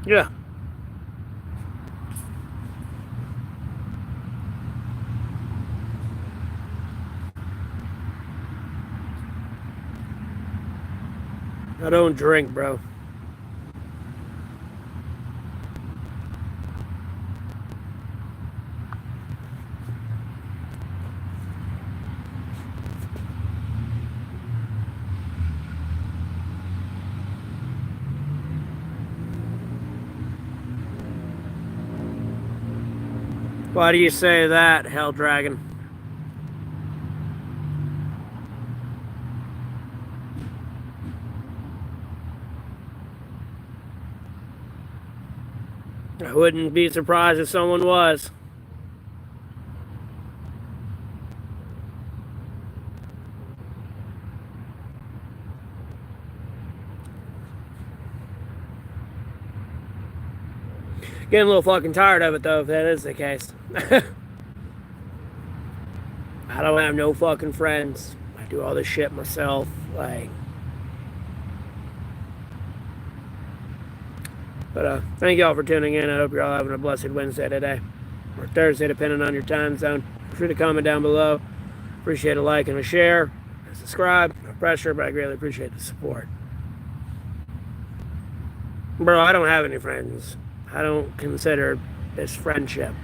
Yeah. I don't drink, bro. Why do you say that, Hell Dragon? I wouldn't be surprised if someone was. Getting a little fucking tired of it, though, if that is the case. I don't have no fucking friends. I do all this shit myself. Like, but thank y'all for tuning in. I hope you're all having a blessed Wednesday today, or Thursday, depending on your time zone. Feel free to comment down below. Appreciate a like and a share. Subscribe. No pressure, but I greatly appreciate the support. Bro, I don't have any friends. I don't consider this friendship.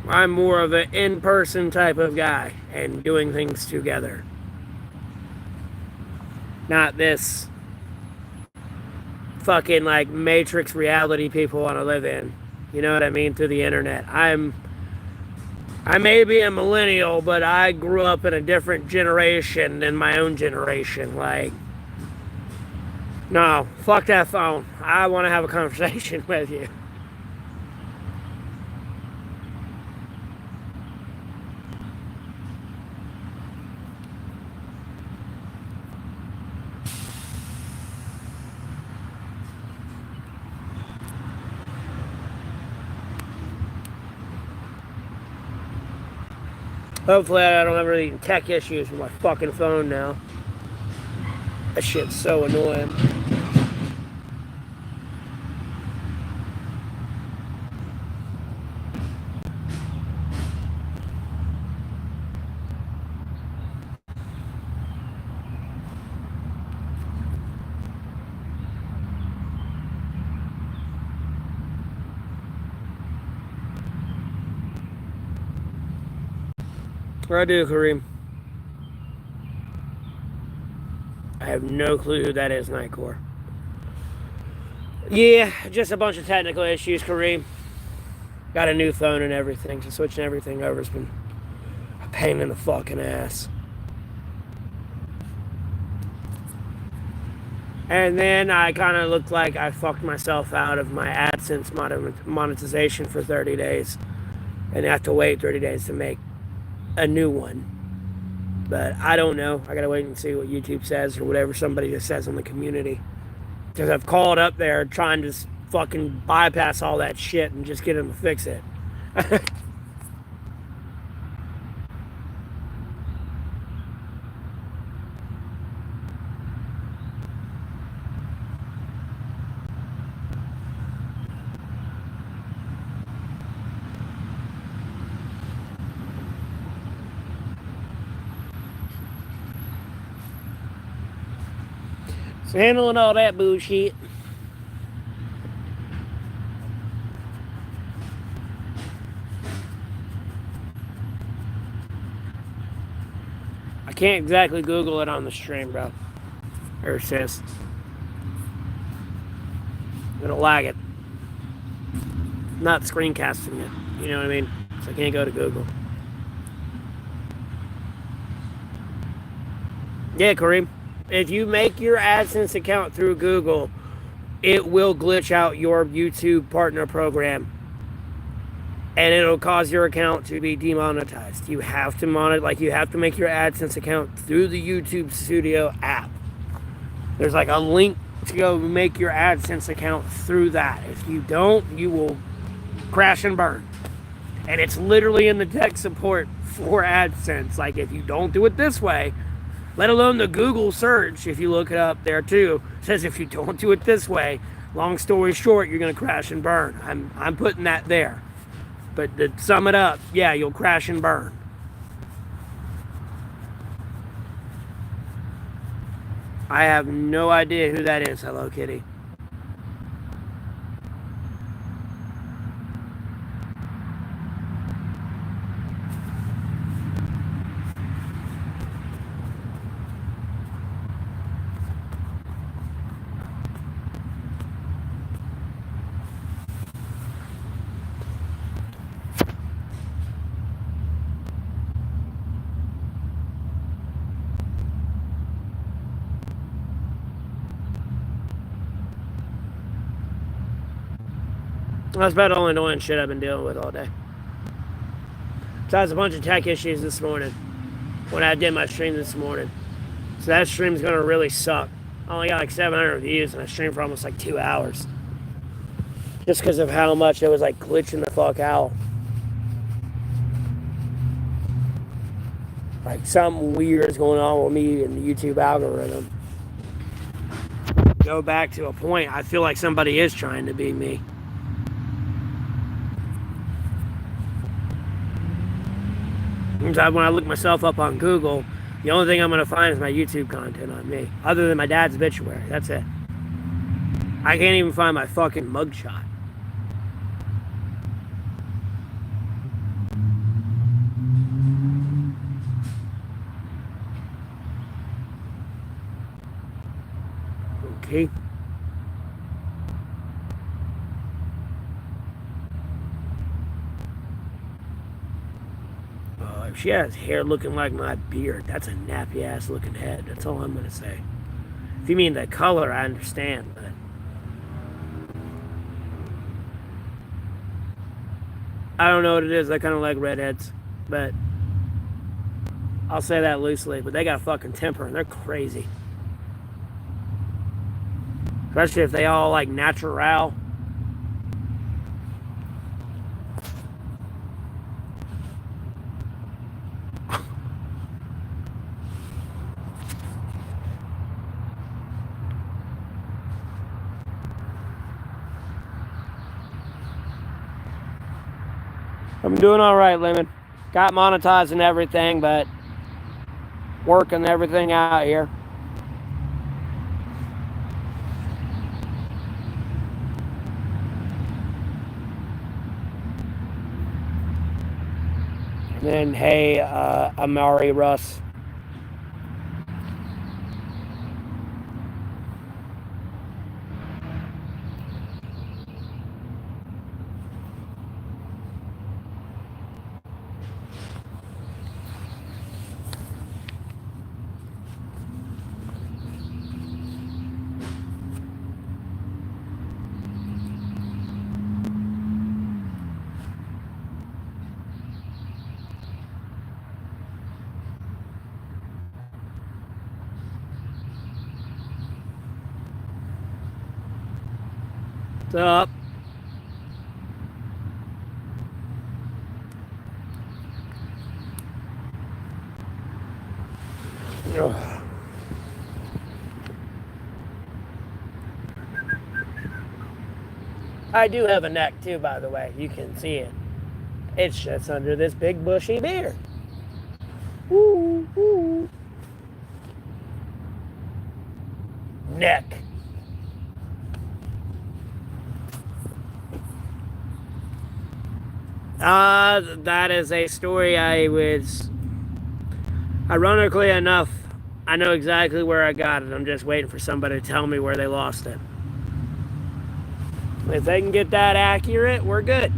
I'm more of an in-person type of guy and doing things together. Not this fucking like Matrix reality people want to live in. You know what I mean? Through the internet. I may be a millennial, but I grew up in a different generation than my own generation. Like, no, fuck that phone. I want to have a conversation with you. Hopefully I don't have any tech issues with my fucking phone now. That shit's so annoying. I do, Kareem. I have no clue who that is, Nightcore. Yeah, just a bunch of technical issues, Kareem. Got a new phone and everything, so switching everything over has been a pain in the fucking ass. And then I kind of looked like I fucked myself out of my AdSense monetization for 30 days. And I have to wait 30 days to make a new one. But I don't know. I gotta wait and see what YouTube says or whatever somebody just says in the community. Because I've called up there trying to fucking bypass all that shit and just get them to fix it. handling all that bullshit. I can't exactly Google it on the stream, bro. Or sis. I'm gonna lag it. I'm not screencasting it. You know what I mean? So I can't go to Google. Yeah, Kareem. If you make your AdSense account through Google, it will glitch out your YouTube partner program. And it'll cause your account to be demonetized. You have to you have to make your AdSense account through the YouTube Studio app. There's like a link to go make your AdSense account through that. If you don't, you will crash and burn. And it's literally in the tech support for AdSense. Like, if you don't do it this way, let alone the Google search, if you look it up there too, says if you don't do it this way, long story short, you're gonna crash and burn. I'm putting that there. But to sum it up, yeah, you'll crash and burn. I have no idea who that is, Hello Kitty. That's about the only annoying shit I've been dealing with all day. Besides a bunch of tech issues this morning when I did my stream this morning. So that stream's gonna really suck. I only got like 700 views and I streamed for almost like 2 hours. Just because of how much it was like glitching the fuck out. Like something weird is going on with me and the YouTube algorithm. Go back to a point, I feel like somebody is trying to be me. When I look myself up on Google, the only thing I'm going to find is my YouTube content on me. Other than my dad's obituary. That's it. I can't even find my fucking mugshot. Okay. If she has hair looking like my beard, that's a nappy ass looking head. That's all I'm going to say. If you mean the color, I understand, but I don't know what it is. I kind of like redheads, but I'll say that loosely. But they got a fucking temper and they're crazy. Especially if they all like natural. I'm doing all right, Lemon. Got monetized and everything, but working everything out here. And then, hey, Amari Russ. What's up? Ugh. I do have a neck too, by the way. You can see it. It's just under this big bushy beard. Woo, woo. neck. That is a story ironically enough, I know exactly where I got it. I'm just waiting for somebody to tell me where they lost it. If they can get that accurate, we're good.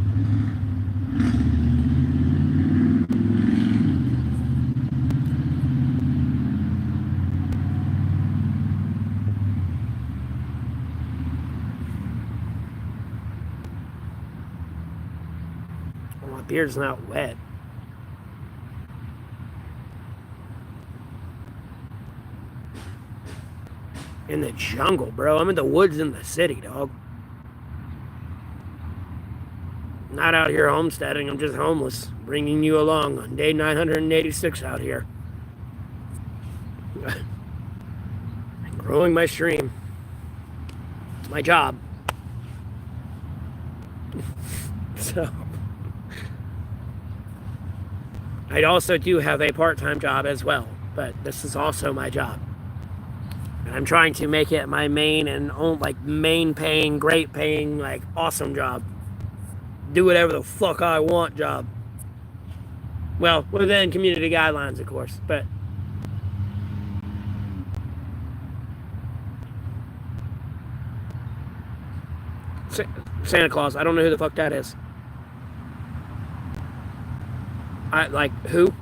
Well, my beard's not wet. In the jungle, bro. I'm in the woods in the city, dog. Not out here homesteading. I'm just homeless, bringing you along on day 986 out here. Growing my stream. It's my job. So, I also do have a part-time job as well, but this is also my job. And I'm trying to make it my main and main paying, great paying, awesome job. Do whatever the fuck I want job. Well, within community guidelines, of course, but Santa Claus, I don't know who the fuck that is. Who?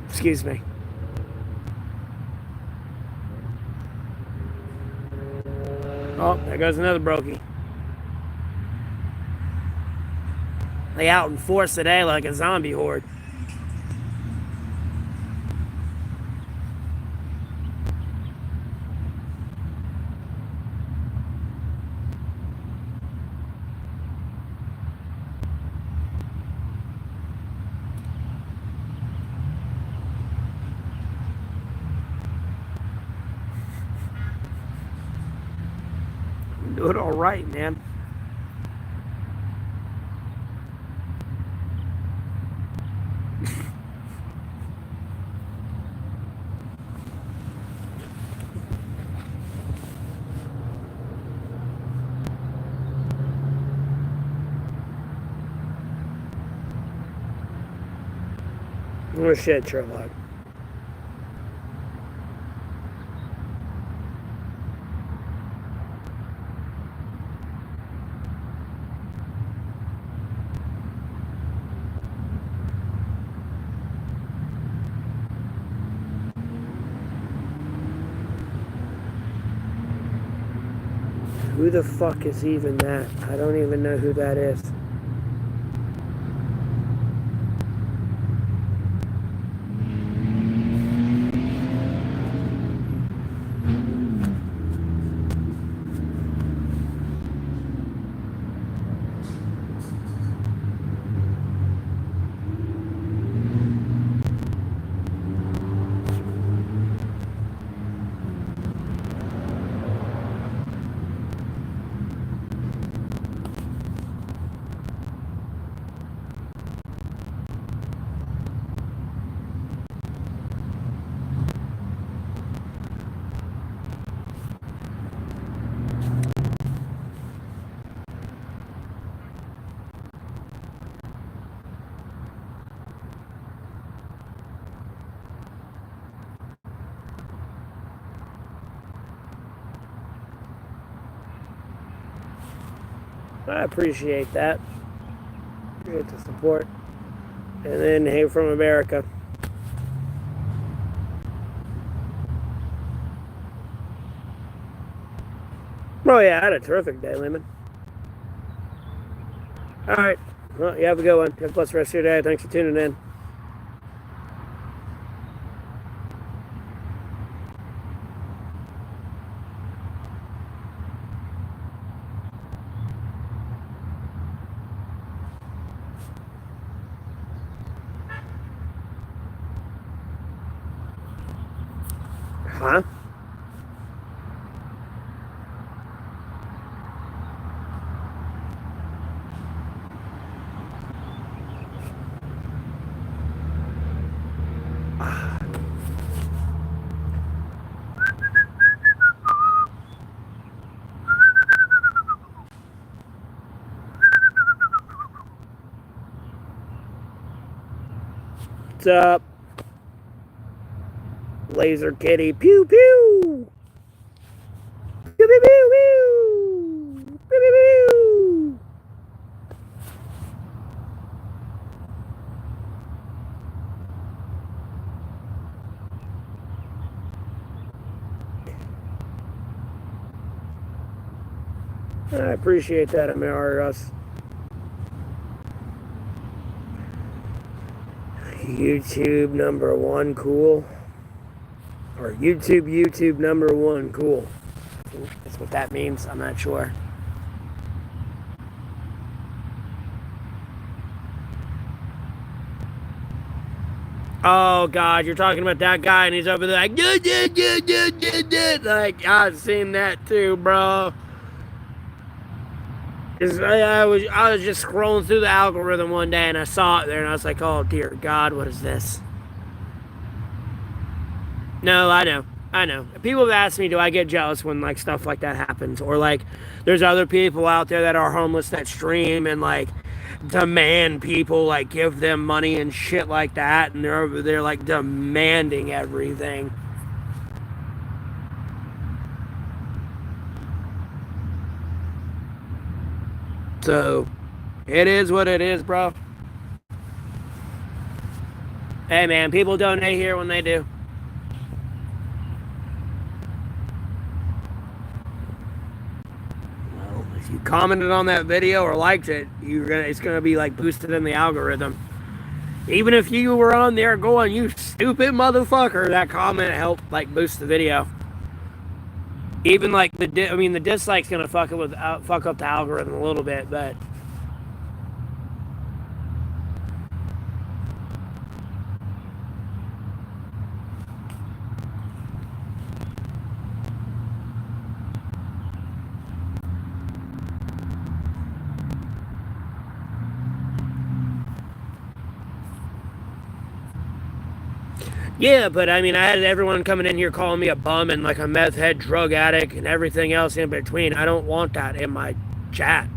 Excuse me. Oh, there goes another brokey. They out in force today like a zombie horde. Doing all right, man. Oh shit, Sherlock. Who the fuck is even that? I don't even know who that is. I appreciate that. Appreciate the support. And then, hey, from America. Oh, yeah, I had a terrific day, Lemon. All right. Well, you have a good one. Have a blessed rest of your day. Thanks for tuning in. What's up? Laser kitty. Pew pew. Pew pew pew pew. Pew pew pew. I appreciate that, Amarius. YouTube number one cool. Or YouTube number one cool. I think that's what that means. I'm not sure. Oh God, you're talking about that guy, and he's over there like, like I've seen that too, bro. I was just scrolling through the algorithm one day, and I saw it there, and I was like, oh dear God, what is this? No, I know. People have asked me, do I get jealous when like stuff like that happens, or like there's other people out there that are homeless that stream and like demand people like give them money and shit like that, and they're over there like demanding everything. So it is what it is, bro. Hey man, people donate here when they do. Well, if you commented on that video or liked it, it's gonna be like boosted in the algorithm. Even if you were on there going, you stupid motherfucker, that comment helped like boost the video. Even like the dislike's gonna fuck up the algorithm a little bit, but yeah, but I mean, I had everyone coming in here calling me a bum and like a meth head, drug addict, and everything else in between. I don't want that in my chat.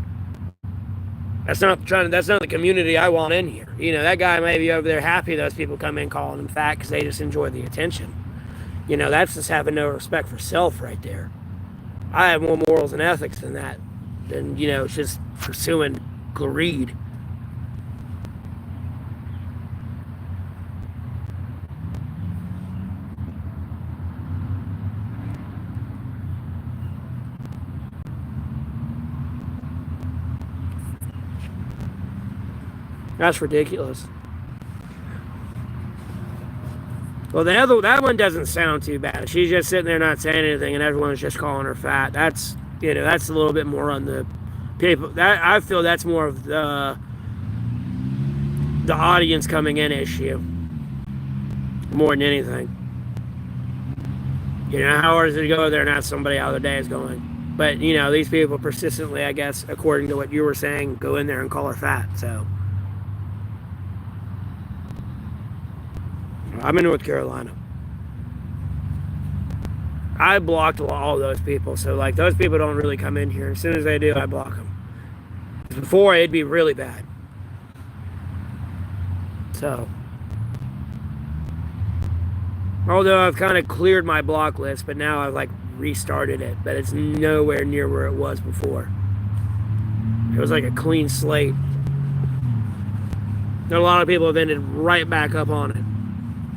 That's not the community I want in here. You know, that guy may be over there happy those people come in calling him fat because they just enjoy the attention. You know, that's just having no respect for self right there. I have more morals and ethics than that. Than, you know, it's just pursuing greed. That's ridiculous. Well, that one doesn't sound too bad. She's just sitting there not saying anything, and everyone's just calling her fat. That's, you know, that's a little bit more on the people. That I feel that's more of the audience coming in issue more than anything. You know, how hard is it to go there and ask somebody how their day is going? But you know, these people persistently, I guess, according to what you were saying, go in there and call her fat. So. I'm in North Carolina. I blocked all those people, so like those people don't really come in here. As soon as they do, I block them. Before, it'd be really bad. So, although I've kind of cleared my block list, but now I've like restarted it, but it's nowhere near where it was before. It was like a clean slate. And a lot of people have ended right back up on it.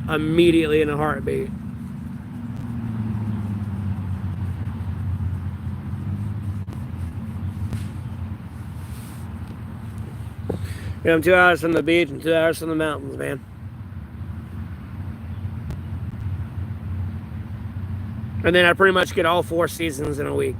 Immediately in a heartbeat. You know, I'm 2 hours from the beach and 2 hours from the mountains, man. And then I pretty much get all 4 seasons in a week.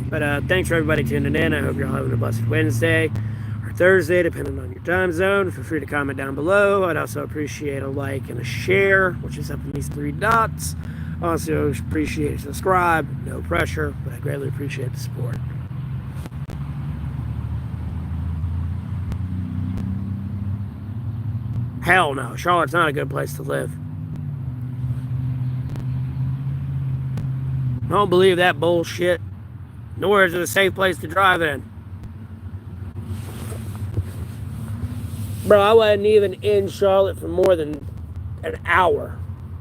But thanks for everybody tuning in. I hope you're all having a blessed Wednesday or Thursday, depending on your time zone. Feel free to comment down below. I'd also appreciate a like and a share, which is up in these 3 dots. Also appreciate a subscribe. No pressure, but I greatly appreciate the support. Hell no, Charlotte's not a good place to live. I don't believe that bullshit. Nor is it a safe place to drive in. Bro, I wasn't even in Charlotte for more than an hour.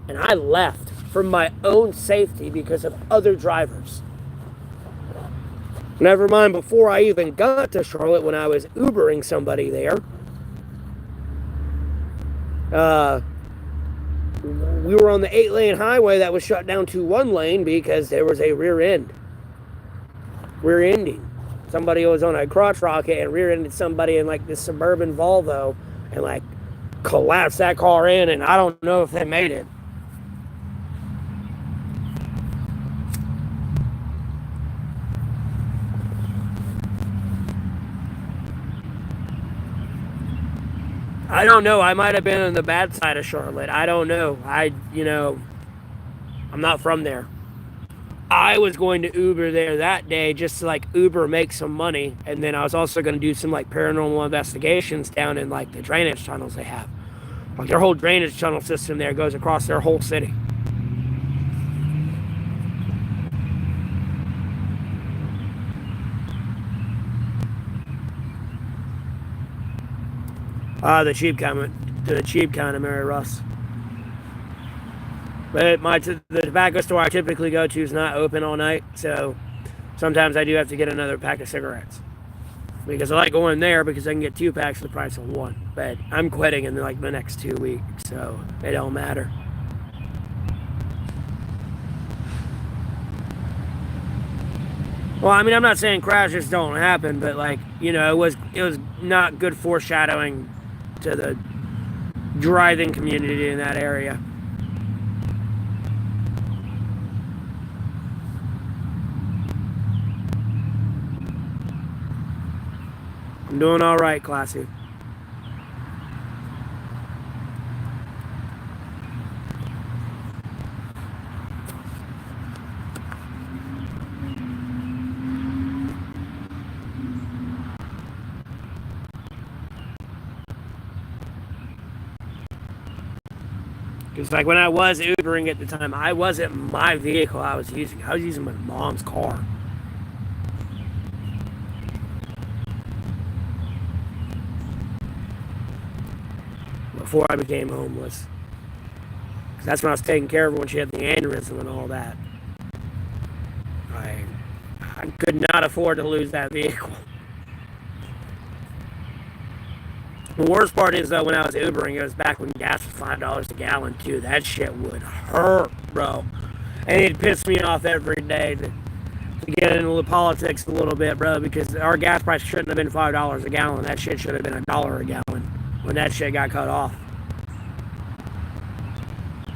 And I left for my own safety because of other drivers. Never mind, before I even got to Charlotte, when I was Ubering somebody there, we were on the 8-lane highway that was shut down to 1 lane because there was a rear-ending. Somebody was on a crotch rocket and rear-ended somebody in like this suburban Volvo and like collapsed that car in, and I don't know if they made it. I don't know. I might have been on the bad side of Charlotte. I don't know. I'm not from there. I was going to Uber there that day just to like Uber make some money, and then I was also going to do some like paranormal investigations down in like the drainage tunnels they have. Like their whole drainage tunnel system there goes across their whole city. The cheap kind of Mary Russ. But the tobacco store I typically go to is not open all night, so sometimes I do have to get another pack of cigarettes. Because I like going there because I can get 2 packs for the price of 1. But I'm quitting in like the next 2 weeks, so it don't matter. Well, I mean, I'm not saying crashes don't happen, but like, it was not good foreshadowing to the driving community in that area. I'm doing all right, Classy. Because like when I was Ubering at the time, I wasn't my vehicle I was using. I was using my mom's car. Before I became homeless. Because that's when I was taking care of her when she had the aneurysm and all that. I could not afford to lose that vehicle. The worst part is, though, when I was Ubering, it was back when gas was $5 a gallon, too. That shit would hurt, bro. And it'd piss me off every day to get into the politics a little bit, bro, because our gas price shouldn't have been $5 a gallon. That shit should have been $1 a gallon when that shit got cut off.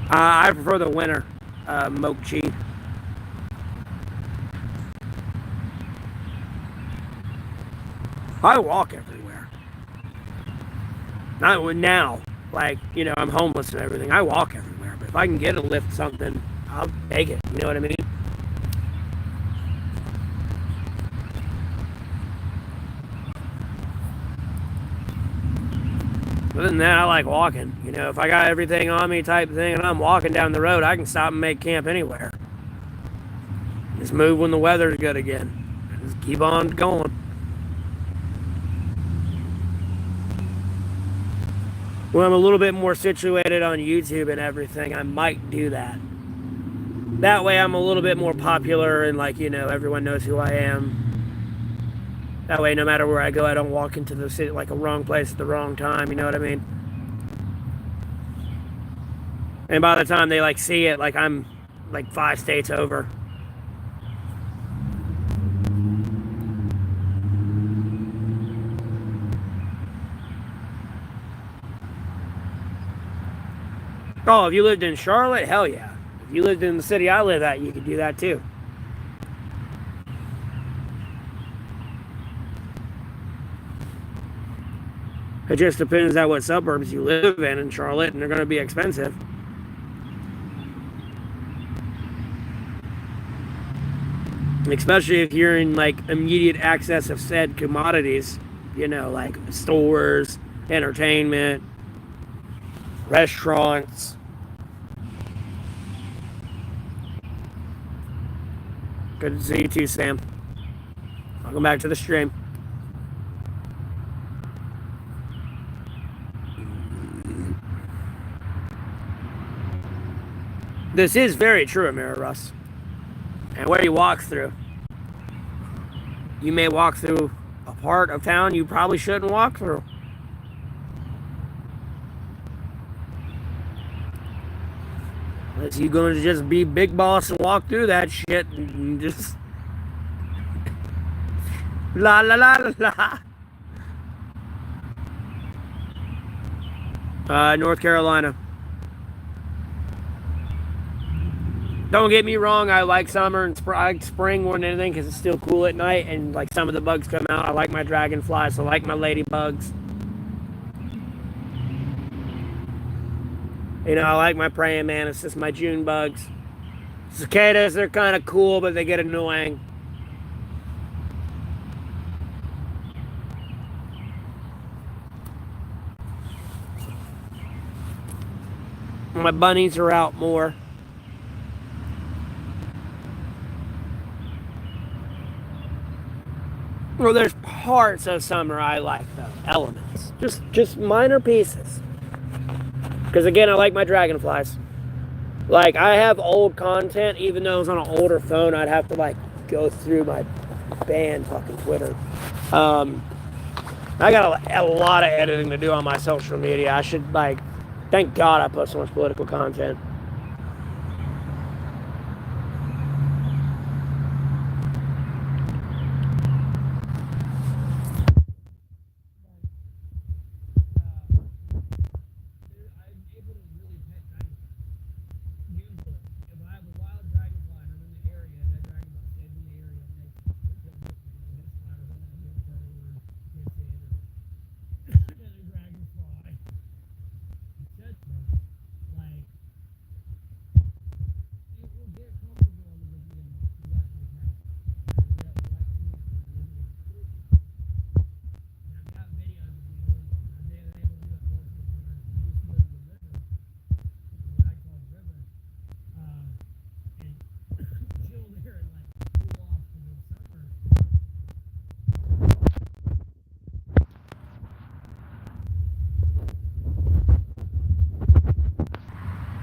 I prefer the winter mochi. I walk everywhere. Not now. Like, I'm homeless and everything. I walk everywhere. But if I can get a lift something, I'll take it. You know what I mean? Other than that, I like walking. If I got everything on me type thing and I'm walking down the road, I can stop and make camp anywhere. Just move when the weather's good again. Just keep on going. When I'm a little bit more situated on YouTube and everything, I might do that. That way I'm a little bit more popular and everyone knows who I am. That way, no matter where I go, I don't walk into the city like a wrong place at the wrong time. You know what I mean? And by the time they see it, I'm 5 states over. Oh, if you lived in Charlotte, hell yeah. If you lived in the city I live at, you could do that too. It just depends on what suburbs you live in Charlotte, and they're going to be expensive. Especially if you're in immediate access of said commodities, like stores, entertainment, restaurants. Good to see you too, Sam. Welcome back to the stream. This is very true, Amira Russ. And where you walk through, you may walk through a part of town you probably shouldn't walk through. Unless you're going to just be big boss and walk through that shit and just la la la la la. North Carolina. Don't get me wrong, I like summer and spring more than anything because it's still cool at night and like some of the bugs come out. I like my dragonflies, I like my ladybugs. You know, I like my praying mantises, my June bugs. Cicadas, they're kind of cool, but they get annoying. My bunnies are out more. Well, there's parts of summer I like, though. Elements. Just minor pieces. Because, again, I like my dragonflies. Like, I have old content, even though it was on an older phone, I'd have to, like, go through my banned fucking Twitter. I got a lot of editing to do on my social media. I should, like, thank God I post so much political content.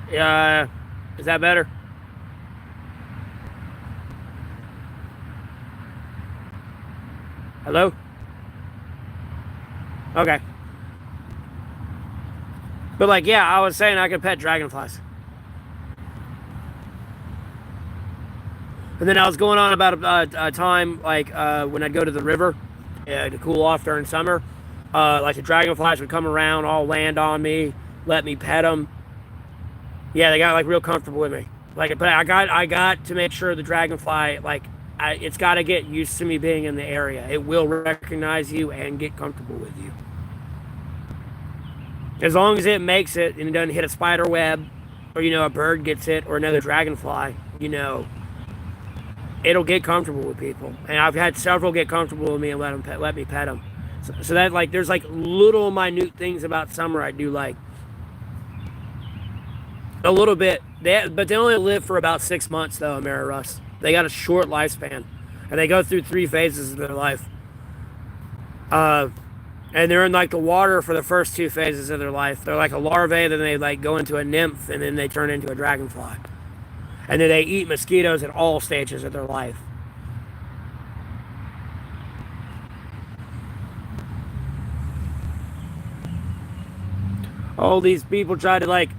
Yeah, is that better? Hello? Okay. But like, yeah, I was saying I could pet dragonflies. And then I was going on about a time, like, when I'd go to the river to cool off during summer. Like, the dragonflies would come around, all land on me, let me pet them. Yeah, they got, like, real comfortable with me. Like, but I got to make sure the dragonfly, like, it's got to get used to me being in the area. It will recognize you and get comfortable with you. As long as it makes it and it doesn't hit a spider web, or, you know, a bird gets it, or another dragonfly, you know, it'll get comfortable with people. And I've had several get comfortable with me and let me pet them. So that, like, there's, like, little minute things about summer I do like. A little bit. But they only live for about 6 months, though, Amira Russ. They got a short lifespan. And they go through 3 phases of their life. And they're in, like, the water for the first 2 phases of their life. They're like a larvae, then they, like, go into a nymph, and then they turn into a dragonfly. And then they eat mosquitoes at all stages of their life. All these people try to, like,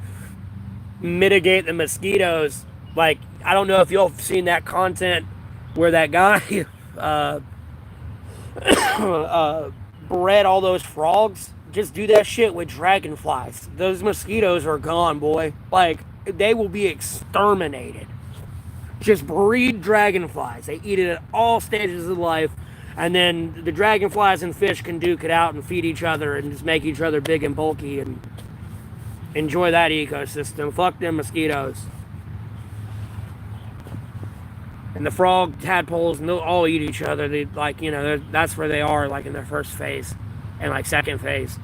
mitigate the mosquitoes. Like, I don't know if y'all have seen that content where that guy bred all those frogs. Just do that shit with dragonflies. Those mosquitoes are gone, boy. Like, they will be exterminated. Just breed dragonflies. They eat it at all stages of life. And then the dragonflies and fish can duke it out and feed each other and just make each other big and bulky and enjoy that ecosystem. Fuck them mosquitoes. And the frog tadpoles, they'll all eat each other. They, like, you know, that's where they are, like, in their first phase and, like, second phase.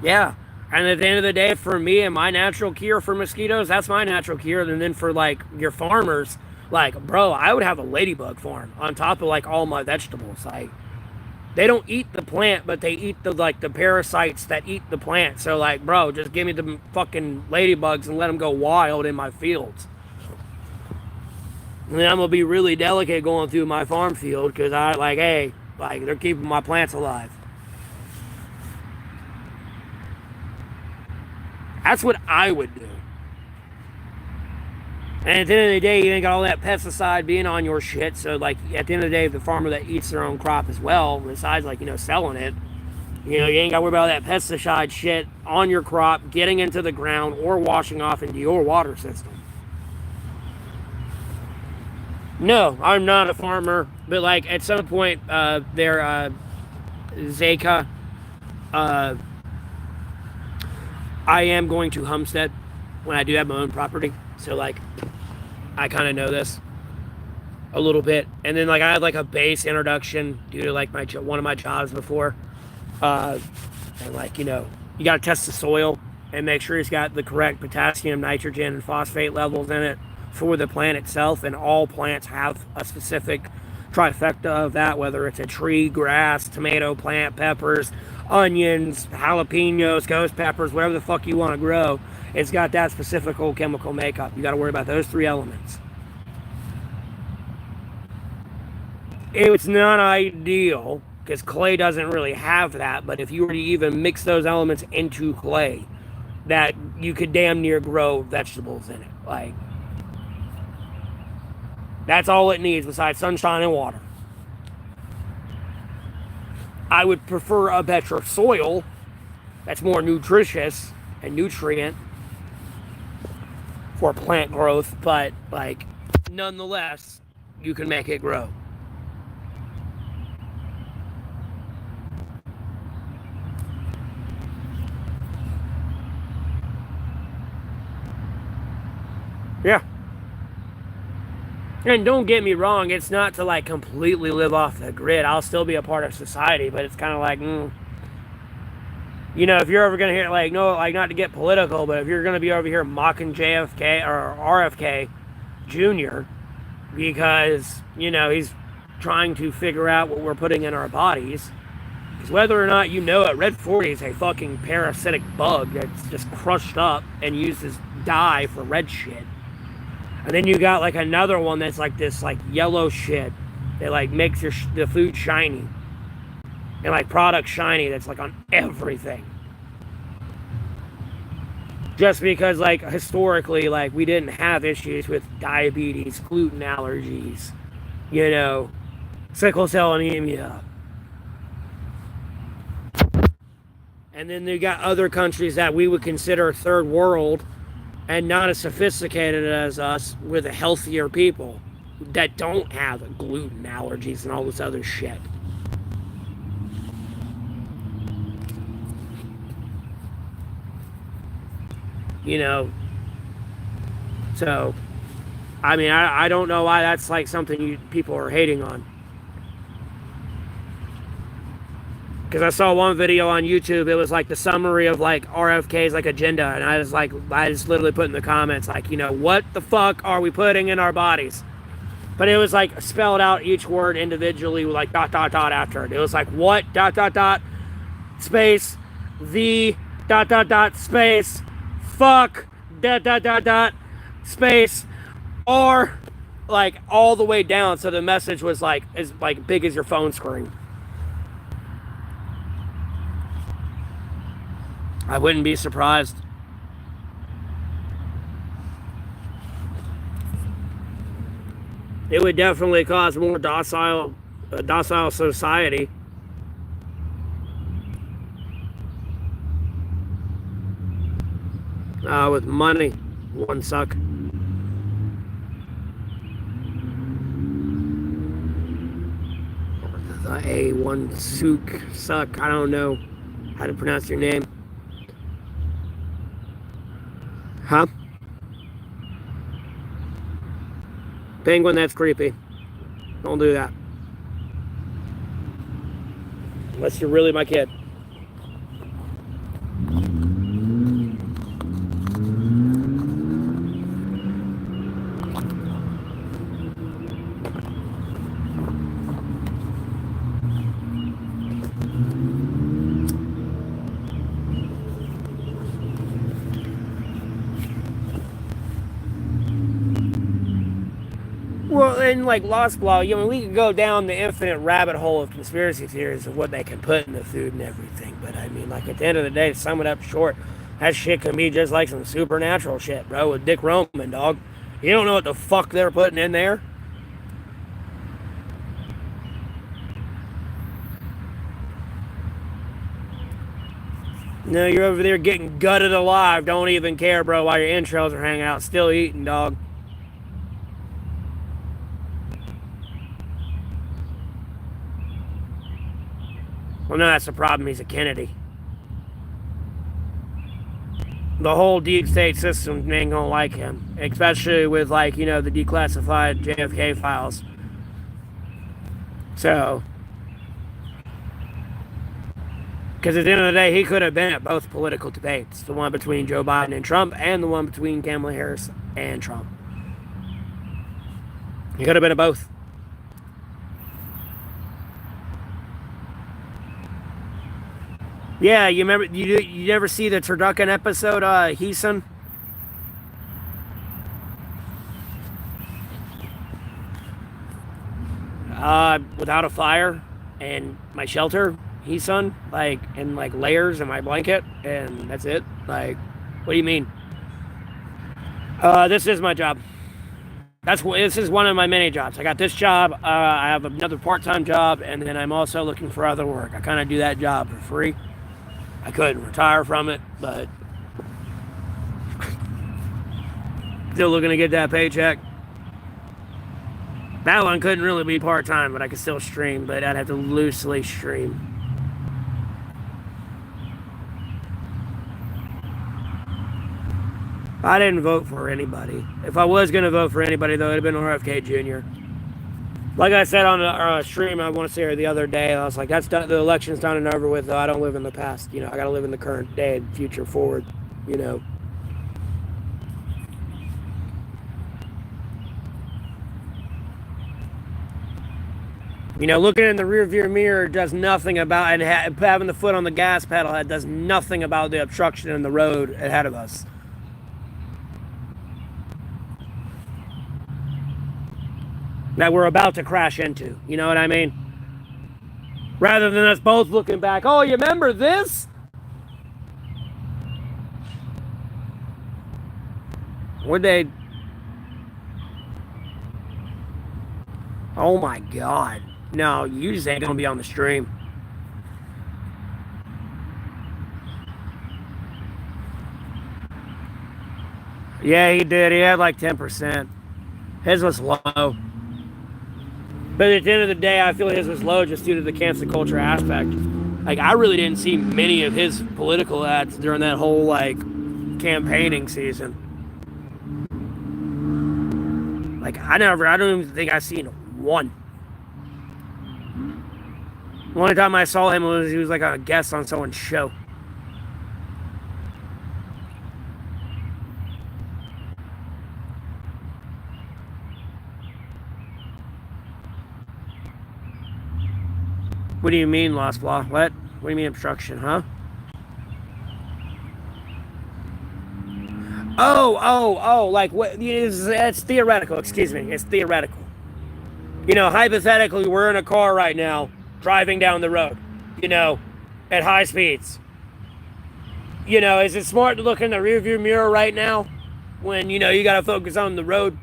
Yeah. And at the end of the day, for me and my natural cure for mosquitoes, that's my natural cure. And then for like your farmers, like, bro, I would have a ladybug farm on top of like all my vegetables. Like, they don't eat the plant, but they eat the like the parasites that eat the plant. So like, bro, just give me the fucking ladybugs and let them go wild in my fields. And then I'm gonna be really delicate going through my farm field because I like, hey, like they're keeping my plants alive. That's what I would do. And at the end of the day, you ain't got all that pesticide being on your shit. So, like, at the end of the day, the farmer that eats their own crop as well, besides, like, you know, selling it, you know, you ain't got to worry about that pesticide shit on your crop, getting into the ground, or washing off into your water system. No, I'm not a farmer. But, like, at some point, Zeka, I am going to homestead when I do have my own property. So, like, I kind of know this a little bit. And then, like, I had, like, a base introduction due to, like, one of my jobs before. And, like, you know, you got to test the soil and make sure it's got the correct potassium, nitrogen, and phosphate levels in it for the plant itself. And all plants have a specific trifecta of that, whether it's a tree, grass, tomato plant, peppers, onions, jalapenos, ghost peppers, whatever the fuck you want to grow. It's got that specific chemical makeup. You got to worry about those three elements. It's not ideal because clay doesn't really have that, but if you were to even mix those elements into clay, that you could damn near grow vegetables in it. Like, that's all it needs besides sunshine and water. I would prefer a better soil that's more nutritious and nutrient for plant growth, but like nonetheless, you can make it grow. Yeah. And don't get me wrong, it's not to like completely live off the grid. I'll still be a part of society, but it's kind of like, you know, if you're ever going to hear, like, no, like, not to get political, but if you're going to be over here mocking JFK or RFK Jr. because, you know, he's trying to figure out what we're putting in our bodies, because whether or not you know it, Red 40 is a fucking parasitic bug that's just crushed up and uses dye for red shit. And then you got like another one that's like this like yellow shit that like makes the food shiny. And like product shiny that's like on everything. Just because like historically like we didn't have issues with diabetes, gluten allergies, you know, sickle cell anemia. And then you got other countries that we would consider third world and not as sophisticated as us with a healthier people that don't have gluten allergies and all this other shit. You know, so, I mean, I don't know why that's like something people are hating on. Because I saw one video on YouTube, it was like the summary of like RFK's like agenda, and I just literally put in the comments like, you know, what the fuck are we putting in our bodies? But it was like spelled out each word individually with like ... after it. It was like what ... space the ... space fuck ... space or like all the way down, so the message was like as like big as your phone screen. I wouldn't be surprised. It would definitely cause more docile society. With money, one suck. The A1 suck. I don't know how to pronounce your name. Huh? Penguin, that's creepy. Don't do that. Unless you're really my kid. in like Lost Law, you know, we could go down the infinite rabbit hole of conspiracy theories of what they can put in the food and everything. But I mean, like at the end of the day, to sum it up short, that shit can be just like some supernatural shit, bro, with Dick Roman, dog. You don't know what the fuck they're putting in there. No, you're over there getting gutted alive. Don't even care, bro, while your entrails are hanging out. Still eating, dog. Well, no, that's the problem. He's a Kennedy. The whole deep state system ain't gonna like him. Especially with, like, you know, the declassified JFK files. So... because at the end of the day, he could have been at both political debates. The one between Joe Biden and Trump, and the one between Kamala Harris and Trump. He could have been at both. Yeah, you remember, you never see the turducken episode, Heeson? Without a fire and my shelter, Heeson, like, and like layers in my blanket, and that's it. Like, what do you mean? This is my job. This is one of my many jobs. I got this job, I have another part-time job, and then I'm also looking for other work. I kind of do that job for free. I couldn't retire from it, but still looking to get that paycheck. That one couldn't really be part-time, but I could still stream, but I'd have to loosely stream. I didn't vote for anybody. If I was going to vote for anybody, though, it'd have been RFK Jr. Like I said on a stream, I want to say the other day, I was like, that's done, the election's done and over with, though. I don't live in the past. You know, I got to live in the current day and future forward, you know. You know, looking in the rearview mirror does nothing about, and having the foot on the gas pedal, it does nothing about the obstruction in the road ahead of us. That we're about to crash into. You know what I mean? Rather than us both looking back, oh, you remember this? Would they... oh my God. No, you just ain't gonna be on the stream. Yeah, he did. He had like 10%. His was low. But at the end of the day, I feel his was low just due to the cancel culture aspect. Like, I really didn't see many of his political ads during that whole, like, campaigning season. Like, I don't even think I seen one. The only time I saw him was he was like a guest on someone's show. What do you mean, Lost Law? What? What do you mean obstruction, huh? Oh, like, what? It's theoretical, excuse me. It's theoretical. You know, hypothetically, we're in a car right now, driving down the road, you know, at high speeds. You know, is it smart to look in the rearview mirror right now when, you know, you got to focus on the road?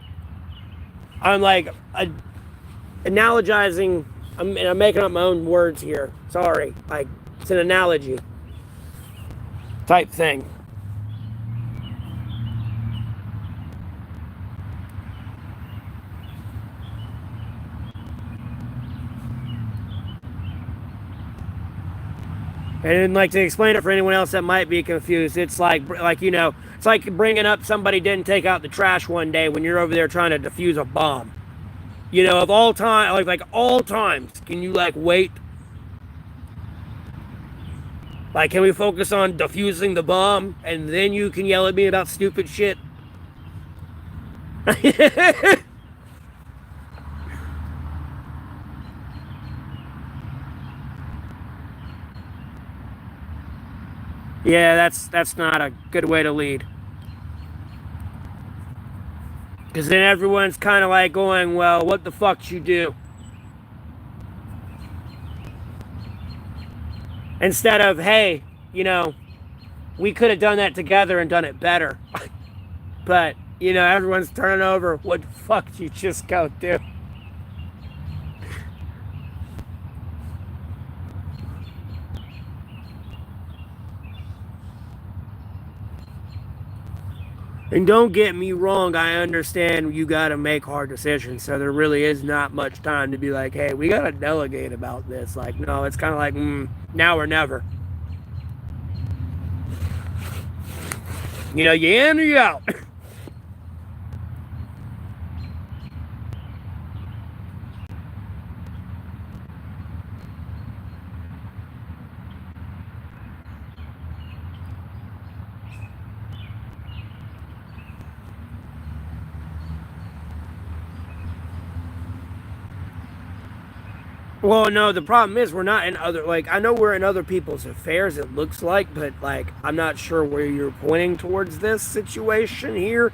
I'm like, analogizing... I'm making up my own words here. Sorry. Like, it's an analogy type thing. And like to explain it for anyone else that might be confused, it's like you know, it's like bringing up somebody didn't take out the trash one day when you're over there trying to defuse a bomb. You know, of all time, like all times, can you like wait? Like, can we focus on defusing the bomb and then you can yell at me about stupid shit? Yeah, that's not a good way to lead. Because then everyone's kind of like going, well, what the fuck you do? Instead of, hey, we could have done that together and done it better. But, everyone's turning over, what the fuck you just go do? And don't get me wrong, I understand you got to make hard decisions. So there really is not much time to be like, hey, we got to delegate about this. Like, no, it's kind of like, now or never. You in or you out. Well, no, the problem is we're not in other, I know we're in other people's affairs, it looks like, but, I'm not sure where you're pointing towards this situation here.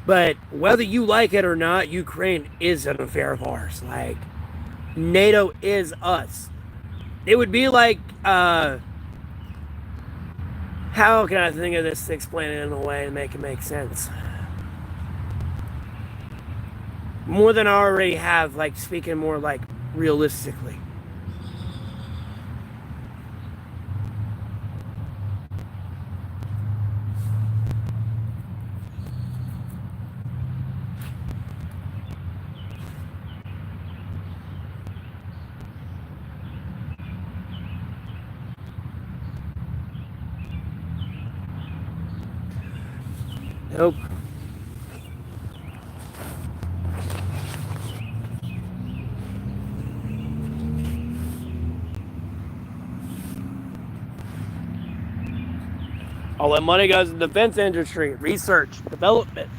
But whether you like it or not, Ukraine is an affair of ours. NATO is us. It would be like, how can I think of this to explain it in a way and make it make sense? More than I already have, speaking more, realistically. Nope. All that money goes to the defense industry, research, development.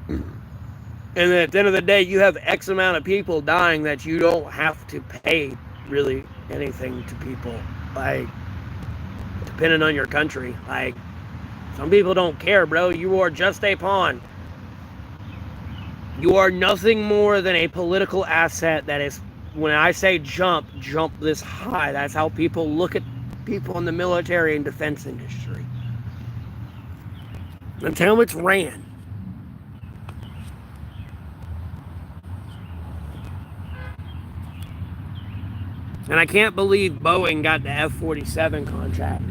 And at the end of the day, you have X amount of people dying that you don't have to pay really anything to people. Depending on your country. Some people don't care, bro. You are just a pawn. You are nothing more than a political asset that is, when I say jump this high. That's how people look at people in the military and defense industry. Until it's ran. And I can't believe Boeing got the F-47 contract.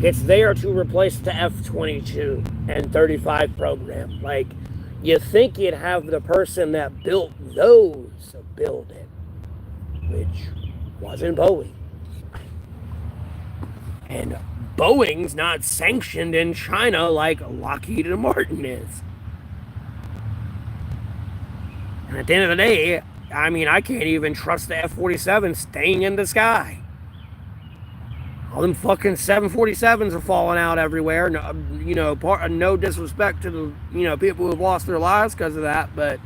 It's there to replace the F-22 and 35 program. You think you'd have the person that built those build it, which wasn't Boeing. And Boeing's not sanctioned in China like Lockheed and Martin is. And at the end of the day, I can't even trust the F-47 staying in the sky. All them fucking 747s are falling out everywhere. No, no disrespect to the, people who have lost their lives because of that, but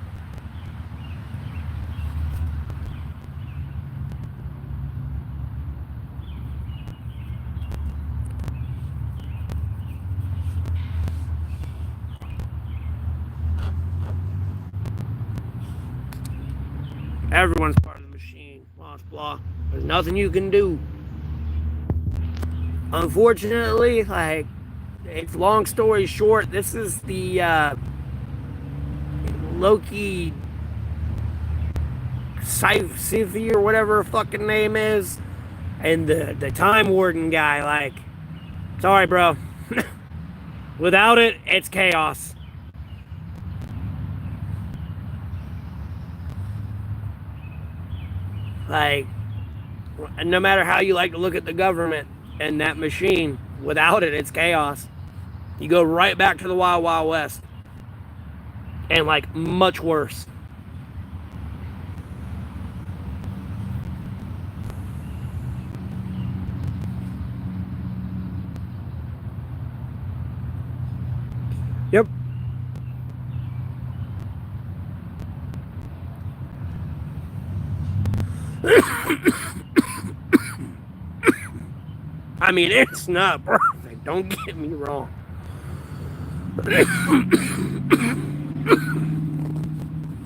everyone's part of the machine. Blah, blah. There's nothing you can do. Unfortunately, it's long story short, this is the Loki Sympathy or whatever her fucking name is, and the Time Warden guy. Sorry, bro. Without it, it's chaos. No matter how you like to look at the government and that machine, without it, it's chaos. You go right back to the Wild Wild West. And much worse. Yep. I mean, it's not perfect. Don't get me wrong.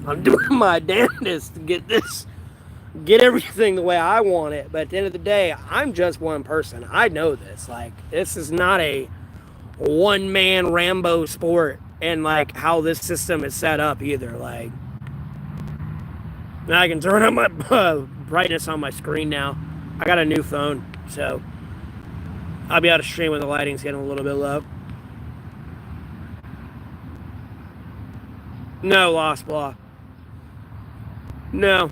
I'm doing my damnedest to get everything the way I want it. But at the end of the day, I'm just one person. I know this. Like, this is not a one-man Rambo sport, and like how this system is set up either. Like, now I can turn on my brightness on my screen now. I got a new phone, so I'll be able to stream when the lighting's getting a little bit low. No, Lost Blah. No.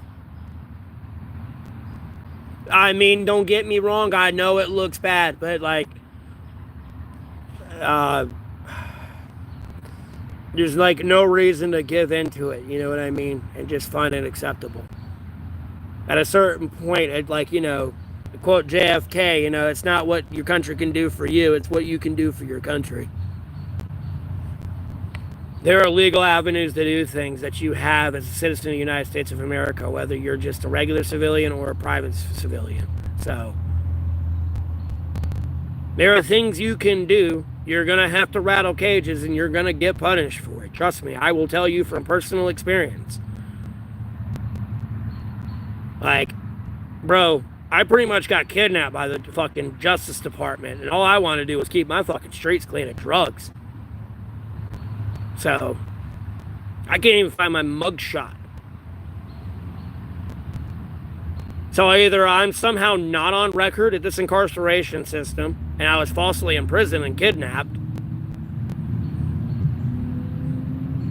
I mean, don't get me wrong. I know it looks bad, but like, there's like no reason to give into it. You know what I mean? And just find it acceptable. At a certain point, it, like, you know, to quote JFK, you know, it's not what your country can do for you, it's what you can do for your country. There are legal avenues to do things that you have as a citizen of the United States of America, whether you're just a regular civilian or a private civilian. So, there are things you can do. You're going to have to rattle cages and you're going to get punished for it. Trust me, I will tell you from personal experience. Like, bro, I pretty much got kidnapped by the fucking Justice Department, and all I want to do is keep my fucking streets clean of drugs. So, I can't even find my mugshot. So either I'm somehow not on record at this incarceration system, and I was falsely imprisoned and kidnapped.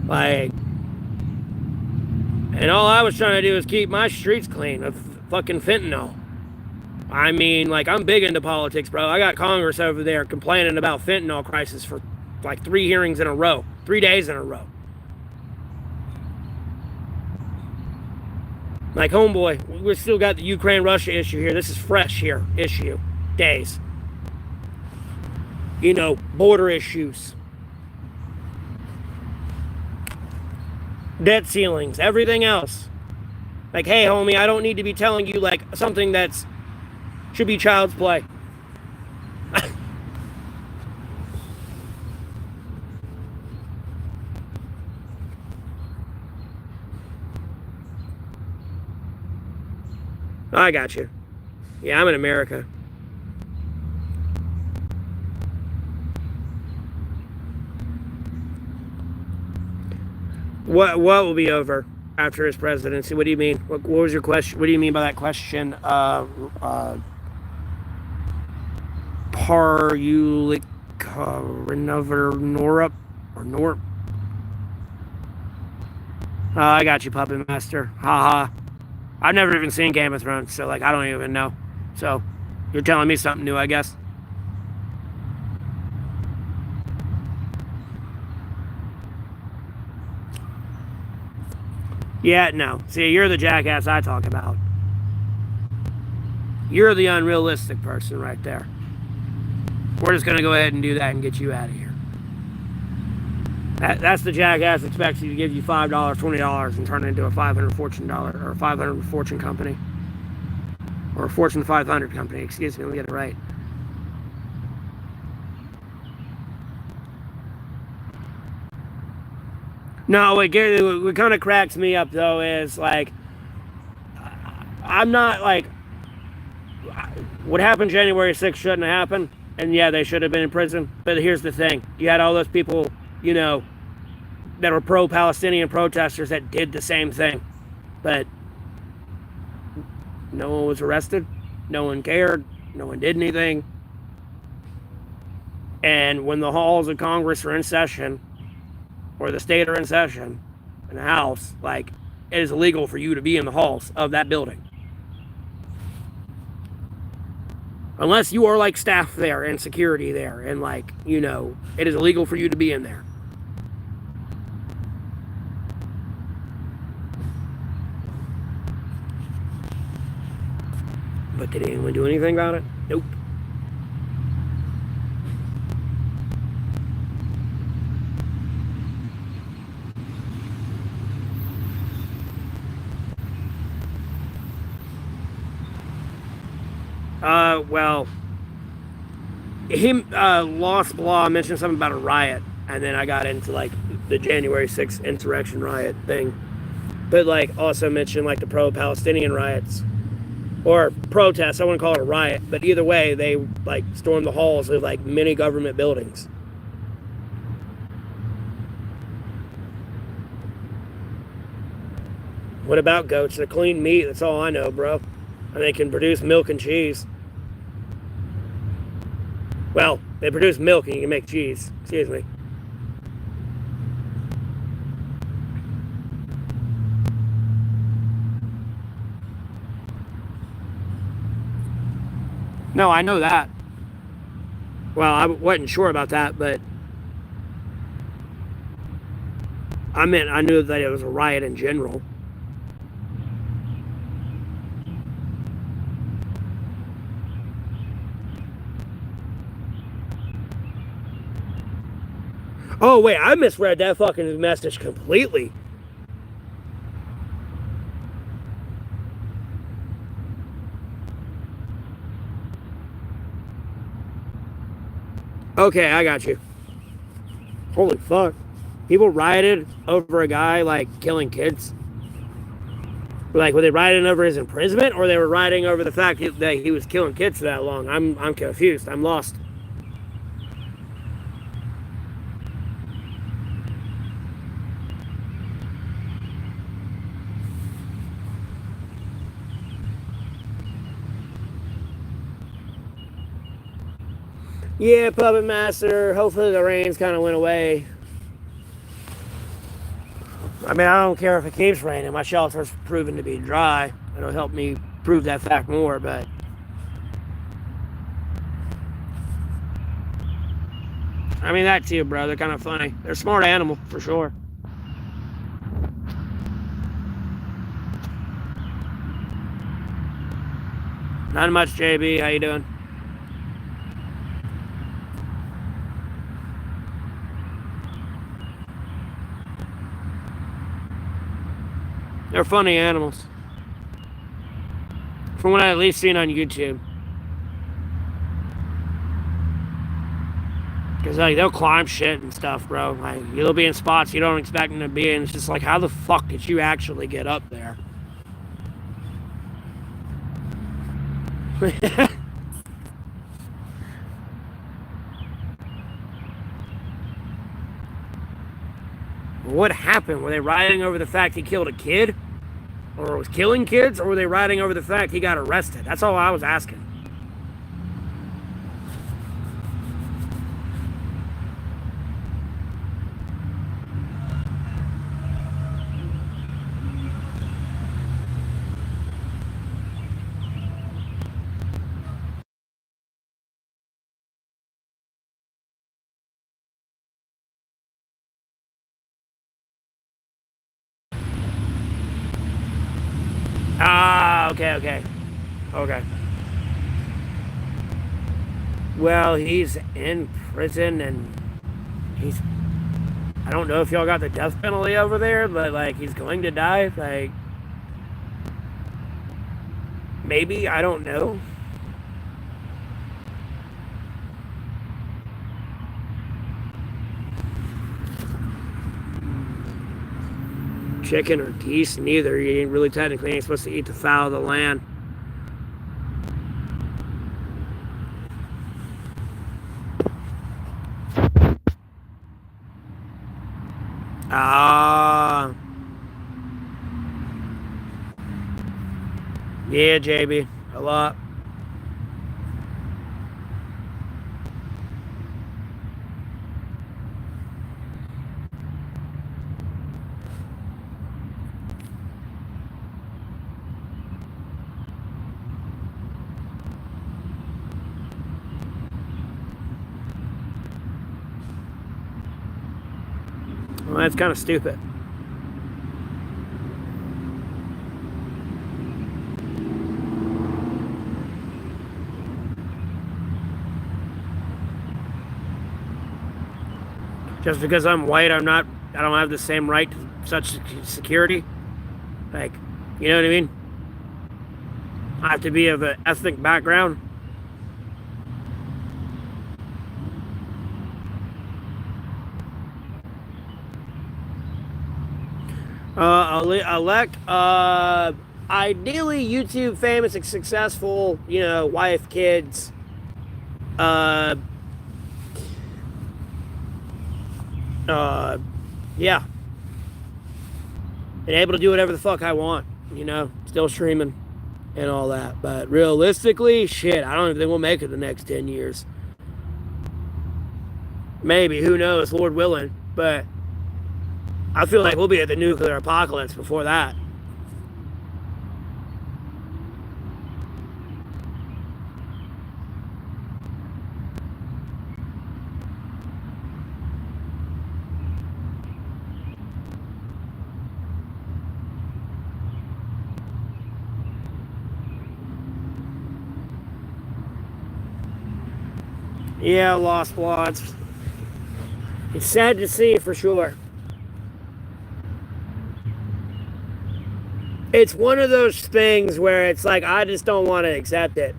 Like, and all I was trying to do is keep my streets clean of fucking fentanyl. I mean, like, I'm big into politics, bro. I got Congress over there complaining about fentanyl crisis for like 3 hearings in a row, 3 days in a row. Like, homeboy, we still got the Ukraine-Russia issue here. This is fresh here, issue, days. You know, border issues. Debt ceilings, everything else. Like, hey, homie, I don't need to be telling you, like, something that's should be child's play. I got you. Yeah, I'm in America. What will be over after his presidency? What do you mean? What was your question? What do you mean by that question? Parulic Norp or Norp? I got you, Puppet Master. Haha. I've never even seen Game of Thrones, so like I don't even know. So you're telling me something new, I guess. Yeah, no. See, you're the jackass I talk about. You're the unrealistic person right there. We're just going to go ahead and do that and get you out of here. That's the jackass that expects you to give you $5, $20 and turn it into a $500 fortune or a 500 fortune company. Or a Fortune 500 company. Excuse me, let me get it right. No, what kind of cracks me up, though, is, like, I'm not, like, what happened January 6th shouldn't have happened, and yeah, they should have been in prison, but here's the thing. You had all those people, you know, that were pro-Palestinian protesters that did the same thing, but no one was arrested, no one cared, no one did anything, and when the halls of Congress are in session, or the state are in session, in the House, like, it is illegal for you to be in the halls of that building. Unless you are, like, staff there and security there, and, like, you know, it is illegal for you to be in there. But did anyone do anything about it? Nope. Well, he lost law, mentioned something about a riot, and then I got into like the January 6th insurrection riot thing. But like also mentioned like the pro-Palestinian riots or protests. I wouldn't call it a riot, but either way, they like stormed the halls of like many government buildings. What about goats? They're clean meat. That's all I know, bro. And they can produce milk and cheese. Well, they produce milk and you can make cheese. Excuse me. No, I know that. Well, I wasn't sure about that, but I meant I knew that it was a riot in general. Oh, wait, I misread that fucking message completely. Okay, I got you. Holy fuck. People rioted over a guy, like, killing kids? Like, were they rioting over his imprisonment, or they were rioting over the fact that he was killing kids for that long? I'm confused. I'm lost. Yeah, Puppet Master. Hopefully the rains kind of went away. I mean, I don't care if it keeps raining. My shelter's proven to be dry. It'll help me prove that fact more, but... I mean, that too, bro. They're kind of funny. They're a smart animal, for sure. Not much, JB. How you doing? They're funny animals. From what I at least seen on YouTube. Because like they'll climb shit and stuff, bro. Like you'll be in spots you don't expect them to be in. It's just like, how the fuck did you actually get up there? What happened? Were they rioting over the fact he killed a kid? Or was killing kids? Or were they rioting over the fact he got arrested? That's all I was asking. Ah, okay. Well, he's in prison and he's... I don't know if y'all got the death penalty over there, but like he's going to die. Like... Maybe, I don't know. Chicken or geese, neither. You ain't really technically ain't supposed to eat the fowl of the land. Ah. Yeah, JB. A lot. Well, that's kind of stupid. Just because I'm white, I don't have the same right to such security. Like, you know what I mean? I have to be of an ethnic background. Elect, ideally YouTube famous and successful, wife, kids, uh, uh, yeah, and able to do whatever the fuck I want, still streaming and all that. But realistically, shit, I don't even think we'll make it the next 10 years. Maybe, who knows, Lord willing. But I feel like we'll be at the nuclear apocalypse before that. Yeah, Lost Bloods. It's sad to see for sure. It's one of those things where it's like I just don't want to accept it,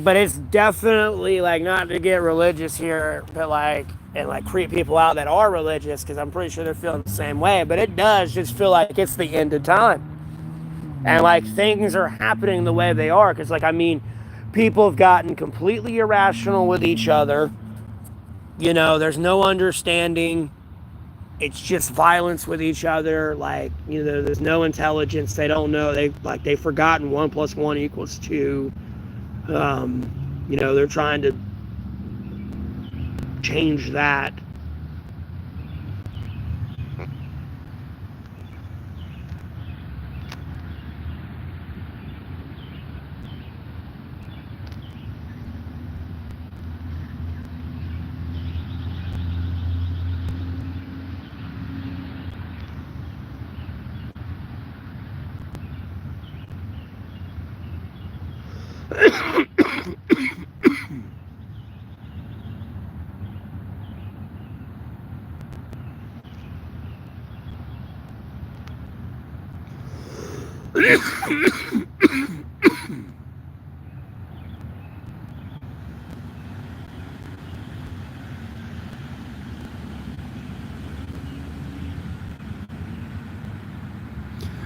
but it's definitely like not to get religious here, but and creep people out that are religious because I'm pretty sure they're feeling the same way. But it does just feel like it's the end of time, and like things are happening the way they are because people have gotten completely irrational with each other. There's no understanding. It's just violence with each other. There's no intelligence. They don't know. They've forgotten 1 + 1 = 2. They're trying to change that.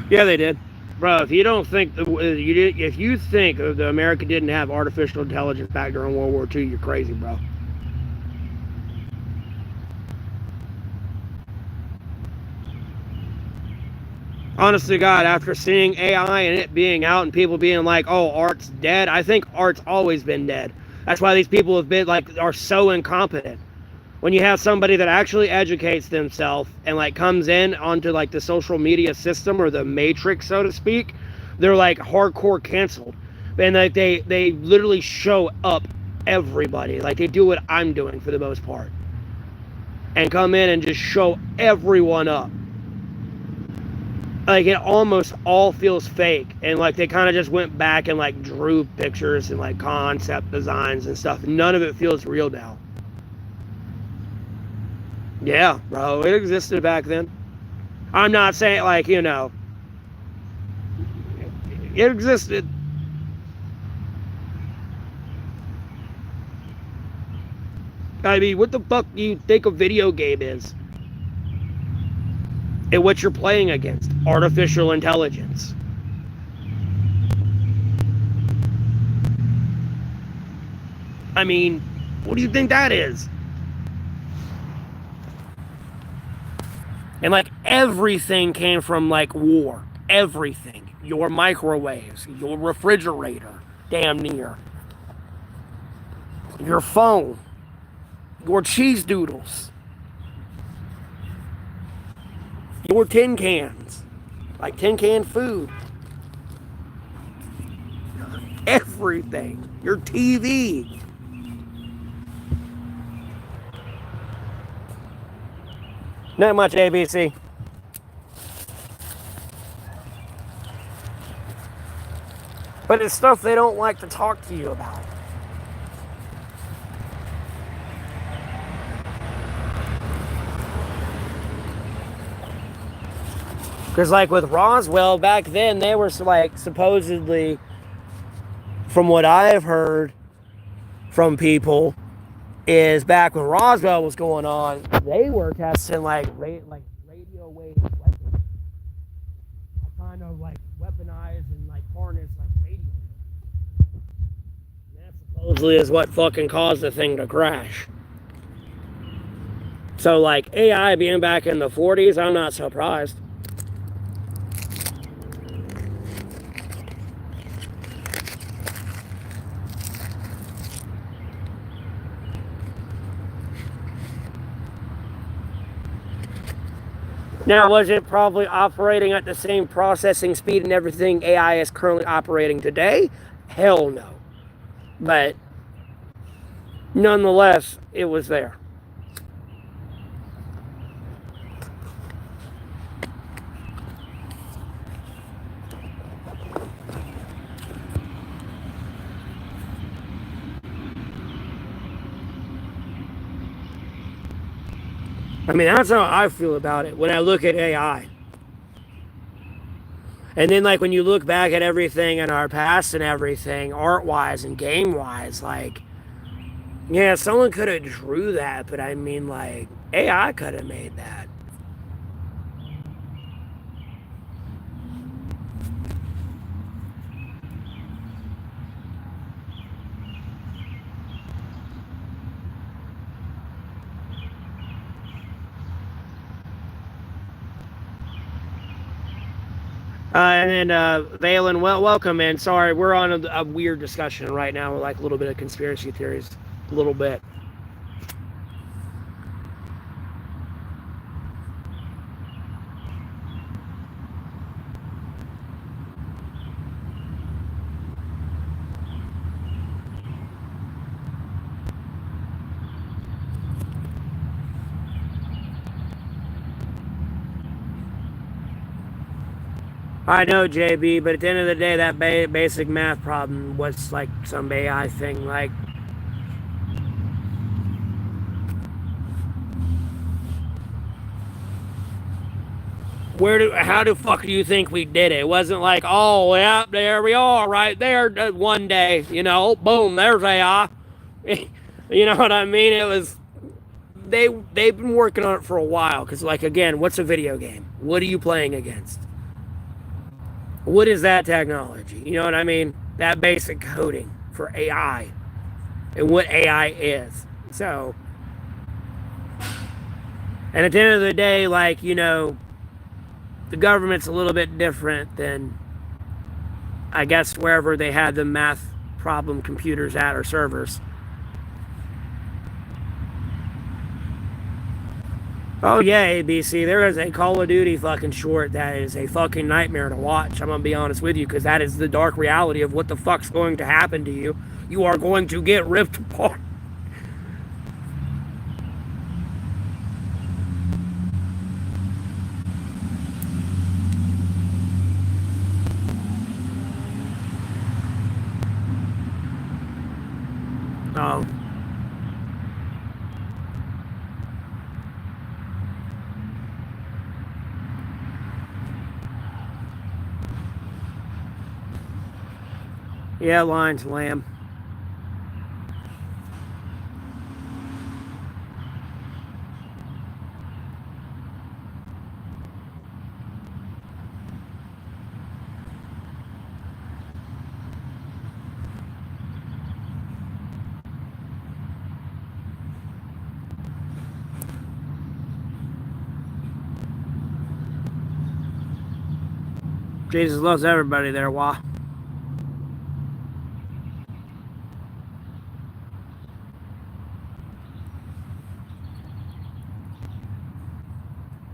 Yeah, they did, bro. If you think the America didn't have artificial intelligence back during World War II, you're crazy, bro. Honestly, God, after seeing AI and it being out and people being like, "Oh, art's dead," I think art's always been dead. That's why these people have been are so incompetent. When you have somebody that actually educates themselves and comes in onto the social media system or the matrix, so to speak, they're hardcore canceled. And they literally show up everybody. They do what I'm doing for the most part. And come in and just show everyone up. It almost all feels fake. And they kind of just went back and drew pictures and concept designs and stuff. None of it feels real now. Yeah, bro, it existed back then. I'm not saying it existed. What the fuck do you think a video game is? And what you're playing against? Artificial intelligence. What do you think that is? And everything came from war. Everything. Your microwaves, your refrigerator, damn near. Your phone, your cheese doodles, your tin cans, tin can food. Everything. Your TV. Not much, ABC. But it's stuff they don't like to talk to you about. Because with Roswell, back then, they were supposedly, from what I've heard from people, is back when Roswell was going on, they were testing radio way to weapon. I kind of like weaponize and like harness like radio. And that supposedly is what fucking caused the thing to crash. So like AI being back in the 40s, I'm not surprised. Now, was it probably operating at the same processing speed and everything AI is currently operating today? Hell no. But nonetheless, it was there. I mean, that's how I feel about it when I look at AI. And then, like, when you look back at everything in our past and everything, art-wise and game-wise, like, yeah, someone could have drew that, but I mean, like, AI could have made that. And then Valen, welcome, man. Sorry, we're on a weird discussion right now, like a little bit of conspiracy theories, a little bit. I know, JB, but at the end of the day, that basic math problem was like some AI thing. Like, how the fuck do you think we did it? It wasn't like, oh, yeah, there we are, right there, one day, you know, boom, there's AI. You know what I mean? It was, they've been working on it for a while. Because, like, again, what's a video game? What are you playing against? What is that technology? You know what I mean? That basic coding for AI and what AI is. So, and at the end of the day, like, you know, the government's a little bit different than, I guess, wherever they had the math problem computers at or servers. Oh yeah, ABC, there is a Call of Duty fucking short that is a fucking nightmare to watch. I'm gonna be honest with you, because that is the dark reality of what the fuck's going to happen to you. You are going to get ripped apart. Oh. Yeah, lines, lamb. Jesus loves everybody there, wah.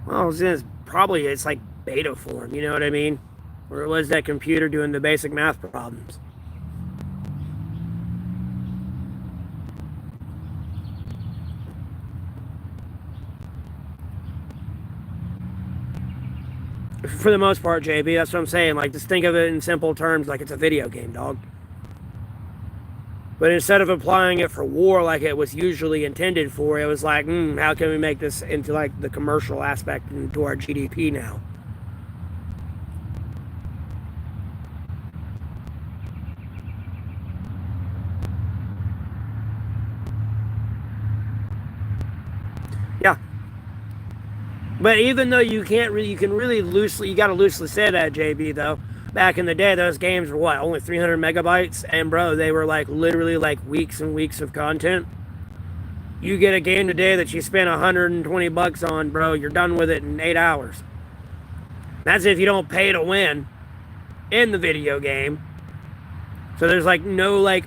Well, it's like beta form, you know what I mean? Or it was that computer doing the basic math problems. For the most part, JB, that's what I'm saying. Like, just think of it in simple terms, like it's a video game, dog. But instead of applying it for war like it was usually intended for, it was like, how can we make this into like the commercial aspect into our GDP now? Yeah. But even though you can't really, you can really loosely, you got to loosely say that, JB, though. Back in the day, those games were what, only 300 megabytes? And bro, they were like literally like weeks and weeks of content. You get a game today that you spend 120 bucks on, bro, you're done with it in 8 hours. That's if you don't pay to win in the video game. So there's like no like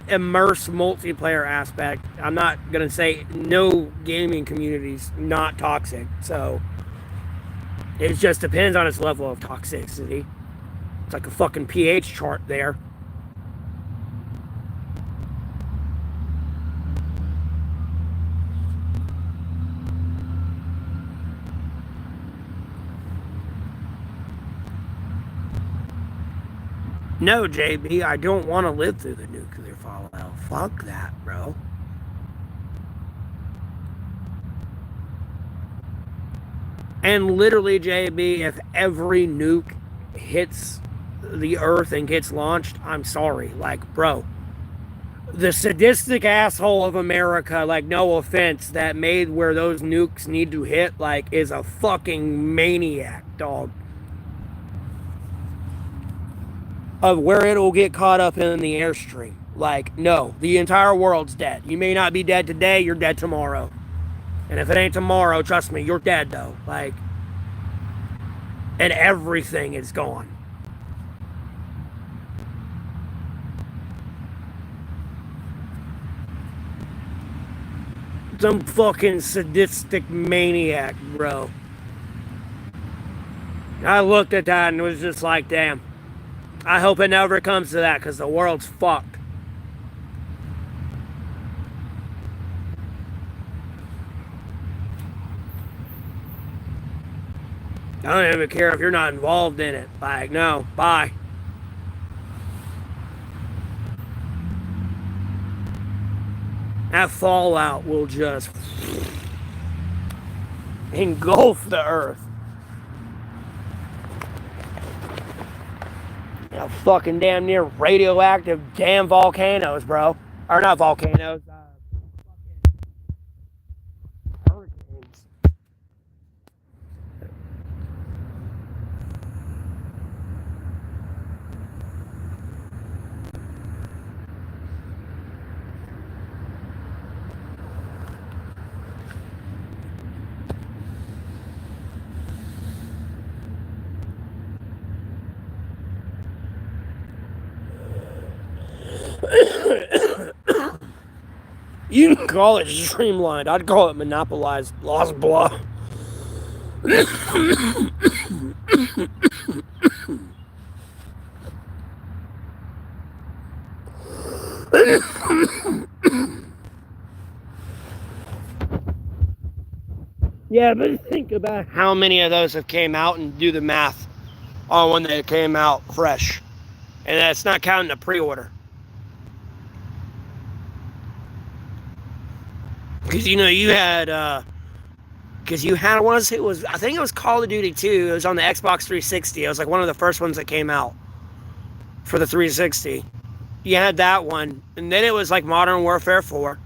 immerse multiplayer aspect. I'm not gonna say no gaming community's not toxic. So it just depends on its level of toxicity. It's like a fucking pH chart there. No, JB, I don't want to live through the nuclear fallout. Fuck that, bro. And literally, JB, if every nuke hits the earth and gets launched, I'm sorry. Like, bro, the sadistic asshole of America, like, no offense, that made where those nukes need to hit, like, is a fucking maniac, dog. Of where it'll get caught up in the airstream. Like, no, the entire world's dead. You may not be dead today, you're dead tomorrow. And if it ain't tomorrow, trust me, you're dead though. Like, and everything is gone. Some fucking sadistic maniac, bro. I looked at that and was just like, damn. I hope it never comes to that because the world's fucked. I don't even care if you're not involved in it. Like, no, bye. That fallout will just engulf the earth. You know, fucking damn near radioactive damn volcanoes, bro. Or not volcanoes, hurricanes. You can call it streamlined. I'd call it monopolized. Lost blah. Yeah, but think about how many of those have came out and do the math on when they came out fresh. And that's not counting the pre-order. Because, you know, you had, I want to say I think it was Call of Duty 2. It was on the Xbox 360. It was like one of the first ones that came out for the 360. You had that one. And then it was like Modern Warfare 4.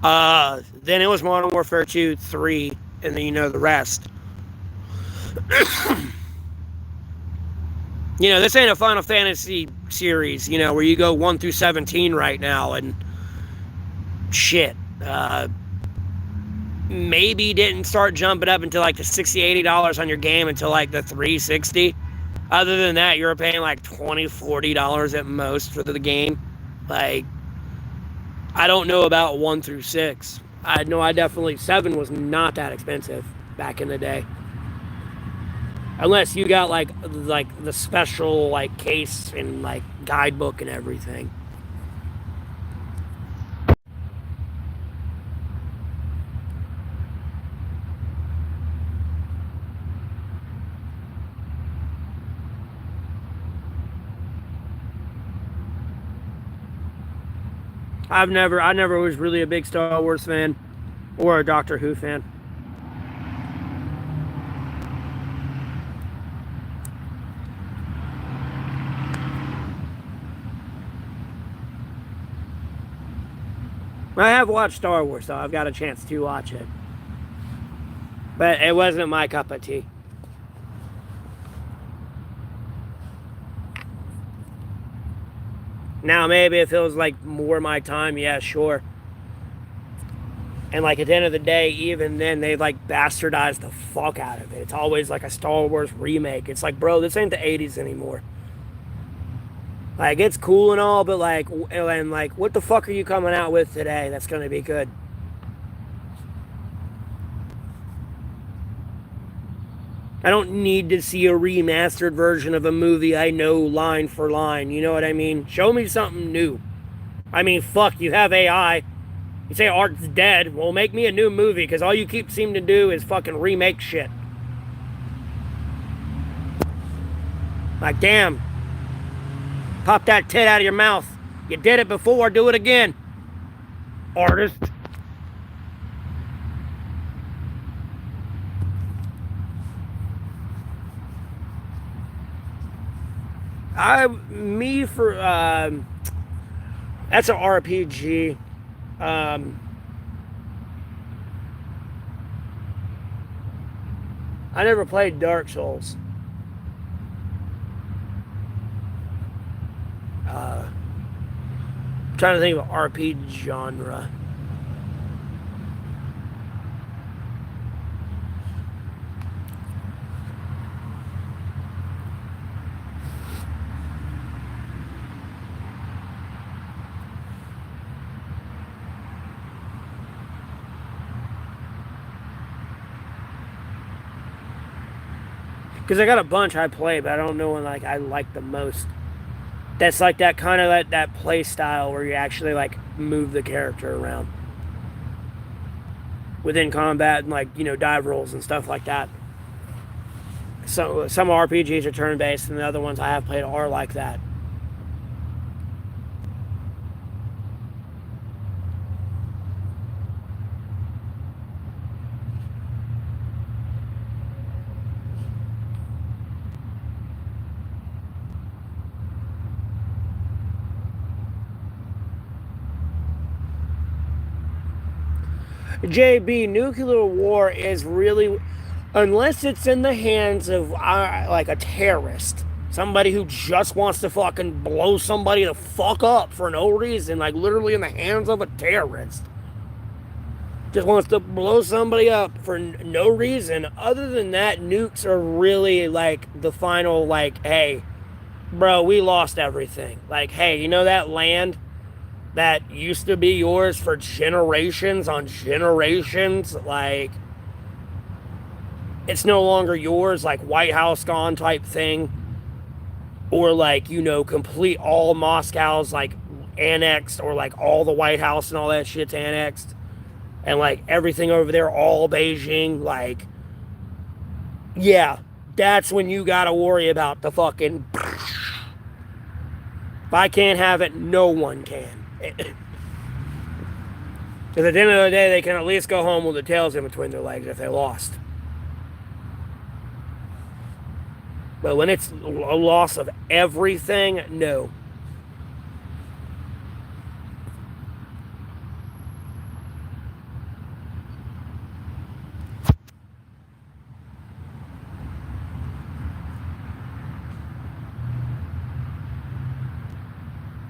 Then it was Modern Warfare 2, 3, and then you know the rest. You know, this ain't a Final Fantasy series, you know, where you go 1 through 17 right now and shit. Maybe didn't start jumping up until like the $60, $80 on your game until like the 360. Other than that, you're paying like $20, $40 at most for the game. Like, I don't know about 1 through 6. I know I definitely, 7 was not that expensive back in the day. Unless you got like the special like case and like guidebook and everything. I never was really a big Star Wars fan or a Doctor Who fan. I have watched Star Wars, though. I've got a chance to watch it. But it wasn't my cup of tea. Now maybe if it was like more my time, yeah, sure. And like at the end of the day, even then, they like bastardized the fuck out of it. It's always like a Star Wars remake. It's like, bro, this ain't the 80s anymore. Like, it's cool and all, but like, and like, what the fuck are you coming out with today that's gonna be good? I don't need to see a remastered version of a movie I know line for line. You know what I mean? Show me something new. I mean, fuck, you have AI. You say art's dead. Well, make me a new movie, because all you keep seem to do is fucking remake shit. Like, damn. Pop that tit out of your mouth. You did it before, do it again. Artist. That's an RPG. I never played Dark Souls. I'm trying to think of an RPG genre. Because I got a bunch I play, but I don't know one like I like the most. That's like that kind of that play style where you actually like move the character around within combat and like, you know, dive rolls and stuff like that. So some RPGs are turn based, and the other ones I have played are like that. JB, nuclear war is really, unless it's in the hands of like a terrorist, somebody who just wants to fucking blow somebody the fuck up for no reason, like literally in the hands of a terrorist, just wants to blow somebody up for no reason. Other than that, nukes are really like the final, like, hey, bro, we lost everything. Like, hey, you know that land that used to be yours for generations on generations, like, it's no longer yours, like White House gone type thing, or like, you know, complete all Moscow's like annexed, or like all the White House and all that shit's annexed, and like everything over there all Beijing, like, yeah, that's when you gotta worry about the fucking, if I can't have it, no one can. Because at the end of the day, they can at least go home with their tails in between their legs if they lost. But when it's a loss of everything, no.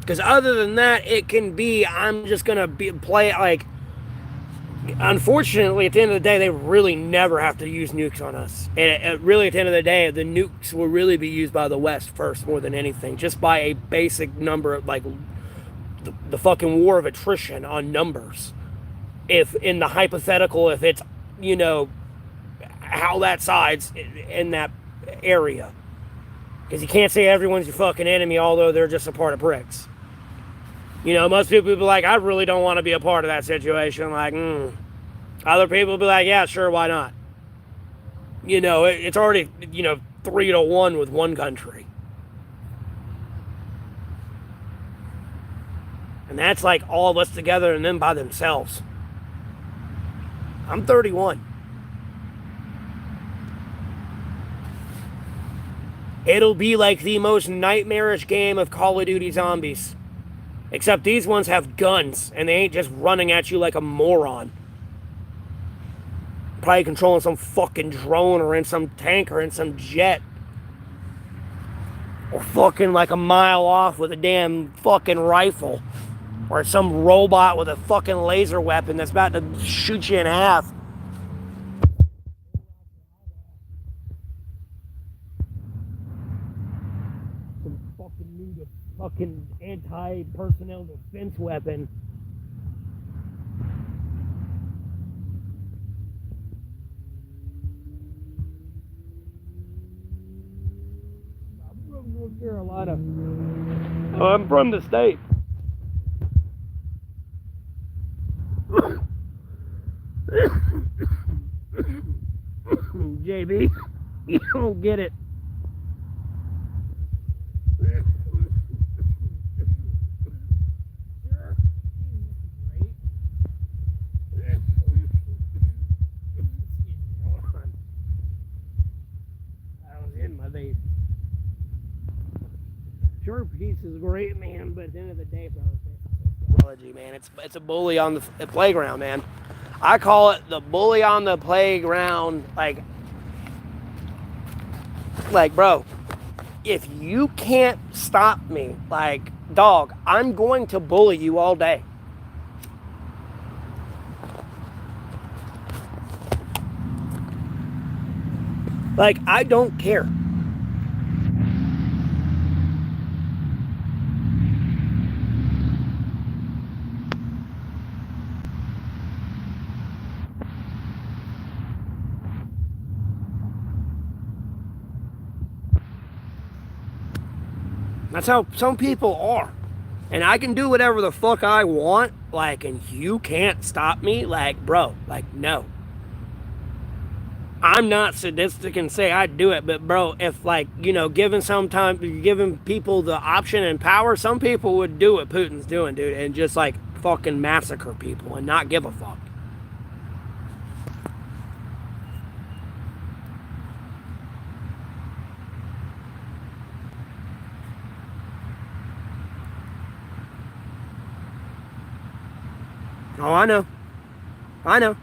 Because other than that, it can be, I'm just going to play it like, unfortunately, at the end of the day, they really never have to use nukes on us. And really, at the end of the day, the nukes will really be used by the West first more than anything. Just by a basic number of, like, the fucking war of attrition on numbers. If, in the hypothetical, if it's, you know, how that sides in that area. Because you can't say everyone's your fucking enemy, although they're just a part of bricks. You know, most people be like, I really don't want to be a part of that situation. Like, Other people be like, yeah, sure, why not? You know, it's already, 3-1 with one country. And that's like all of us together and them by themselves. I'm 31. It'll be like the most nightmarish game of Call of Duty Zombies. Except these ones have guns, and they ain't just running at you like a moron. Probably controlling some fucking drone or in some tank or in some jet. Or fucking like a mile off with a damn fucking rifle. Or some robot with a fucking laser weapon that's about to shoot you in half. Some fucking new fucking anti-personnel defense weapon. I'm from North Carolina. I'm from the state. JB, you don't get it. I was in my base. Sure, peace is great, man, but at the end of the day, bro, sociology, man, it's a bully on the playground, man. I call it the bully on the playground. Like, bro, if you can't stop me, like, dog, I'm going to bully you all day. Like, I don't care. That's how some people are. And I can do whatever the fuck I want, like, and you can't stop me, like, bro, like, no. I'm not sadistic and say I'd do it, but bro, if, like, you know, giving people the option and power, some people would do what Putin's doing, dude, and just, like, fucking massacre people and not give a fuck. Oh, I know.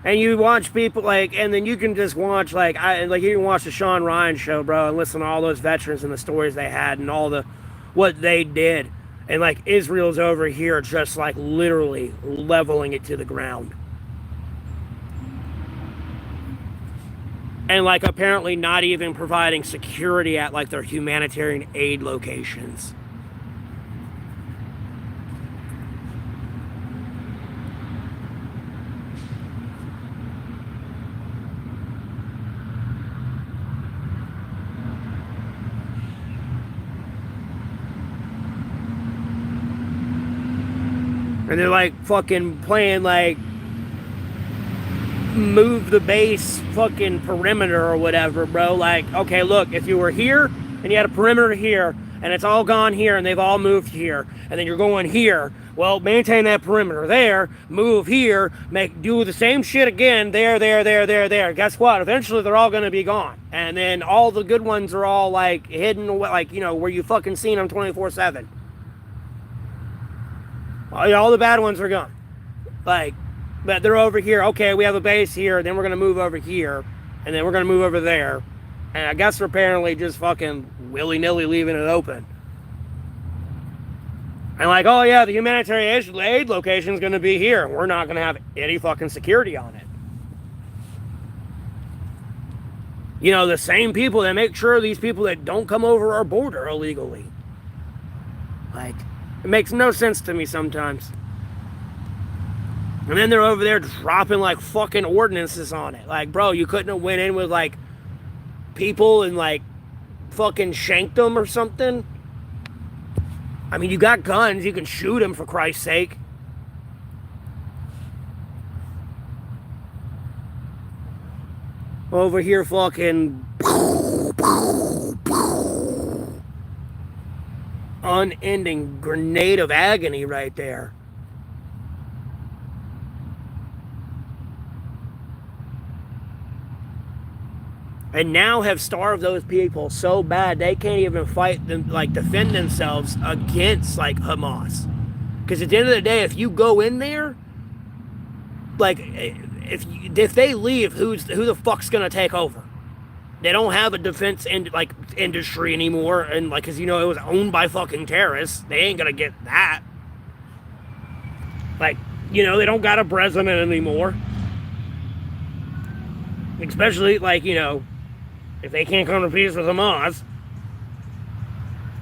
And you watch people, like, and then you can just watch, like, you can watch the Sean Ryan show, bro, and listen to all those veterans and the stories they had and all what they did. And, like, Israel's over here just, like, literally leveling it to the ground. And, like, apparently not even providing security at, like, their humanitarian aid locations. And they're like fucking playing like move the base fucking perimeter or whatever, bro. Like, okay, look, if you were here and you had a perimeter here and it's all gone here and they've all moved here and then you're going here, well, maintain that perimeter there, move here, do the same shit again, there. Guess what? Eventually they're all going to be gone. And then all the good ones are all like hidden away, like, you know, where you fucking seen them 24/7. All the bad ones are gone. Like, but they're over here. Okay, we have a base here. Then we're going to move over here. And then we're going to move over there. And I guess they're apparently just fucking willy-nilly leaving it open. And like, oh yeah, the humanitarian aid location is going to be here. We're not going to have any fucking security on it. You know, the same people that make sure these people that don't come over our border illegally. Like, it makes no sense to me sometimes. And then they're over there dropping like fucking ordinances on it. Like, bro, you couldn't have went in with like people and like fucking shanked them or something. I mean, you got guns, you can shoot them for Christ's sake. Over here fucking unending grenade of agony right there. And now have starved those people so bad they can't even fight them, like defend themselves against like Hamas. Because at the end of the day, if you go in there, like if they leave, who the fuck's gonna take over? They don't have a defense industry anymore, and like, cause it was owned by fucking terrorists. They ain't gonna get that. Like, they don't got a president anymore. Especially like, if they can't come to peace with Hamas,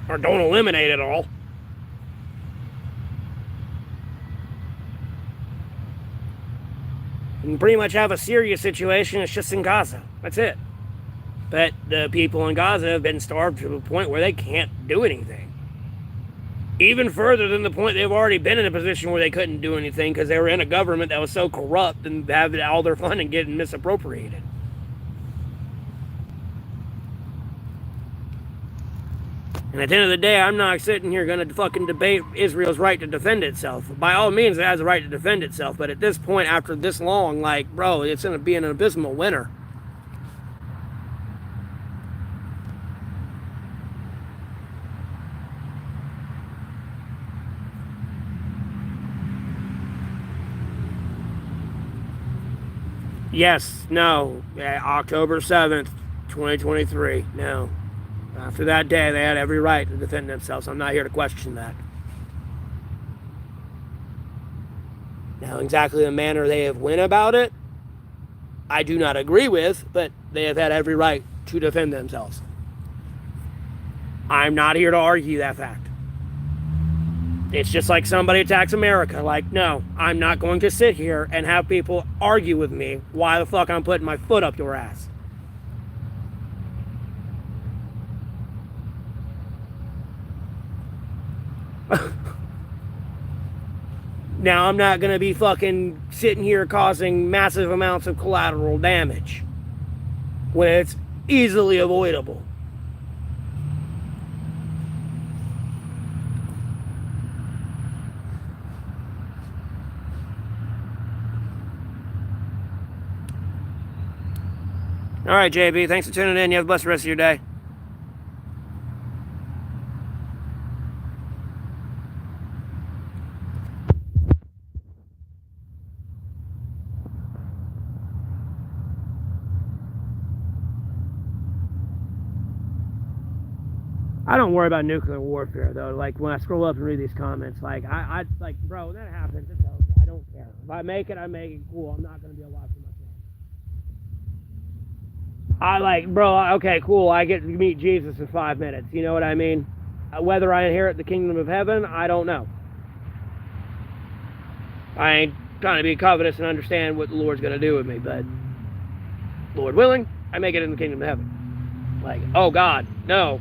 or don't eliminate it all. You pretty much have a Syria situation. It's just in Gaza. That's it. But the people in Gaza have been starved to the point where they can't do anything. Even further than the point they've already been in a position where they couldn't do anything because they were in a government that was so corrupt and having all their funding getting misappropriated. And at the end of the day, I'm not sitting here going to fucking debate Israel's right to defend itself. By all means, it has a right to defend itself. But at this point, after this long, like, bro, it's going to be an abysmal winner. Yes, no, October 7th, 2023, no. After that day, they had every right to defend themselves. I'm not here to question that. Now, exactly the manner they have went about it, I do not agree with, but they have had every right to defend themselves. I'm not here to argue that fact. It's just like somebody attacks America. Like, no, I'm not going to sit here and have people argue with me why the fuck I'm putting my foot up your ass. Now, I'm not going to be fucking sitting here causing massive amounts of collateral damage when it's easily avoidable. All right, JB, thanks for tuning in. You have a blessed rest of your day. I don't worry about nuclear warfare, though. Like, when I scroll up and read these comments, like, I like, bro, when that happens, it's over. I don't care. If I make it, I make it. Cool. I'm not going to be alive for myself. Bro, okay, cool. I get to meet Jesus in 5 minutes. You know what I mean? Whether I inherit the kingdom of heaven, I don't know. I ain't trying to be covetous and understand what the Lord's going to do with me, but Lord willing, I make it in the kingdom of heaven. Like, oh God, no.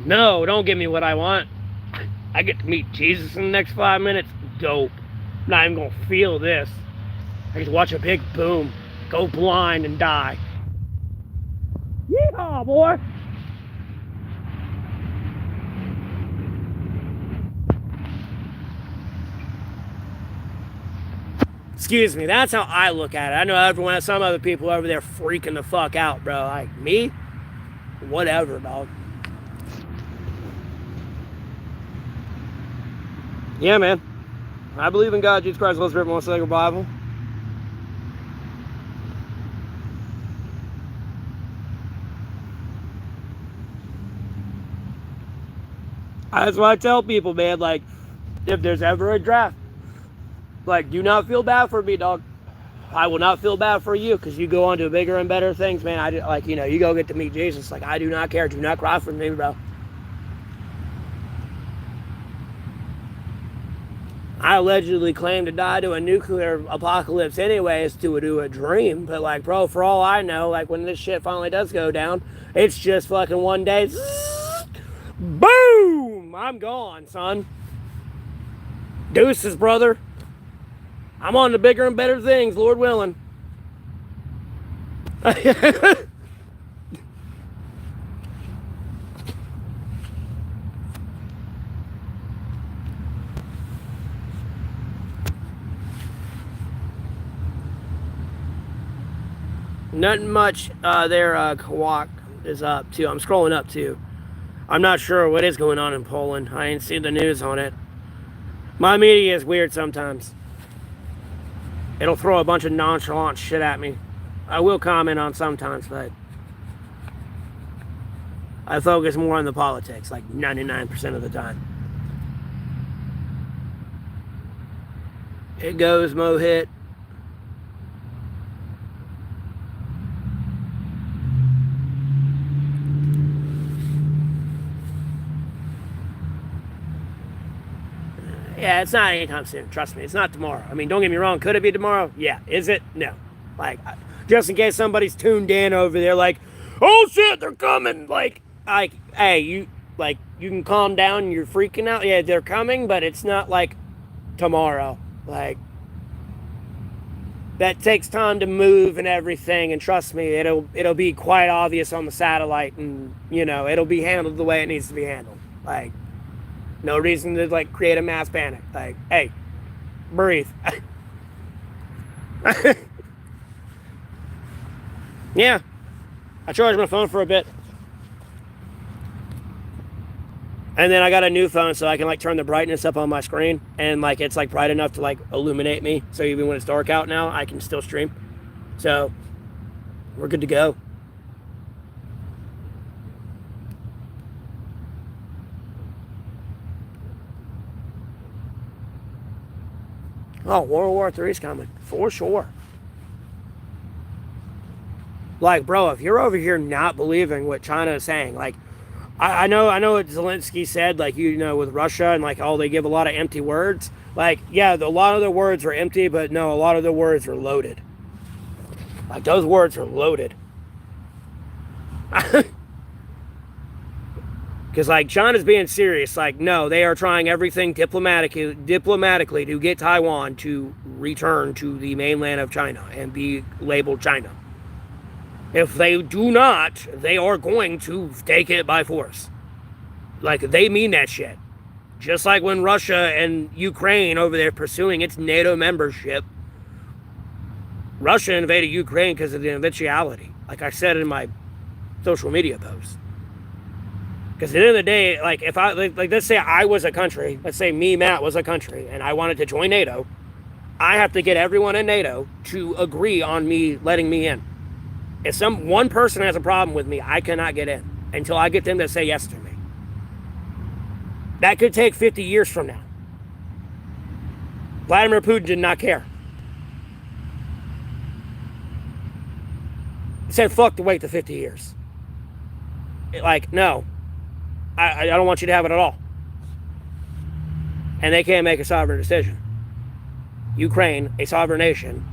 No, don't give me what I want. I get to meet Jesus in the next 5 minutes. Dope. I'm not even going to feel this. I get to watch a big boom, go blind and die. Yeehaw, boy! Excuse me, that's how I look at it. I know some other people over there freaking the fuck out, bro. Like, me? Whatever, dog. Yeah, man. I believe in God, Jesus Christ, Holy Spirit, most sacred Bible. That's what I tell people, man. Like, if there's ever a draft, like, do not feel bad for me, dog. I will not feel bad for you because you go on to bigger and better things, man. You go get to meet Jesus. Like, I do not care. Do not cry for me, bro. I allegedly claim to die to a nuclear apocalypse anyways to do a dream. But, like, bro, for all I know, like, when this shit finally does go down, it's just fucking one day. Boom! I'm gone, son. Deuces, brother. I'm on to bigger and better things, Lord willing. Nothing much there, Kawak is up too. I'm scrolling up too. I'm not sure what is going on in Poland. I ain't seen the news on it. My media is weird sometimes. It'll throw a bunch of nonchalant shit at me. I will comment on sometimes, but I focus more on the politics, like 99% of the time. It goes, Mohit. Yeah, it's not anytime soon. Trust me, it's not tomorrow. I mean, don't get me wrong. Could it be tomorrow? Yeah. Is it? No. Like, just in case somebody's tuned in over there, like, oh shit, they're coming. Like, hey, you can calm down. You're freaking out. Yeah, they're coming, but it's not like tomorrow. Like, that takes time to move and everything. And trust me, it'll be quite obvious on the satellite, and it'll be handled the way it needs to be handled. Like, no reason to like create a mass panic. Like, hey, breathe. Yeah, I charged my phone for a bit, and then I got a new phone, so I can like turn the brightness up on my screen, and like it's like bright enough to like illuminate me. So even when it's dark out now, I can still stream. So we're good to go. Oh, World War III is coming, for sure. Like, bro, if you're over here not believing what China is saying, like, I know what Zelensky said, like, with Russia and, like, they give a lot of empty words. Like, yeah, a lot of the words are empty, but no, a lot of the words are loaded. Like, those words are loaded. Because, like, China's being serious. Like, no, they are trying everything diplomatically to get Taiwan to return to the mainland of China and be labeled China. If they do not, they are going to take it by force. Like, they mean that shit. Just like when Russia and Ukraine over there pursuing its NATO membership, Russia invaded Ukraine because of the eventuality. Like I said in my social media posts. Because at the end of the day, like, if I, like, let's say I was a country, let's say me, Matt, was a country, and I wanted to join NATO, I have to get everyone in NATO to agree on me letting me in. If one person has a problem with me, I cannot get in until I get them to say yes to me. That could take 50 years from now. Vladimir Putin did not care. He said, fuck the wait to 50 years. Like, no. I don't want you to have it at all. And they can't make a sovereign decision. Ukraine, a sovereign nation,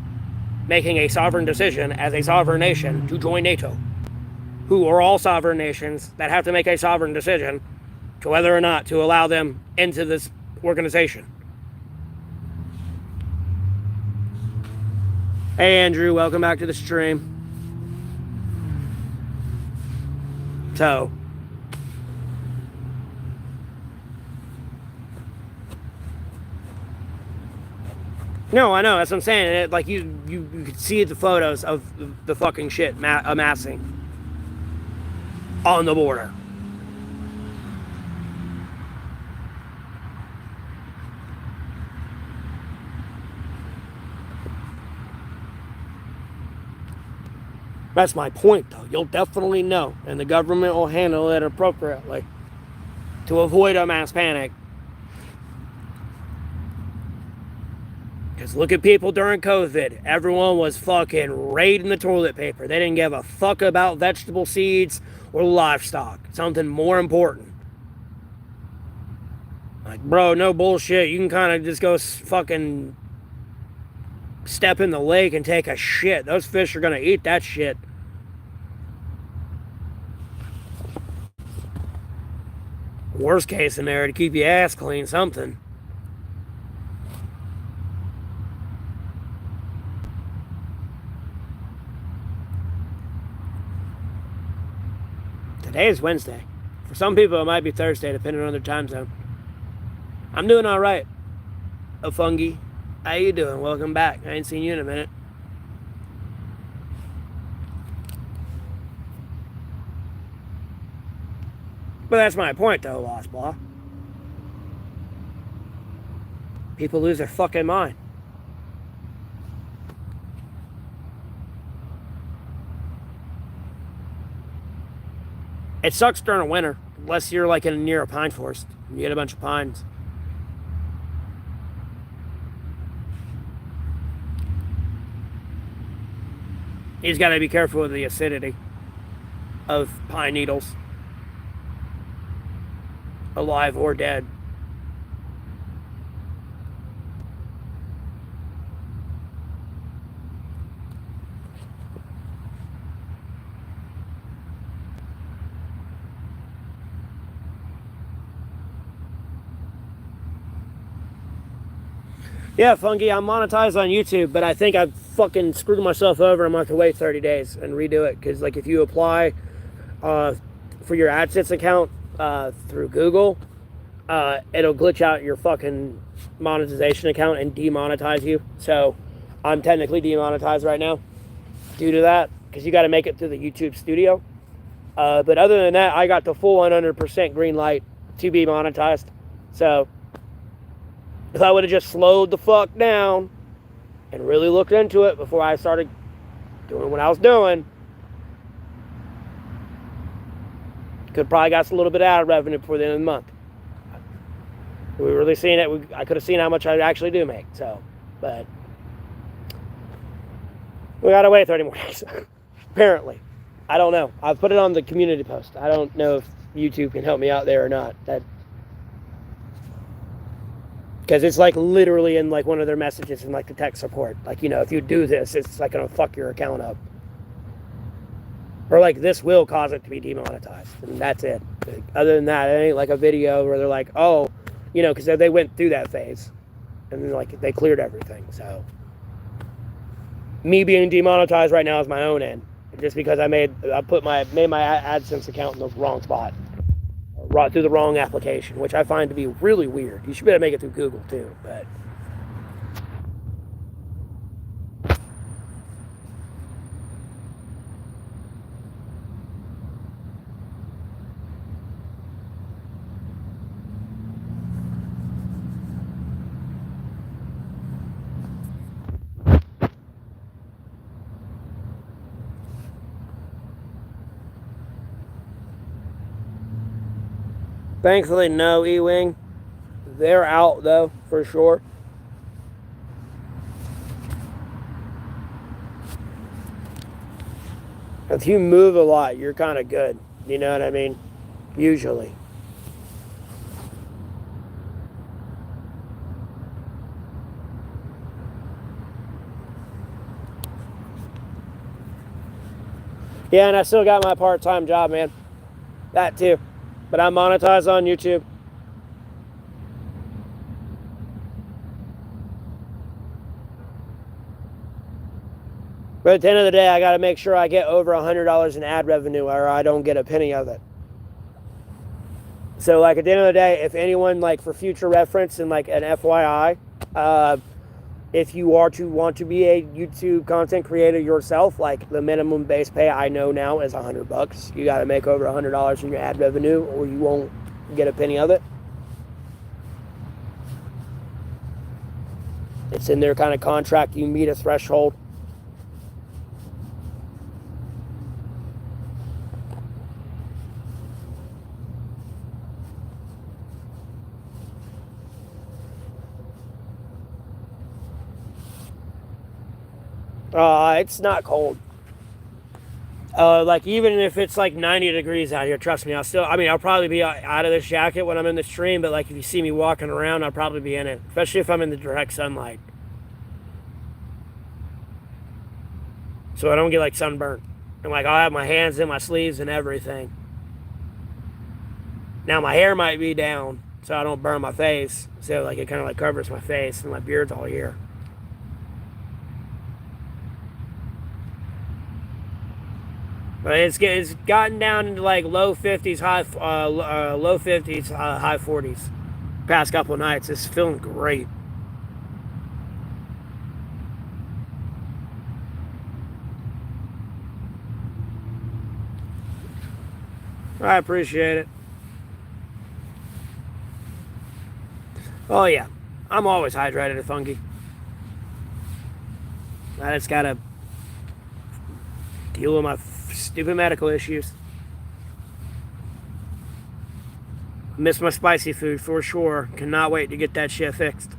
making a sovereign decision as a sovereign nation to join NATO, who are all sovereign nations that have to make a sovereign decision to whether or not to allow them into this organization. Hey Andrew, welcome back to the stream. So, no, I know, that's what I'm saying. Like, you could see the photos of the fucking shit amassing on the border. That's my point, though. You'll definitely know, and the government will handle it appropriately to avoid a mass panic. Because look at people during COVID. Everyone was fucking raiding the toilet paper. They didn't give a fuck about vegetable seeds or livestock. Something more important. Like, bro, no bullshit. You can kind of just go fucking step in the lake and take a shit. Those fish are going to eat that shit. Worst case scenario, to keep your ass clean, something. Today is Wednesday. For some people, it might be Thursday, depending on their time zone. I'm doing all right. Oh, Fungi, how you doing? Welcome back. I ain't seen you in a minute. But that's my point, though, Lost Blah. People lose their fucking mind. It sucks during the winter, unless you're like near a pine forest. You get a bunch of pines. You just gotta be careful with the acidity of pine needles, alive or dead. Yeah, Funky, I'm monetized on YouTube, but I think I've fucking screwed myself over. I'm going to have to wait 30 days and redo it. Because, like, if you apply for your AdSense account through Google, it'll glitch out your fucking monetization account and demonetize you. So, I'm technically demonetized right now due to that. Because you got to make it through the YouTube studio. But other than that, I got the full 100% green light to be monetized. So, if I would have just slowed the fuck down and really looked into it before I started doing what I was doing, could probably got a little bit out of revenue before the end of the month. We were really seeing it. I could have seen how much I actually do make. So, but we gotta wait 30 more days. Apparently, I don't know. I've put it on the community post. I don't know if YouTube can help me out there or not. Because it's like literally in like one of their messages in like the tech support. Like, you know, if you do this, it's like going to fuck your account up. Or like this will cause it to be demonetized. And that's it. Like, other than that, it ain't like a video where they're like, oh, you know, because they went through that phase. And then like they cleared everything. So me being demonetized right now is my own end. Just because I made my AdSense account in the wrong spot. Through the wrong application, which I find to be really weird. You should be able to make it through Google too, but thankfully no, E-Wing. They're out though, for sure. If you move a lot, you're kind of good. You know what I mean? Usually. Yeah, and I still got my part-time job, man. That too. But I'm monetized on YouTube. But at the end of the day, I got to make sure I get over $100 in ad revenue or I don't get a penny of it. So, like, at the end of the day, if anyone, like, for future reference and, like, an FYI, if you are to want to be a YouTube content creator yourself, like, the minimum base pay I know now is $100. You got to make over $100 in your ad revenue or you won't get a penny of it. It's in their kind of contract. You meet a threshold. It's not cold. Like, even if it's like 90 degrees out here, trust me, I'll probably be out of this jacket when I'm in the stream, but like if you see me walking around, I'll probably be in it, especially if I'm in the direct sunlight. So I don't get like sunburnt. And like I'll have my hands in my sleeves and everything. Now my hair might be down, so I don't burn my face. So like it kind of like covers my face and my beard's all here. But it's gotten down into like low 50s, high 40s. Past couple of nights, it's feeling great. I appreciate it. Oh yeah, I'm always hydrated and funky. I just gotta deal with my stupid medical issues. Miss my spicy food for sure. Cannot wait to get that shit fixed.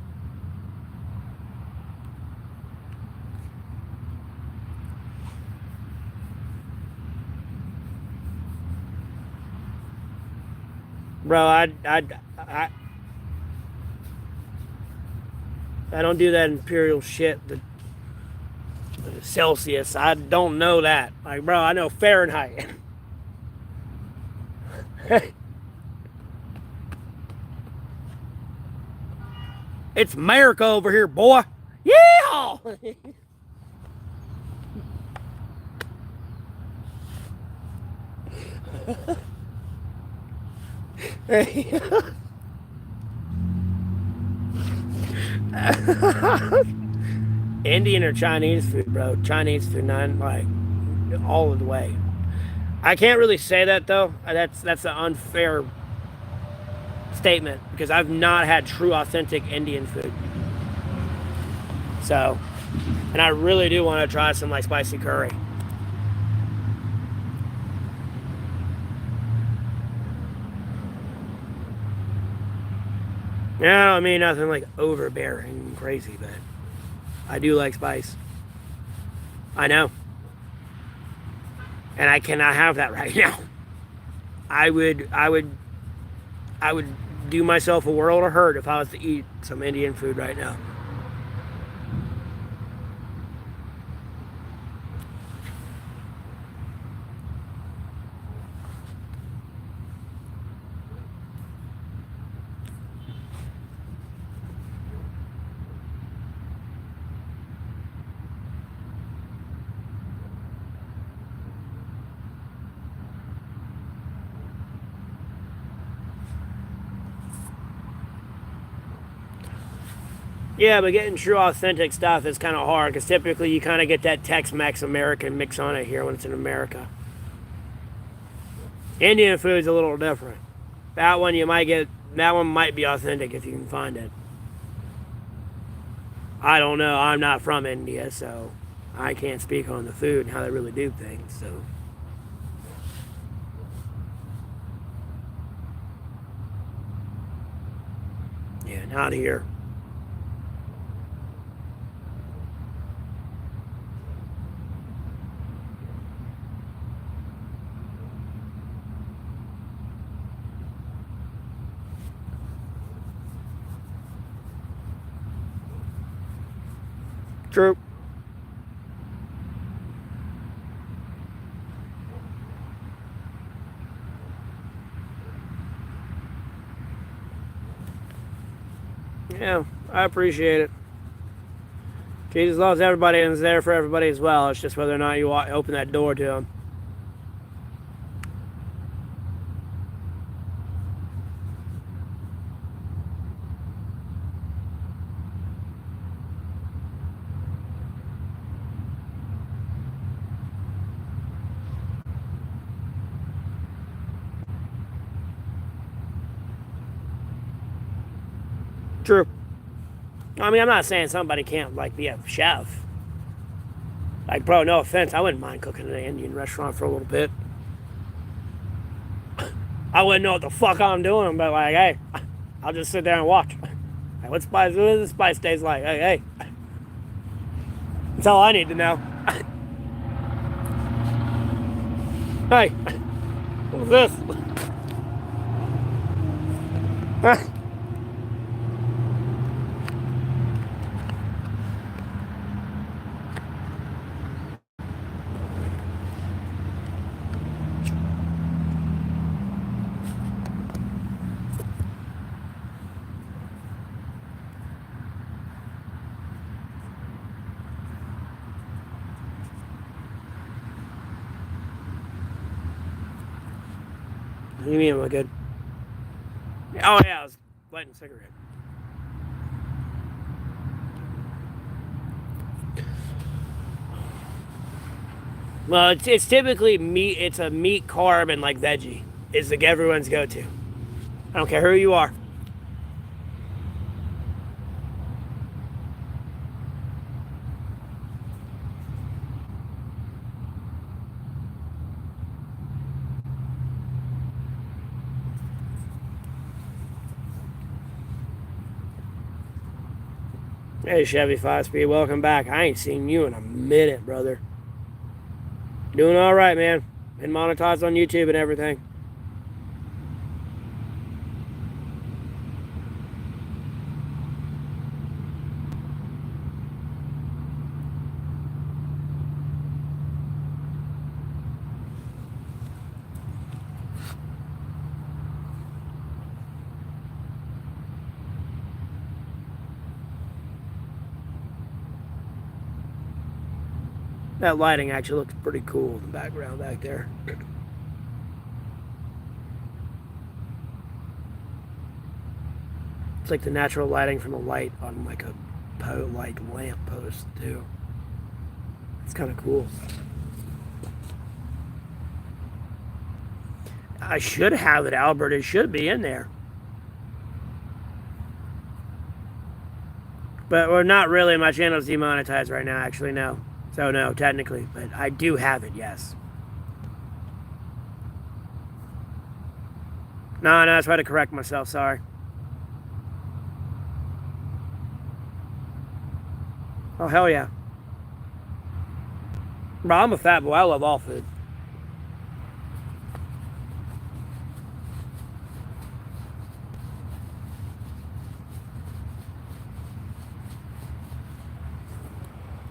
Bro, I don't do that imperial shit. The Celsius, I don't know that. Like, bro, I know Fahrenheit. It's America over here, boy. Yeah. Indian or Chinese food, bro. Chinese food, none like all of the way. I can't really say that though. That's an unfair statement because I've not had true, authentic Indian food. So, and I really do want to try some like spicy curry. Yeah, I don't mean nothing like overbearing and crazy, but I do like spice. I know. And I cannot have that right now. I would do myself a world of hurt if I was to eat some Indian food right now. Yeah, but getting true authentic stuff is kind of hard because typically you kind of get that Tex-Mex American mix on it here when it's in America. Indian food's a little different. That one might be authentic if you can find it. I don't know. I'm not from India, so I can't speak on the food and how they really do things. So, yeah, not here. True. Yeah, I appreciate it. Jesus loves everybody and is there for everybody as well. It's just whether or not you open that door to them. True. I mean, I'm not saying somebody can't like be a chef. Like, bro, no offense, I wouldn't mind cooking in an Indian restaurant for a little bit. I wouldn't know what the fuck I'm doing, but like, hey, I'll just sit there and watch. Like, what does the spice taste like? Hey, that's all I need to know. Hey, what's this? What do you mean, am I good? Oh, yeah, I was lighting a cigarette. Well, it's typically meat. It's a meat, carb, and like veggie is like everyone's go-to. I don't care who you are. Hey, Chevy 5-Speed, welcome back. I ain't seen you in a minute, brother. Doing all right, man. Been monetized on YouTube and everything. That lighting actually looks pretty cool in the background back there. It's like the natural lighting from a light on like a lamp post too. It's kind of cool. I should have it, Albert. It should be in there. But we're not really, my channel's demonetized right now, actually, no. So no, technically, but I do have it, yes. No, I tried to correct myself, sorry. Oh, hell yeah. Bro, I'm a fat boy, I love all food.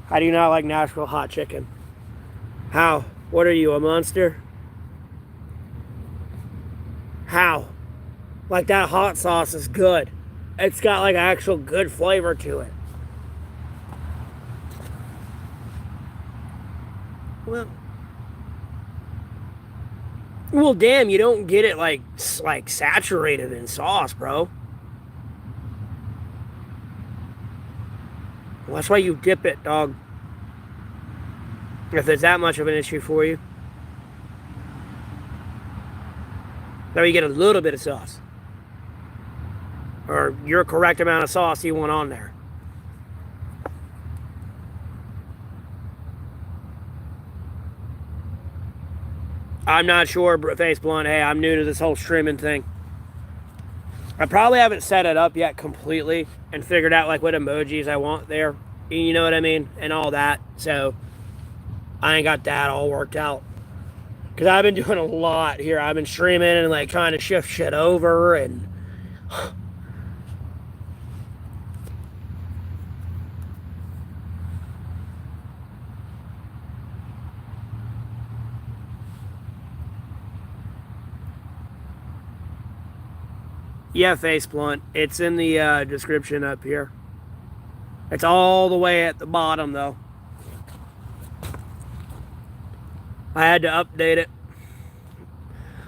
How do you not like Nashville hot chicken? How? What are you, a monster? How? Like, that hot sauce is good. It's got like actual good flavor to it. Well, damn, you don't get it like saturated in sauce, bro. Well, that's why you dip it, dog. If there's that much of an issue for you. Now you get a little bit of sauce. Or your correct amount of sauce you want on there. I'm not sure, Face Blunt. Hey, I'm new to this whole streaming thing. I probably haven't set it up yet completely and figured out like what emojis I want there. You know what I mean? And all that. So I ain't got that all worked out. Because I've been doing a lot here. I've been streaming and like trying to shift shit over and... Yeah, Face Blunt. It's in the description up here. It's all the way at the bottom, though. I had to update it.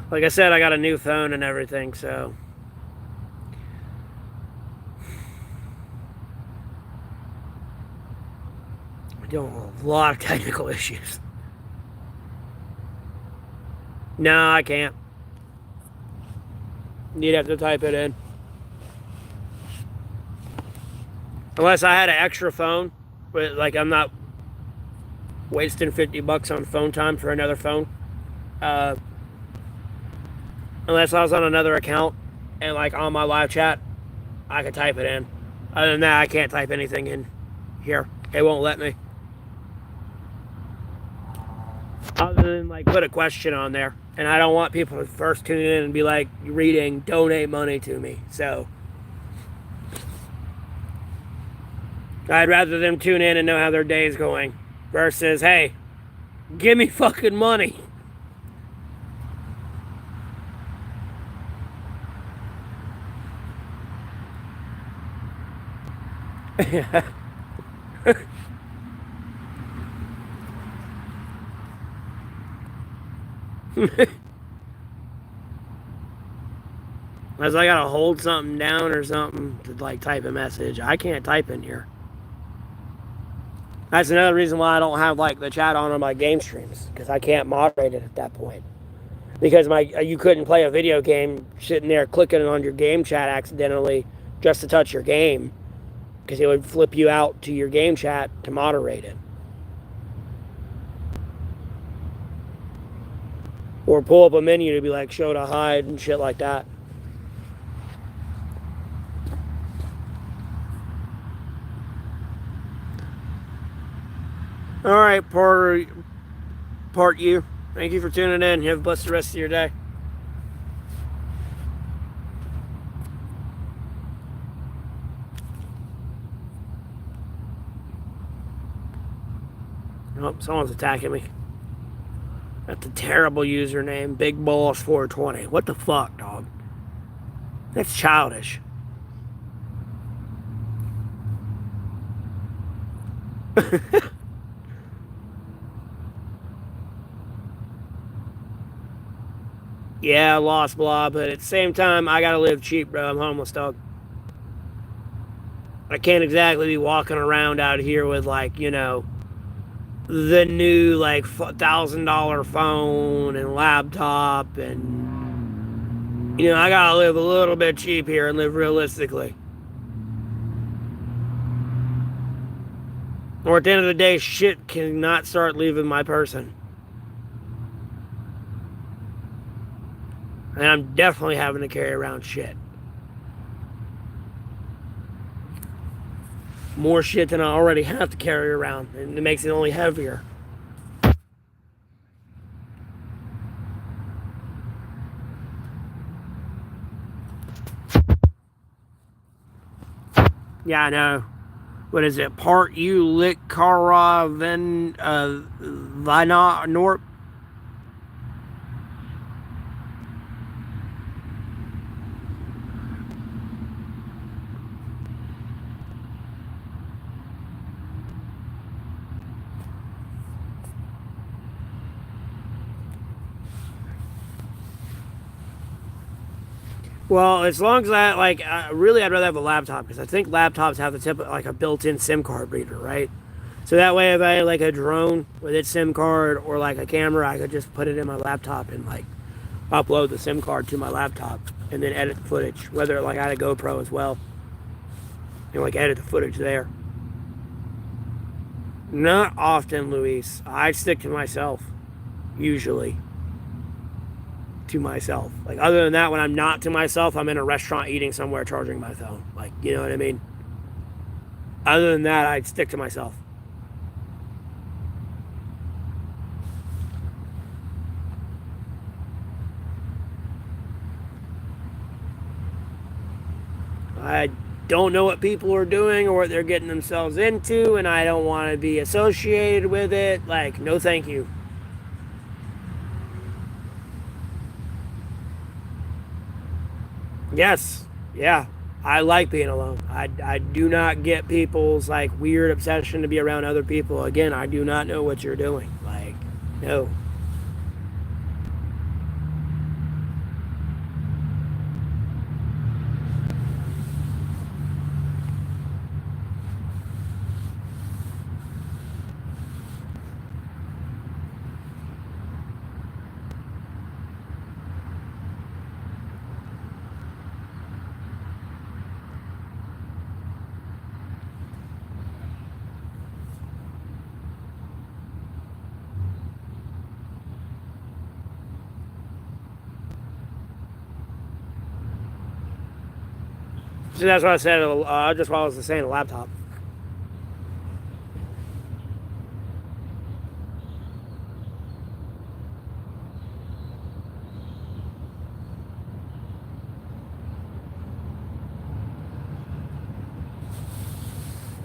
Like I said, I got a new phone and everything, so... I'm dealing with a lot of technical issues. No, I can't. You'd have to type it in. Unless I had an extra phone, but like I'm not wasting $50 on phone time for another phone. Unless I was on another account and like on my live chat, I could type it in. Other than that, I can't type anything in here. It won't let me. Other than like put a question on there. And I don't want people to first tune in and be like reading, donate money to me. So I'd rather them tune in and know how their day is going versus, hey, give me fucking money. Unless I gotta hold something down or something to like type a message. I can't type in here. That's another reason why I don't have like the chat on my game streams, because I can't moderate it at that point. Because you couldn't play a video game sitting there clicking on your game chat accidentally just to touch your game, because it would flip you out to your game chat to moderate it. Or pull up a menu to be like show to hide and shit like that. All right, part you. Thank you for tuning in. You have a blessed rest of your day. Oh, someone's attacking me. That's a terrible username. Big Balls 420. What the fuck, dog? That's childish. Yeah, lost blah, but at the same time, I gotta live cheap, bro. I'm homeless, dog. I can't exactly be walking around out here with, like, you know, the new, like, $1,000 phone and laptop, and, you know, I gotta live a little bit cheap here and live realistically. Or at the end of the day, shit cannot start leaving my person. And I'm definitely having to carry around shit. More shit than I already have to carry around, and it makes it only heavier. Yeah, I know. What is it? Part you lick Kara Ven Vina Norp. Well, as long as I like, really, I'd rather have a laptop because I think laptops have the tip like a built-in SIM card reader, right? So that way, if I had like a drone with its SIM card or like a camera, I could just put it in my laptop and like upload the SIM card to my laptop and then edit the footage. Whether like I had a GoPro as well, and like edit the footage there. Not often, Luis. I stick to myself, usually. To myself. Like, other than that, when I'm not to myself, I'm in a restaurant eating somewhere charging my phone. Like, you know what I mean? Other than that, I'd stick to myself. I don't know what people are doing or what they're getting themselves into, and I don't want to be associated with it. Like, no thank you. Yes. Yeah. I like being alone. I do not get people's like weird obsession to be around other people. Again, I do not know what you're doing. Like, no. So that's what I said. Just while I was saying a laptop.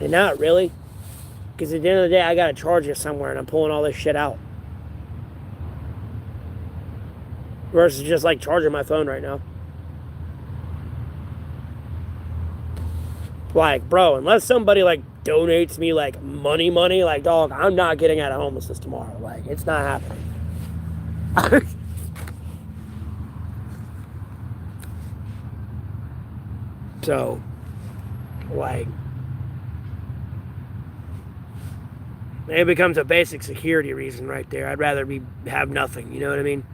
And not really. Because at the end of the day, I got to charge it somewhere and I'm pulling all this shit out. Versus just like charging my phone right now. Like, bro, unless somebody like donates me like money, like, dog, I'm not getting out of homelessness tomorrow. Like, it's not happening. So, like, it becomes a basic security reason right there. I'd rather have nothing. You know what I mean?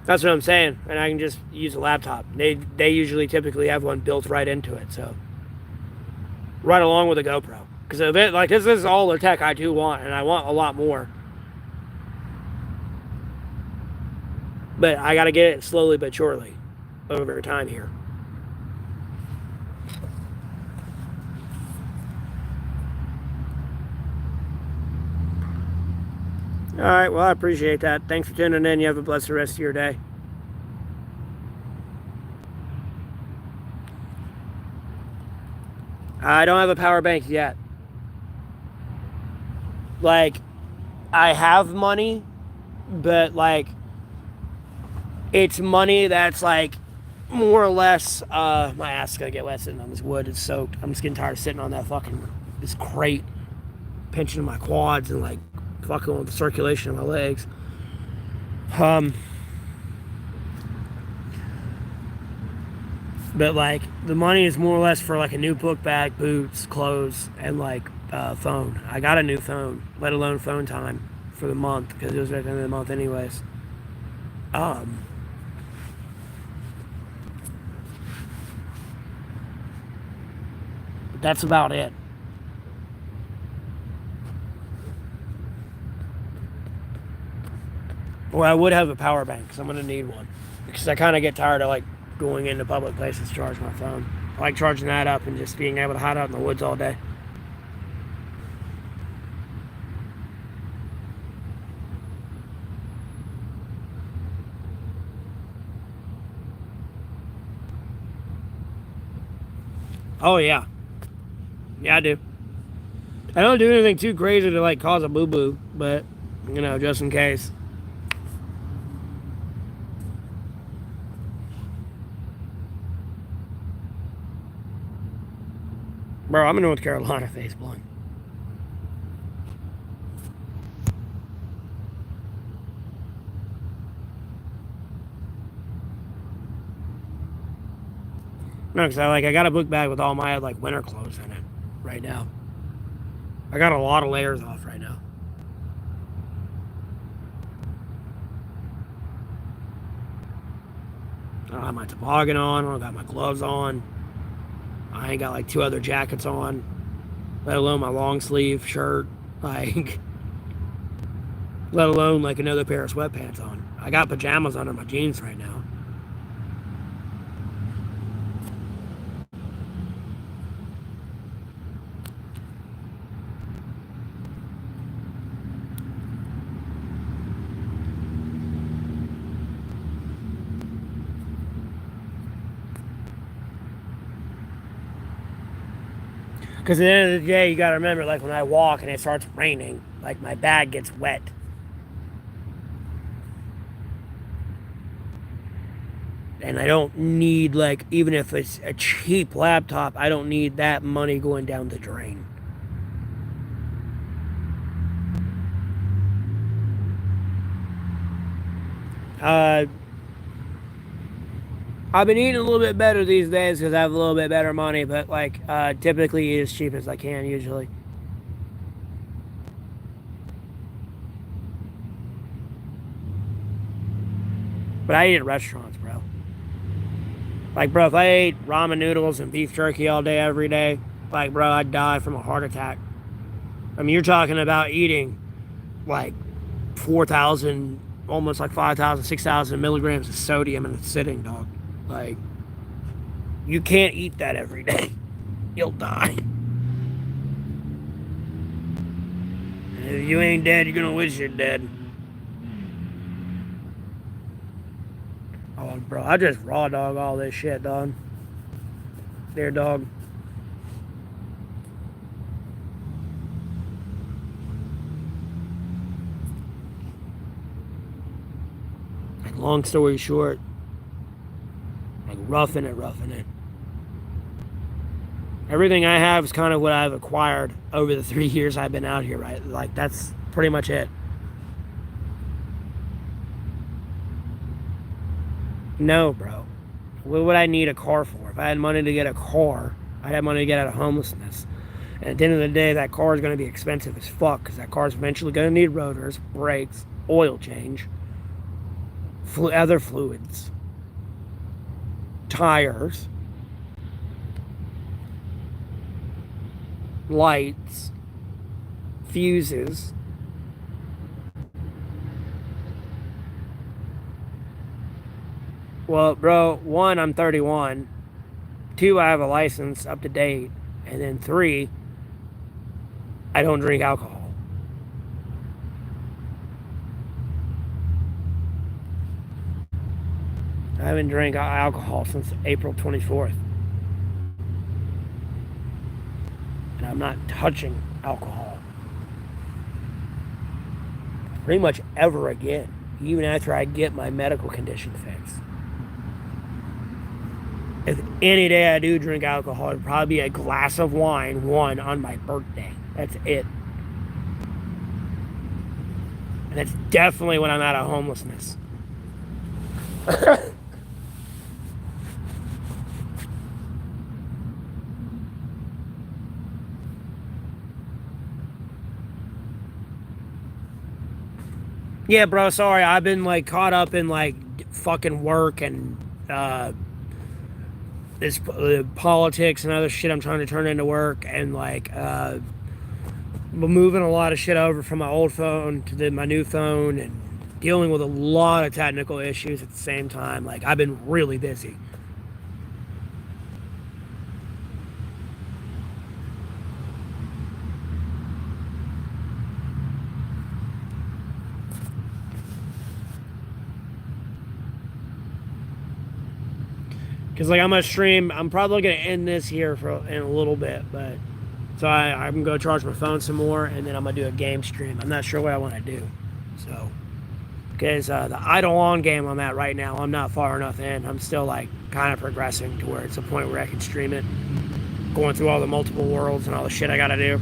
That's what I'm saying, and I can just use a laptop. They usually typically have one built right into it, so right along with a GoPro. Because of it, like this is all the tech I do want, and I want a lot more. But I got to get it slowly but surely over time here. All right, well, I appreciate that. Thanks for tuning in. You have a blessed rest of your day. I don't have a power bank yet. Like, I have money, but like, it's money that's like more or less. My ass is gonna get wet sitting on this wood. It's soaked. I'm just getting tired of sitting on that fucking this crate, pinching my quads and like fucking with the circulation of my legs. But like the money is more or less for like a new book bag, boots, clothes, and like phone. I got a new phone, let alone phone time for the month because it was at the end of the month anyways. But that's about it. Well, I would have a power bank because I'm gonna need one because I kind of get tired of like going into public places to charge my phone. I like charging that up and just being able to hide out in the woods all day. Oh yeah, yeah I do. I don't do anything too crazy to like cause a boo boo, but you know, just in case. Bro, I'm in North Carolina, face blunt. No, because I got a book bag with all my like winter clothes in it right now. I got a lot of layers off right now. I don't have my toboggan on. I don't got my gloves on. I ain't got like 2 other jackets on, let alone my long sleeve shirt. Like, let alone like another pair of sweatpants on. I got pajamas under my jeans right now. Because at the end of the day, you gotta remember, like when I walk and it starts raining, like my bag gets wet. And I don't need, like, even if it's a cheap laptop, I don't need that money going down the drain. I've been eating a little bit better these days because I have a little bit better money, but like typically eat as cheap as I can usually. But I eat at restaurants, bro. Like, bro, if I ate ramen noodles and beef jerky all day, every day, like, bro, I'd die from a heart attack. I mean, you're talking about eating like 4,000, almost like 5,000, 6,000 milligrams of sodium in a sitting, dog. Like, you can't eat that every day. You'll die. And if you ain't dead, you're gonna wish you're dead. Oh, bro, I just raw dog all this shit, dog. There, dog. Like, long story short, like roughing it. Everything I have is kind of what I've acquired over the 3 years I've been out here, right? Like, that's pretty much it. No, bro. What would I need a car for? If I had money to get a car, I'd have money to get out of homelessness. And at the end of the day, that car is going to be expensive as fuck because that car is eventually going to need rotors, brakes, oil change, other fluids, tires, lights, fuses. Well, bro, 1, I'm 31. 2, I have a license up to date. And then 3, I don't drink alcohol. haven't drank alcohol since April 24th. And I'm not touching alcohol pretty much ever again, even after I get my medical condition fixed. If any day I do drink alcohol, it'd probably be a glass of wine, one on my birthday. That's it. And that's definitely when I'm out of homelessness. Yeah, bro, sorry. I've been like caught up in like fucking work and this politics and other shit I'm trying to turn into work, and like moving a lot of shit over from my old phone to my new phone, and dealing with a lot of technical issues at the same time. Like, I've been really busy. Because, like, I'm going to stream. I'm probably going to end this here in a little bit. But so I'm going to go charge my phone some more. And then I'm going to do a game stream. I'm not sure what I want to do. So, because the Eidolon game I'm at right now, I'm not far enough in. I'm still, like, kind of progressing to where it's a point where I can stream it. Going through all the multiple worlds and all the shit I got to do.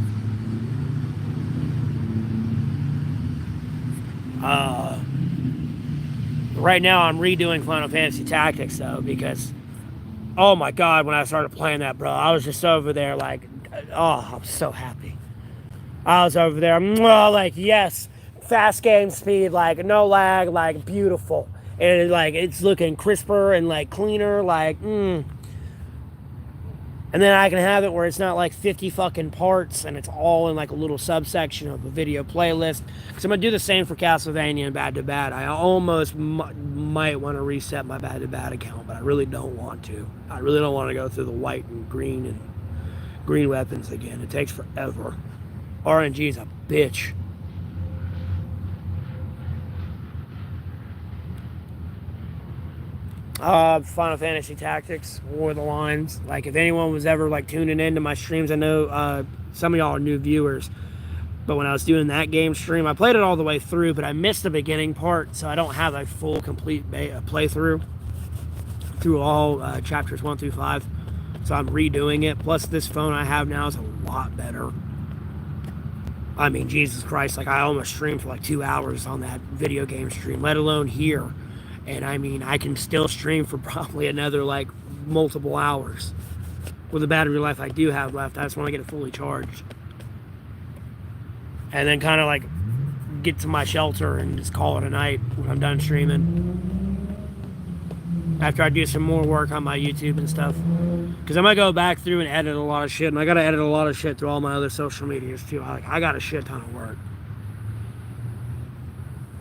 Right now, I'm redoing Final Fantasy Tactics, though, because... oh my God, when I started playing that, bro, I was just over there like, oh, I'm so happy. I was over there, like, yes, fast game speed, like, no lag, like, beautiful. And, like, it's looking crisper and, like, cleaner, like, And then I can have it where it's not, like, 50 fucking parts and it's all in, like, a little subsection of a video playlist. Because I'm going to do the same for Castlevania and Bad to Bad. I almost might want to reset my Bad to Bad account, but I really don't want to. I really don't want to go through the white and green weapons again. It takes forever. RNG is a bitch. Final Fantasy Tactics, War of the Lines. Like, if anyone was ever, like, tuning into my streams, I know some of y'all are new viewers. But when I was doing that game stream, I played it all the way through, but I missed the beginning part, so I don't have a full, complete playthrough through all chapters 1 through 5. So I'm redoing it. Plus, this phone I have now is a lot better. I mean, Jesus Christ, like, I almost streamed for, like, 2 hours on that video game stream, let alone here. And I mean, I can still stream for probably another, like, multiple hours. With the battery life I do have left, I just want to get it fully charged. And then kind of, like, get to my shelter and just call it a night when I'm done streaming. After I do some more work on my YouTube and stuff. Because I'm going to go back through and edit a lot of shit. And I got to edit a lot of shit through all my other social medias, too. I got a shit ton of work.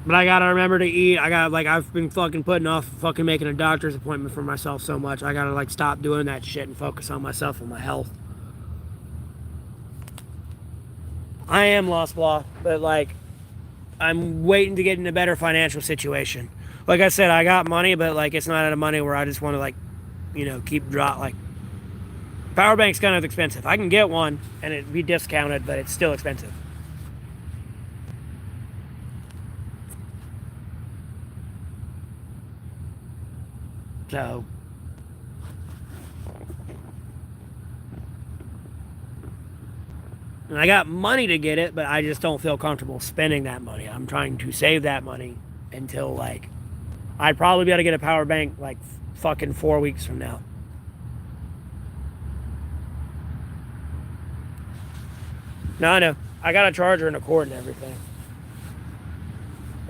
But I gotta remember to eat. I've been fucking putting off fucking making a doctor's appointment for myself so much. I gotta, like, stop doing that shit and focus on myself and my health. I am lost blah, but, like, I'm waiting to get in a better financial situation. Like I said, I got money, but, like, it's not at a money where I just want to, like, like, power bank's kind of expensive. I can get one and it'd be discounted, but it's still expensive. So, and I got money to get it, but I just don't feel comfortable spending that money. I'm trying to save that money until, like, I'd probably be able to get a power bank, like, fucking 4 weeks from now. No, I know. I got a charger and a cord and everything.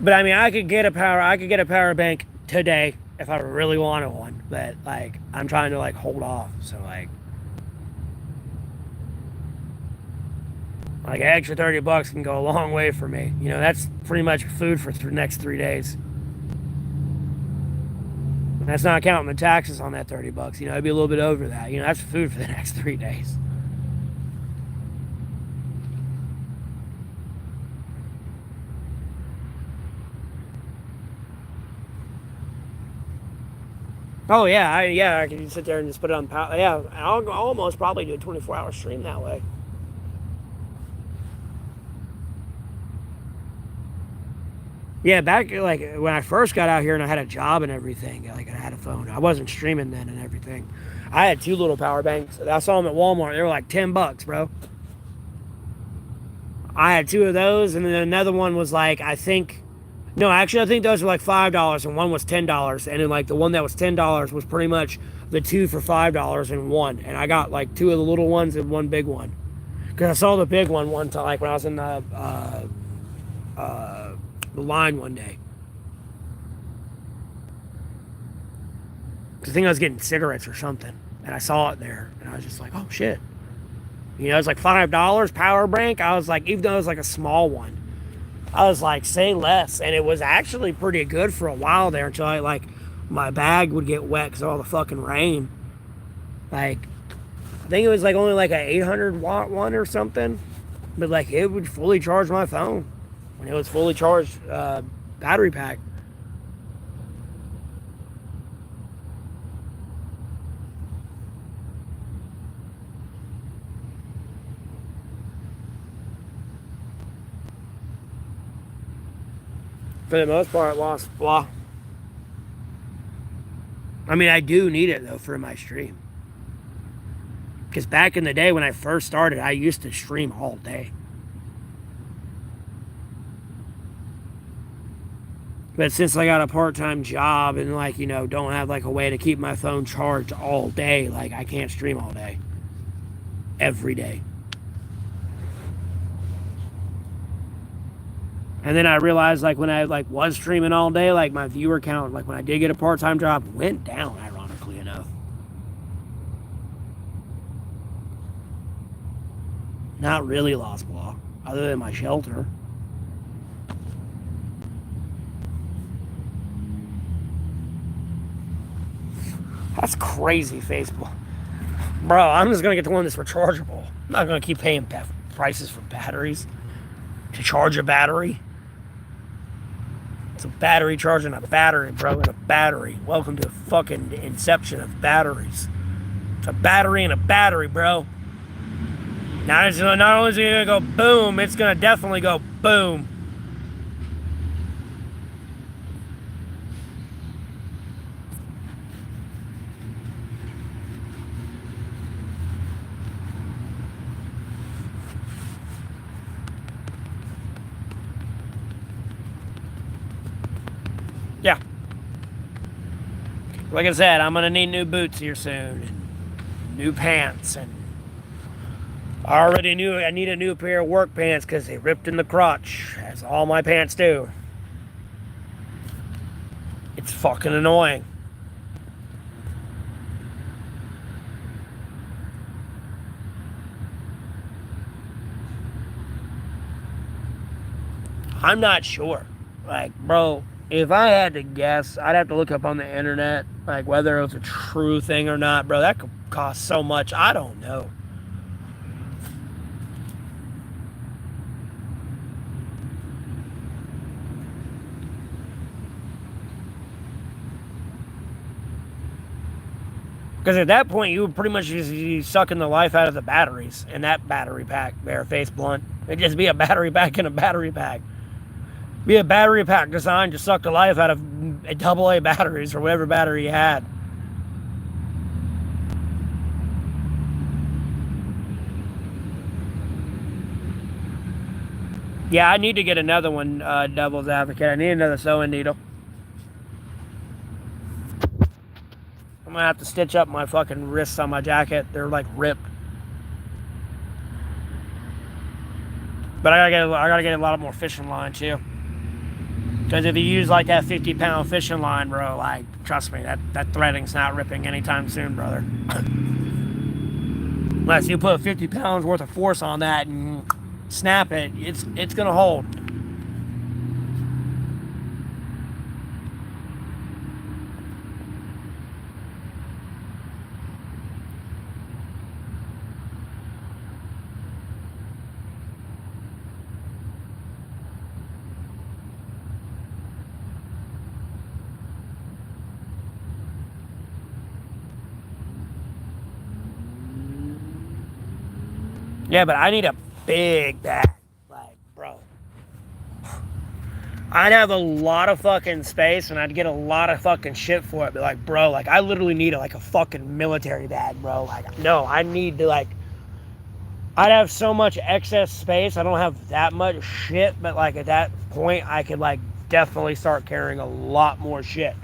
But I mean, I could get a power bank today if I really wanted one. But, like, I'm trying to, like, hold off. So, like an extra $30 can go a long way for me. You know, that's pretty much food for the next 3 days. And that's not counting the taxes on that $30. You know, it'd be a little bit over that. You know, that's food for the next 3 days. Oh yeah, I can sit there and just put it on power. Yeah, I'll almost probably do a 24-hour stream that way. Yeah, back like when I first got out here and I had a job and everything, like I had a phone. I wasn't streaming then and everything. I had two little power banks. I saw them at Walmart. They were like $10, bro. I had two of those, and then another one was like I think, no, actually I think those were like $5, and one was $10, and then like the one that was $10 was pretty much the two for $5 in one, and I got like two of the little ones and one big one, because I saw the big one time, like when I was in the line one day. I think I was getting cigarettes or something, and I saw it there, and I was just like, oh shit. You know, it's like $5 power bank. I was like, even though it was like a small one, I was like, say less. And it was actually pretty good for a while there until my bag would get wet because of all the fucking rain. Like, I think it was like only like an 800-watt one or something, but like it would fully charge my phone when it was fully charged battery pack. For the most part, lost blah. I mean, I do need it though for my stream. Because back in the day when I first started, I used to stream all day. But since I got a part-time job and like, you know, don't have like a way to keep my phone charged all day, like I can't stream all day. Every day. And then I realized like when I like was streaming all day, like my viewer count, like when I did get a part-time job, went down, ironically enough. Not really lost blah, other than my shelter. That's crazy, Facebook. Bro, I'm just gonna get the one that's rechargeable. I'm not gonna keep paying prices for batteries to charge a battery. It's a battery charging a battery, bro, and a battery. Welcome to the fucking inception of batteries. It's a battery and a battery, bro. Not only is it going to go boom, it's going to definitely go boom. Yeah. Like I said, I'm going to need new boots here soon. And new pants. And I already knew I need a new pair of work pants because they ripped in the crotch. As all my pants do. It's fucking annoying. I'm not sure. Like, bro, if I had to guess, I'd have to look up on the internet, like whether it was a true thing or not, bro. That could cost so much. I don't know. Because at that point, you would pretty much just be sucking the life out of the batteries in that battery pack there, face blunt. It'd just be a battery pack in a battery pack. Be a battery pack designed to suck the life out of AA batteries or whatever battery you had. Yeah, I need to get another one, Devil's Advocate. I need another sewing needle. I'm gonna have to stitch up my fucking wrists on my jacket. They're like ripped. But I gotta get a lot more fishing line too. Because if you use like that 50-pound fishing line, bro, like trust me, that threading's not ripping anytime soon, brother. Unless you put 50 pounds worth of force on that and snap it, it's gonna hold. Yeah, but I need a big bag. Like, bro. I'd have a lot of fucking space and I'd get a lot of fucking shit for it. But like, bro, like I literally need like a fucking military bag, bro. Like, no, I need to like, I'd have so much excess space. I don't have that much shit, but like at that point I could like definitely start carrying a lot more shit.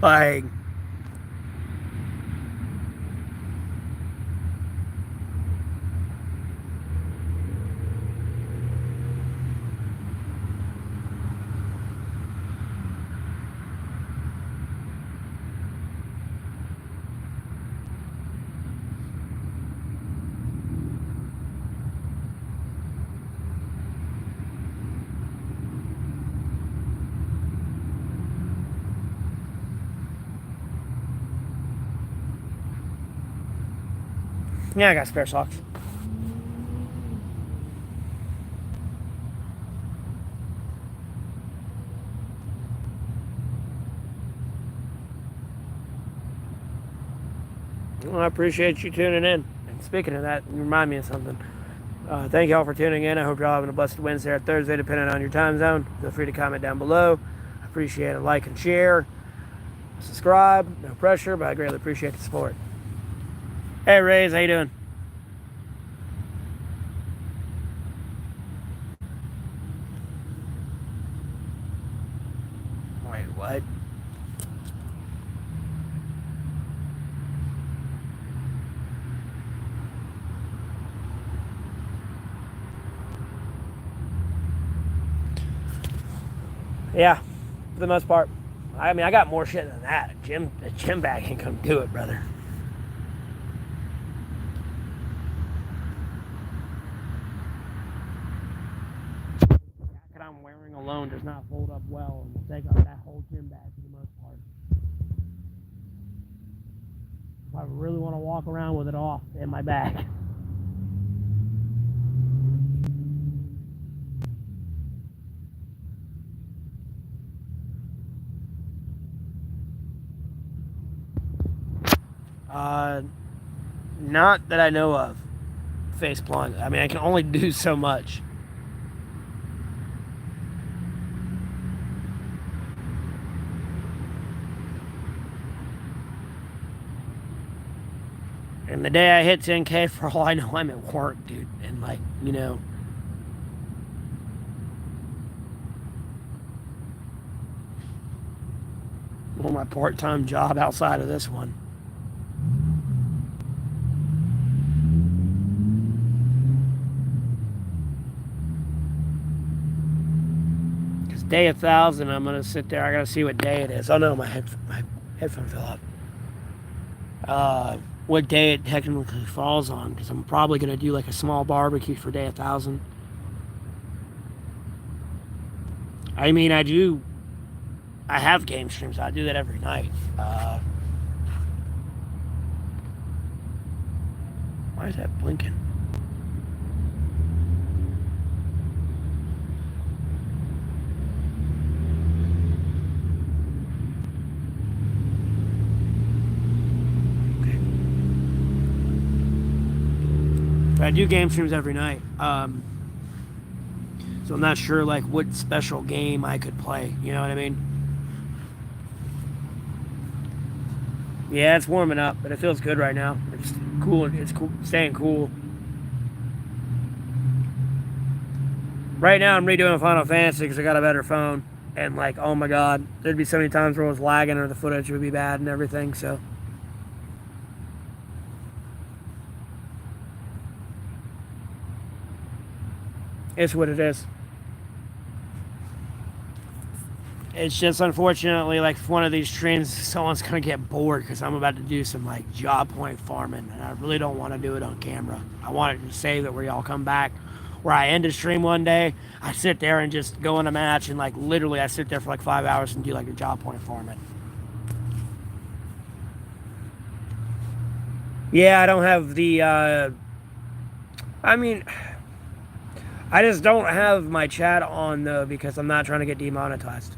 Like, yeah, I got spare socks. Well, I appreciate you tuning in. And speaking of that, you remind me of something. Thank y'all for tuning in. I hope y'all having a blessed Wednesday or Thursday, depending on your time zone. Feel free to comment down below. I appreciate a like and share. Subscribe. No pressure, but I greatly appreciate the support. Hey, Rays, how you doing? Wait, what? Yeah, for the most part. I mean, I got more shit than that. A gym bag ain't gonna do it, brother. The jacket I'm wearing alone does not hold up well and will take up that whole gym bag for the most part. If I really want to walk around with it off in my bag. Not that I know of. Face plunge. I mean, I can only do so much. And the day I hit 10K, for all I know, I'm at work, dude. And like, you know. Well, my part-time job outside of this one. Day 1,000, I'm gonna sit there. I gotta see what day it is. Oh no, my headphone fell out. What day it technically falls on? Because I'm probably gonna do like a small barbecue for day 1,000. I mean, I have game streams. I do that every night. Why is that blinking? I do game streams every night, so I'm not sure like what special game I could play. You know what I mean? Yeah, it's warming up, but it feels good right now. It's cool. It's cool, staying cool. Right now, I'm redoing Final Fantasy because I got a better phone, and like, oh my god, there'd be so many times where it was lagging or the footage would be bad and everything. So. It's what it is. It's just unfortunately like one of these streams, someone's gonna get bored because I'm about to do some like job point farming, and I really don't want to do it on camera. I want to save it where y'all come back, where I end a stream one day, I sit there and just go in a match, and like literally I sit there for like 5 hours and do like a job point farming. Yeah, I don't have the. I mean. I just don't have my chat on though because I'm not trying to get demonetized.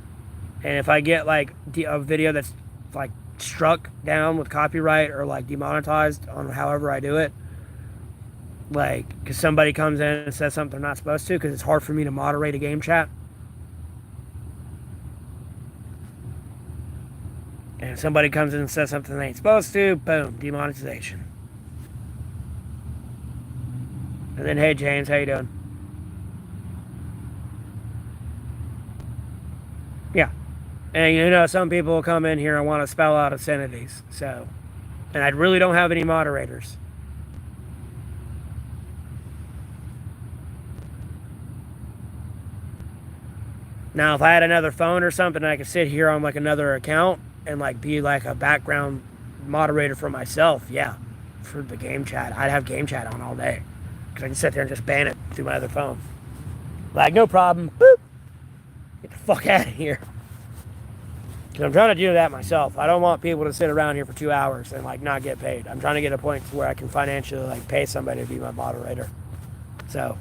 And if I get like a video that's like struck down with copyright or like demonetized on however I do it. Like, because somebody comes in and says something they're not supposed to, because it's hard for me to moderate a game chat. And if somebody comes in and says something they ain't supposed to, boom, demonetization. And then, hey James, how you doing? Yeah. And you know, some people will come in here and want to spell out obscenities. So, and I really don't have any moderators. Now, if I had another phone or something, I could sit here on like another account and like be like a background moderator for myself. Yeah, for the game chat, I'd have game chat on all day because I can sit there and just ban it through my other phone. Like, no problem. Boop. Get the fuck out of here. Because I'm trying to do that myself. I don't want people to sit around here for 2 hours and like not get paid. I'm trying to get a point to where I can financially like pay somebody to be my moderator. So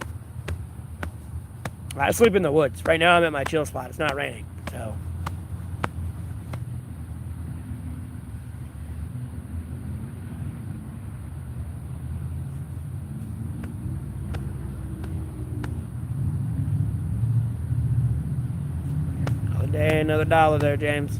I sleep in the woods. Right now I'm at my chill spot. It's not raining. So another day, another dollar there, James.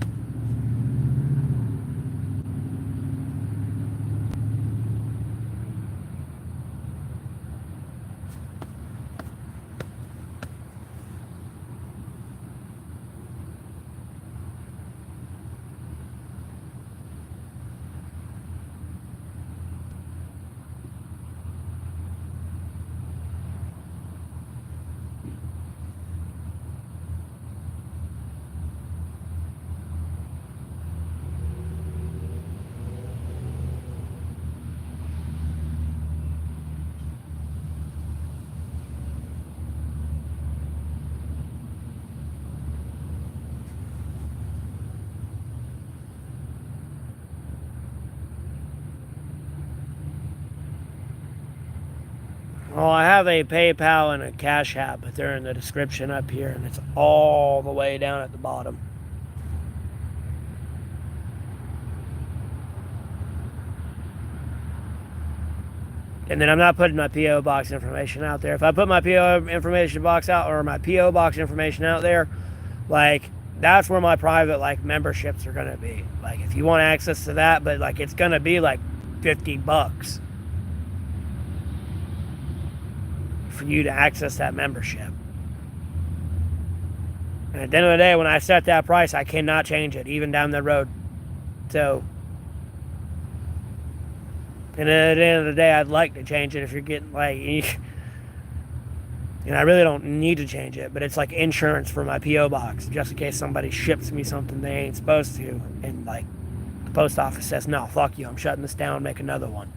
Well, I have a PayPal and a Cash App, but they're in the description up here, and it's all the way down at the bottom. And then I'm not putting my P.O. box information out there. If I put my P.O. information box out, or my P.O. box information out there, like, that's where my private, like, memberships are going to be. Like, if you want access to that, but, like, it's going to be, like, $50 for you to access that membership. And at the end of the day, when I set that price, I cannot change it, even down the road. So, and at the end of the day, I'd like to change it if you're getting, like, and I really don't need to change it, but it's like insurance for my P.O. box, just in case somebody ships me something they ain't supposed to, and, like, the post office says, no, fuck you, I'm shutting this down, make another one.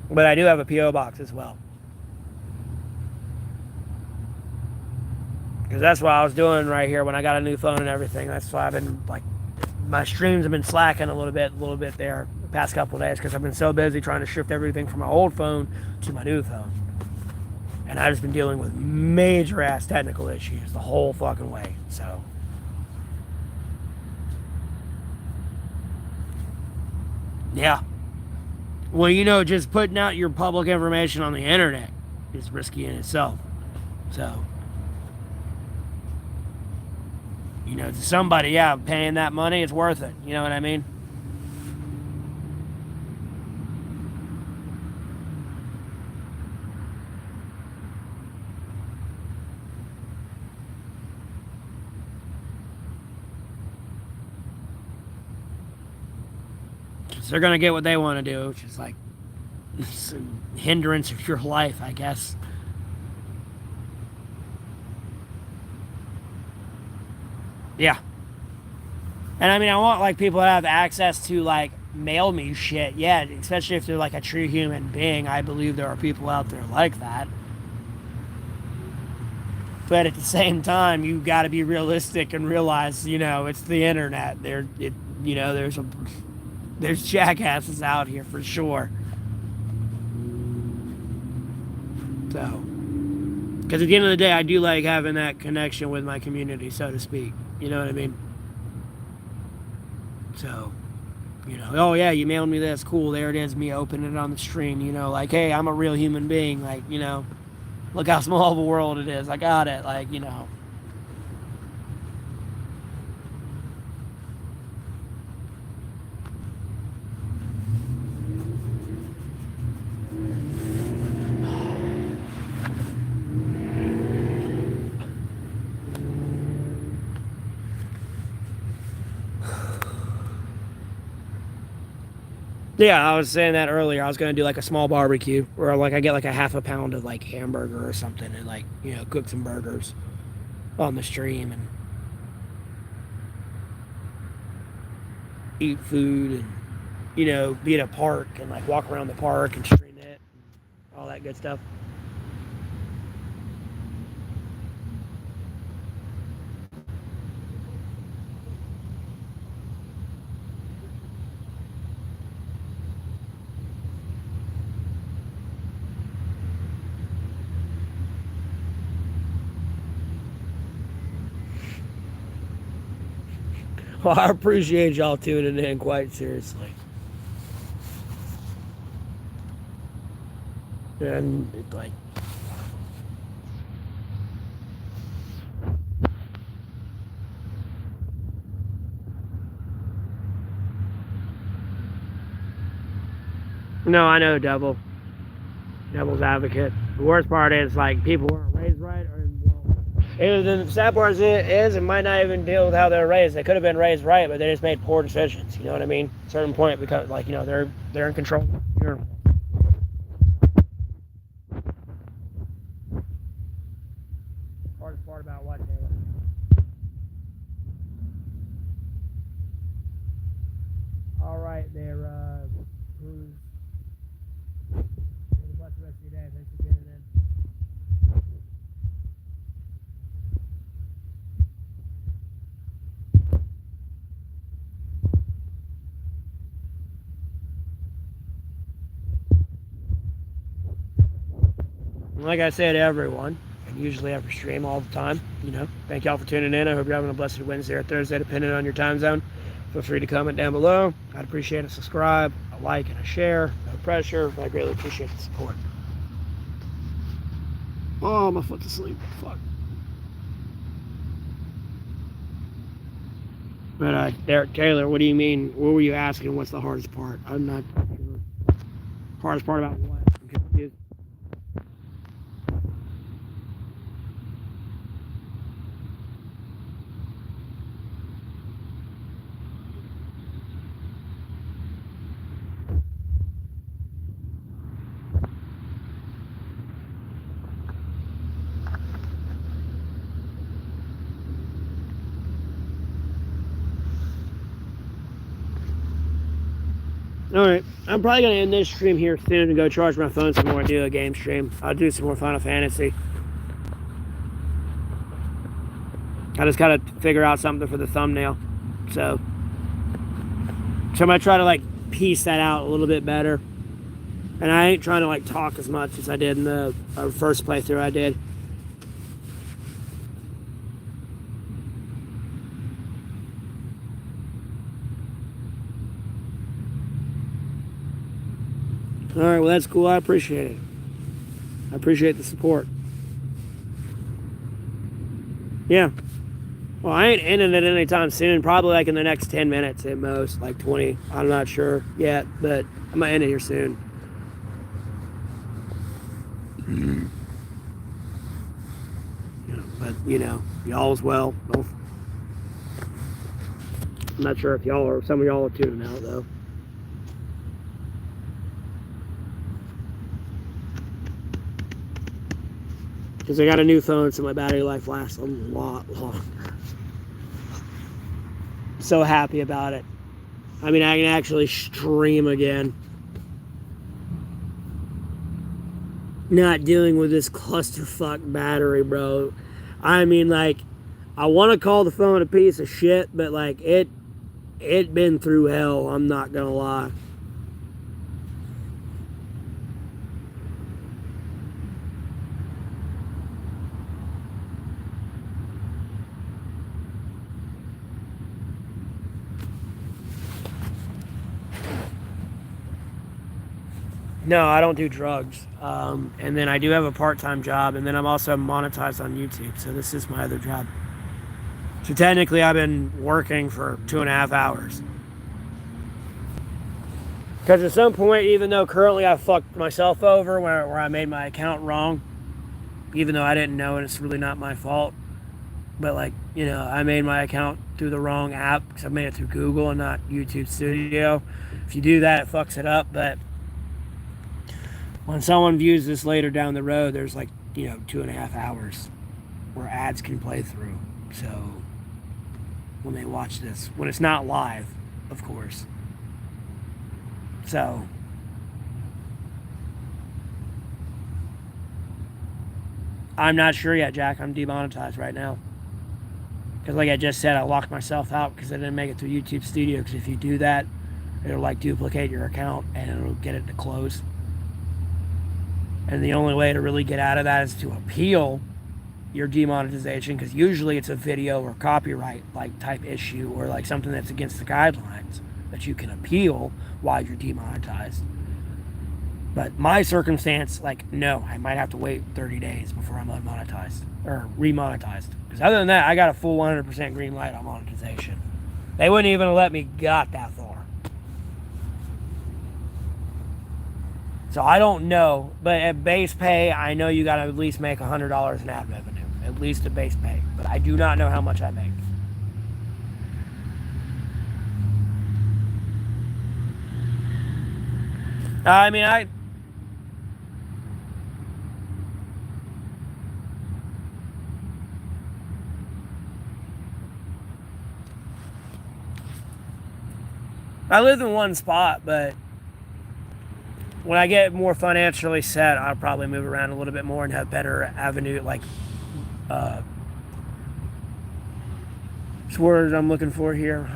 But I do have a P.O. box as well. Because that's what I was doing right here when I got a new phone and everything. That's why I've been, like, my streams have been slacking a little bit there the past couple of days, because I've been so busy trying to shift everything from my old phone to my new phone. And I've just been dealing with major ass technical issues the whole fucking way. So, yeah. Well, you know, just putting out your public information on the internet is risky in itself. So, you know, to somebody, yeah, paying that money, it's worth it. You know what I mean? They're going to get what they want to do, which is like some hindrance of your life, I guess. Yeah. And I mean, I want like people to have access to like mail me shit. Yeah, especially if they're like a true human being. I believe there are people out there like that. But at the same time, you got to be realistic and realize, you know, it's the internet. There's jackasses out here for sure. So, Because at the end of the day, I do like having that connection with my community, so to speak. You know what I mean? So, you know, oh yeah, you mailed me this. Cool, there it is, me opening it on the stream. You know, like, hey, I'm a real human being. Like, you know, look how small of a world it is. I got it. Like, you know. Yeah, I was saying that earlier. I was gonna do like a small barbecue, or like I get like a half a pound of like hamburger or something, and like, you know, cook some burgers on the stream and eat food, and, you know, be at a park and like walk around the park and stream it, and all that good stuff. Well, I appreciate y'all tuning in, quite seriously. And it's like, no, I know devil's advocate. The worst part is like people weren't raised right, or well, the sad part is it might not even deal with how they're raised. They could have been raised right, but they just made poor decisions. You know what I mean? At a certain point, because like, you know, they're in control. Hardest part about what, Taylor? All right, there, Bruce. Have a blessed rest of your day. Thanks for tuning in. Like I said, everyone, and usually every stream all the time, you know, thank y'all for tuning in. I hope you're having a blessed Wednesday or Thursday, depending on your time zone. Feel free to comment down below. I'd appreciate a subscribe, a like, and a share. No pressure, but I greatly appreciate the support. Oh, my foot's asleep. Fuck. But Derek Taylor, what do you mean? What were you asking? What's the hardest part? I'm not sure. Hardest part about what? I'm confused. Alright, I'm probably going to end this stream here soon and go charge my phone some more and do a game stream. I'll do some more Final Fantasy. I just got to figure out something for the thumbnail. So I'm going to try to like piece that out a little bit better. And I ain't trying to like talk as much as I did in the first playthrough I did. Alright, well that's cool. I appreciate it. I appreciate the support. Yeah. Well, I ain't ending it anytime soon. Probably like in the next 10 minutes at most. Like 20. I'm not sure yet, but I'm going to end it here soon. But, you know, y'all as well. Both. I'm not sure if y'all are, some of y'all are tuning out though. Because I got a new phone, so my battery life lasts a lot longer. So happy about it. I mean, I can actually stream again. Not dealing with this clusterfuck battery, bro. I mean, like, I want to call the phone a piece of shit, but like, it been through hell, I'm not gonna lie. No, I don't do drugs. And then I do have a part-time job, and then I'm also monetized on YouTube. So this is my other job. So technically, I've been working for 2.5 hours. Because at some point, even though currently I fucked myself over where I made my account wrong, even though I didn't know and it's really not my fault, but like, you know, I made my account through the wrong app because I made it through Google and not YouTube Studio. If you do that, it fucks it up. But when someone views this later down the road, there's like, you know, 2.5 hours where ads can play through. So when they watch this, when it's not live, of course. So I'm not sure yet, Jack. I'm demonetized right now. Because like I just said, I locked myself out because I didn't make it through YouTube Studio. Because if you do that, it'll like duplicate your account and it'll get it to close. And the only way to really get out of that is to appeal your demonetization, because usually it's a video or copyright like type issue or like something that's against the guidelines that you can appeal while you're demonetized. But my circumstance, like, no, I might have to wait 30 days before I'm unmonetized or remonetized. Because other than that, I got a full 100% green light on monetization. They wouldn't even let me got that far. So I don't know, but at base pay, I know you got to at least make $100 in ad revenue, at least at base pay. But I do not know how much I make. I mean, I live in one spot, but when I get more financially set, I'll probably move around a little bit more and have better avenue, like, what's the word I'm looking for here?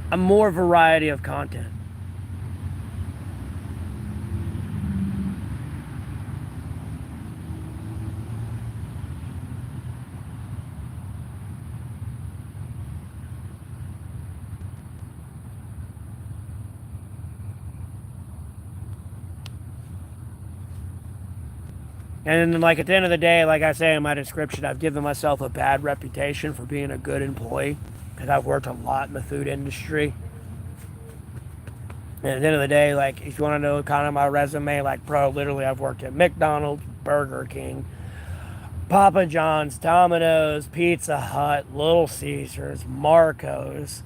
A more variety of content. And then, like, at the end of the day, like I say in my description, I've given myself a bad reputation for being a good employee because I've worked a lot in the food industry. And at the end of the day, like, if you want to know kind of my resume, like, bro, literally I've worked at McDonald's, Burger King, Papa John's, Domino's, Pizza Hut, Little Caesars, Marco's,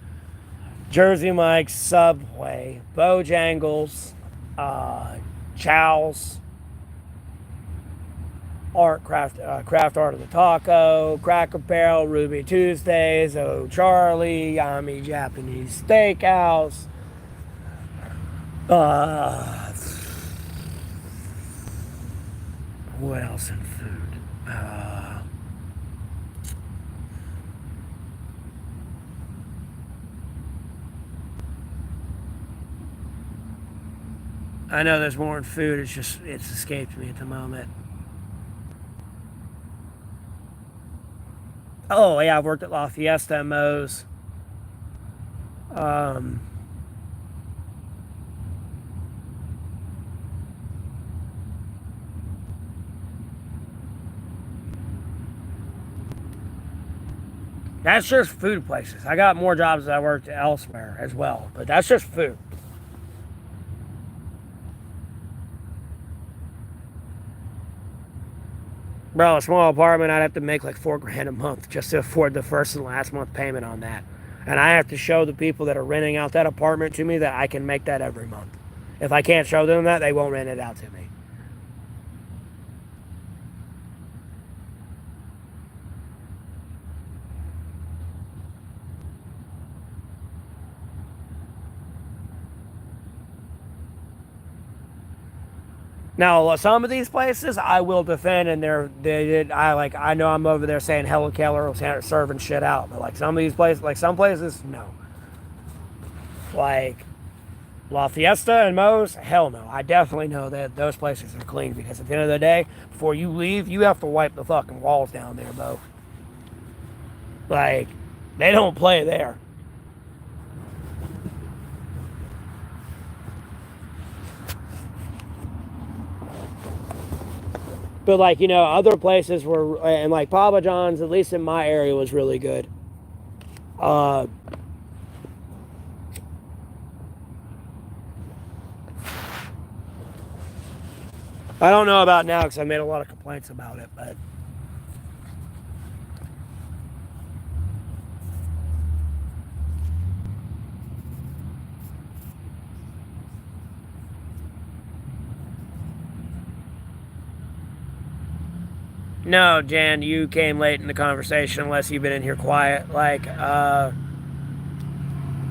Jersey Mike's, Subway, Bojangles, Chow's, Craft Art of the Taco, Cracker Barrel, Ruby Tuesdays, O'Charlie, Yami Japanese Steakhouse. What else in food? I know there's more in food. It's escaped me at the moment. Oh, yeah, I've worked at La Fiesta and Moe's. That's just food places. I got more jobs that I worked elsewhere as well, but that's just food. Bro, a small apartment, I'd have to make like $4,000 a month just to afford the first and last month payment on that. And I have to show the people that are renting out that apartment to me that I can make that every month. If I can't show them that, they won't rent it out to me. Now, some of these places I will defend, and I know I'm over there saying Hella Keller serving shit out, but like some of these places, like some places, no. Like La Fiesta and Moe's, hell no. I definitely know that those places are clean because at the end of the day, before you leave, you have to wipe the fucking walls down there, Bo. Like, they don't play there. But like, you know, other places were, and like Papa John's, at least in my area, was really good. I don't know about now because I made a lot of complaints about it, but no, Jan, you came late in the conversation unless you've been in here quiet. Like,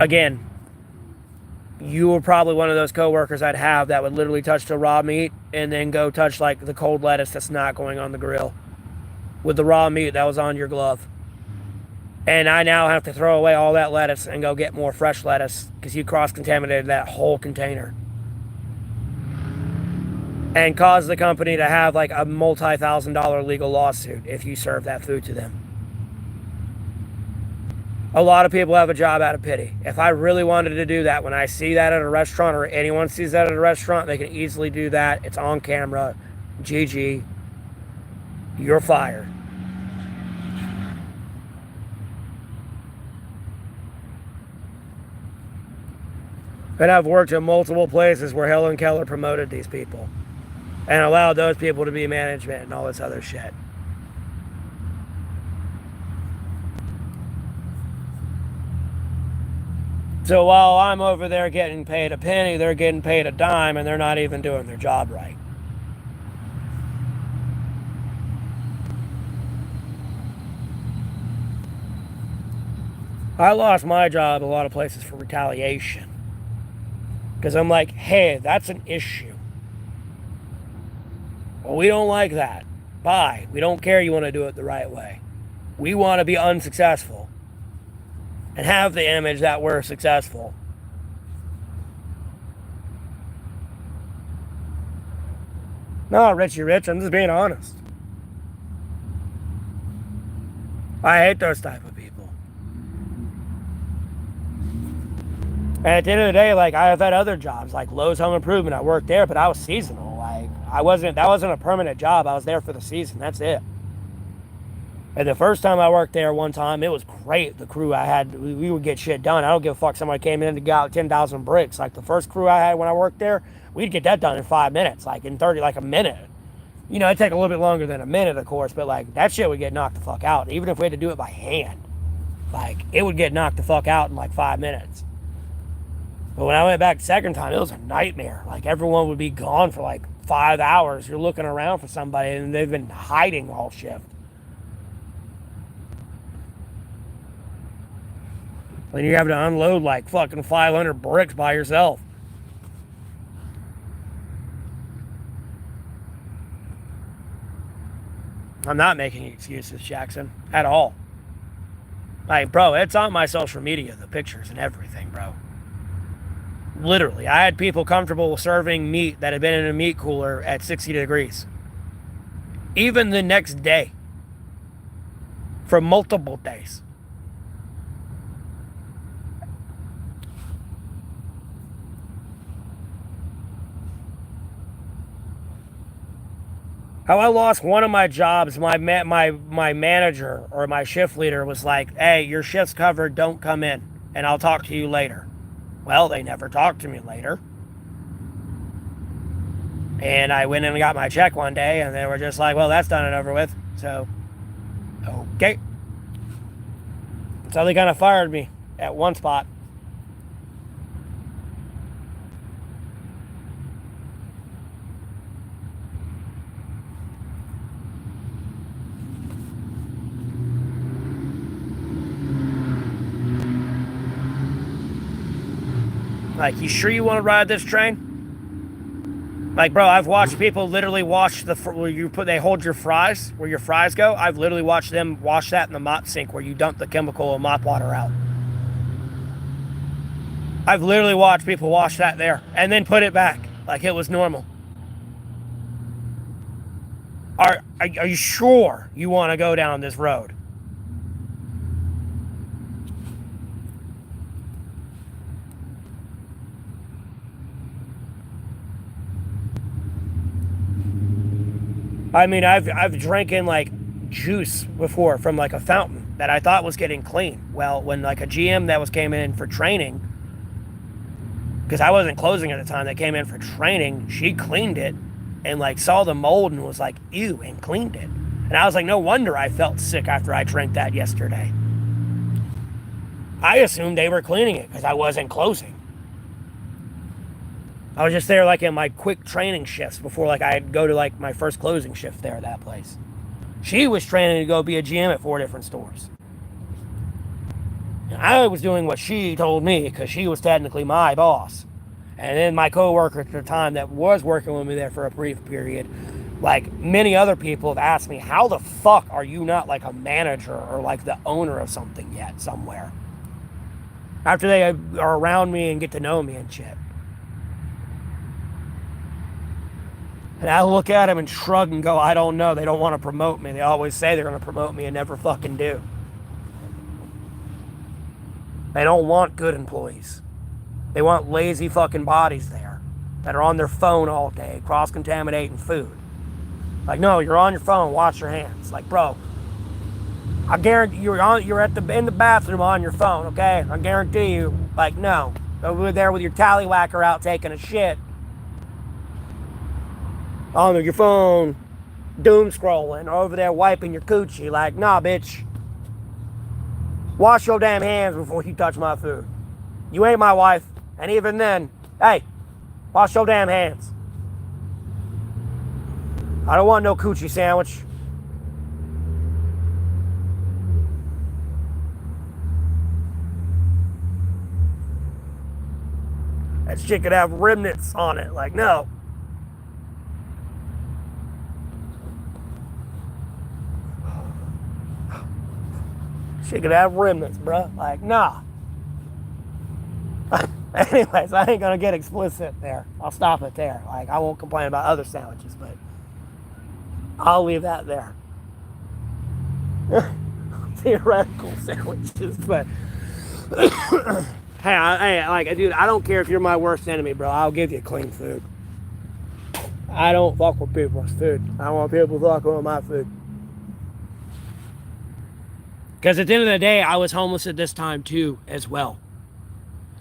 again, you were probably one of those coworkers I'd have that would literally touch the raw meat and then go touch like the cold lettuce that's not going on the grill with the raw meat that was on your glove. And I now have to throw away all that lettuce and go get more fresh lettuce because you cross-contaminated that whole container. And cause the company to have like a multi-$1,000 legal lawsuit if you serve that food to them. A lot of people have a job out of pity. If I really wanted to do that, when I see that at a restaurant or anyone sees that at a restaurant, they can easily do that. It's on camera. GG. You're fired. And I've worked in multiple places where Helen Keller promoted these people and allowed those people to be management and all this other shit. So while I'm over there getting paid a penny, they're getting paid a dime, and they're not even doing their job right. I lost my job a lot of places for retaliation. Because I'm like, hey, that's an issue. Well, we don't like that. Bye. We don't care you want to do it the right way. We want to be unsuccessful and have the image that we're successful. No, Richie Rich, I'm just being honest. I hate those type of people. And at the end of the day, like, I've had other jobs, like Lowe's Home Improvement. I worked there, but I was seasonal. Like, that wasn't a permanent job. I was there for the season. That's it. And the first time I worked there one time, it was great. The crew I had, we would get shit done. I don't give a fuck somebody came in to get out 10,000 bricks. Like the first crew I had when I worked there, we'd get that done in 5 minutes, like in 30, like a minute. You know, it'd take a little bit longer than a minute, of course, but like that shit would get knocked the fuck out. Even if we had to do it by hand, like it would get knocked the fuck out in like 5 minutes. But when I went back the second time, it was a nightmare. Like everyone would be gone for like 5 hours. You're looking around for somebody and they've been hiding all shift. Then you have to unload like fucking 500 bricks by yourself. I'm not making excuses, Jackson, at all. Like, bro, it's on my social media, the pictures and everything, bro. Literally, I had people comfortable serving meat that had been in a meat cooler at 60 degrees. Even the next day. For multiple days. How I lost one of my jobs, my manager or my shift leader was like, hey, your shift's covered, don't come in, and I'll talk to you later. Well, they never talked to me later. And I went in and got my check one day, and they were just like, well, that's done and over with. So, okay. So they kind of fired me at one spot. Like, you sure you want to ride this train? Like, bro, I've watched people literally wash they hold your fries, where your fries go. I've literally watched them wash that in the mop sink where you dump the chemical and mop water out. I've literally watched people wash that there and then put it back like it was normal. Are you sure you want to go down this road? I mean, I've drinking like juice before from like a fountain that I thought was getting clean. Well, when like a GM that was came in for training, because I wasn't closing at the time, that came in for training, she cleaned it and like saw the mold and was like, ew, and cleaned it. And I was like, no wonder I felt sick after I drank that yesterday. I assumed they were cleaning it because I wasn't closing. I was just there like in my quick training shifts before like I'd go to like my first closing shift there at that place. She was training to go be a GM at 4 different stores. And I was doing what she told me because she was technically my boss. And then my coworker at the time that was working with me there for a brief period, like many other people have asked me, how the fuck are you not like a manager or like the owner of something yet somewhere? After they are around me and get to know me and shit. And I look at them and shrug and go, I don't know. They don't want to promote me. They always say they're going to promote me and never fucking do. They don't want good employees. They want lazy fucking bodies there that are on their phone all day, cross-contaminating food. Like, no, you're on your phone, wash your hands. Like, bro, I guarantee you're in the bathroom on your phone, okay? I guarantee you, like, no. Over there with your tallywhacker out taking a shit. On your phone, doom scrolling, or over there wiping your coochie. Like, nah, bitch. Wash your damn hands before you touch my food. You ain't my wife. And even then, hey, wash your damn hands. I don't want no coochie sandwich. That shit could have remnants on it. Like, no. Shit could have remnants, bruh. Like, nah. Anyways, I ain't gonna get explicit there. I'll stop it there. Like, I won't complain about other sandwiches, but I'll leave that there. Theoretical sandwiches, but hey, like, dude, I don't care if you're my worst enemy, bro. I'll give you clean food. I don't fuck with people's food. I don't want people fucking with my food. Because at the end of the day, I was homeless at this time too, as well.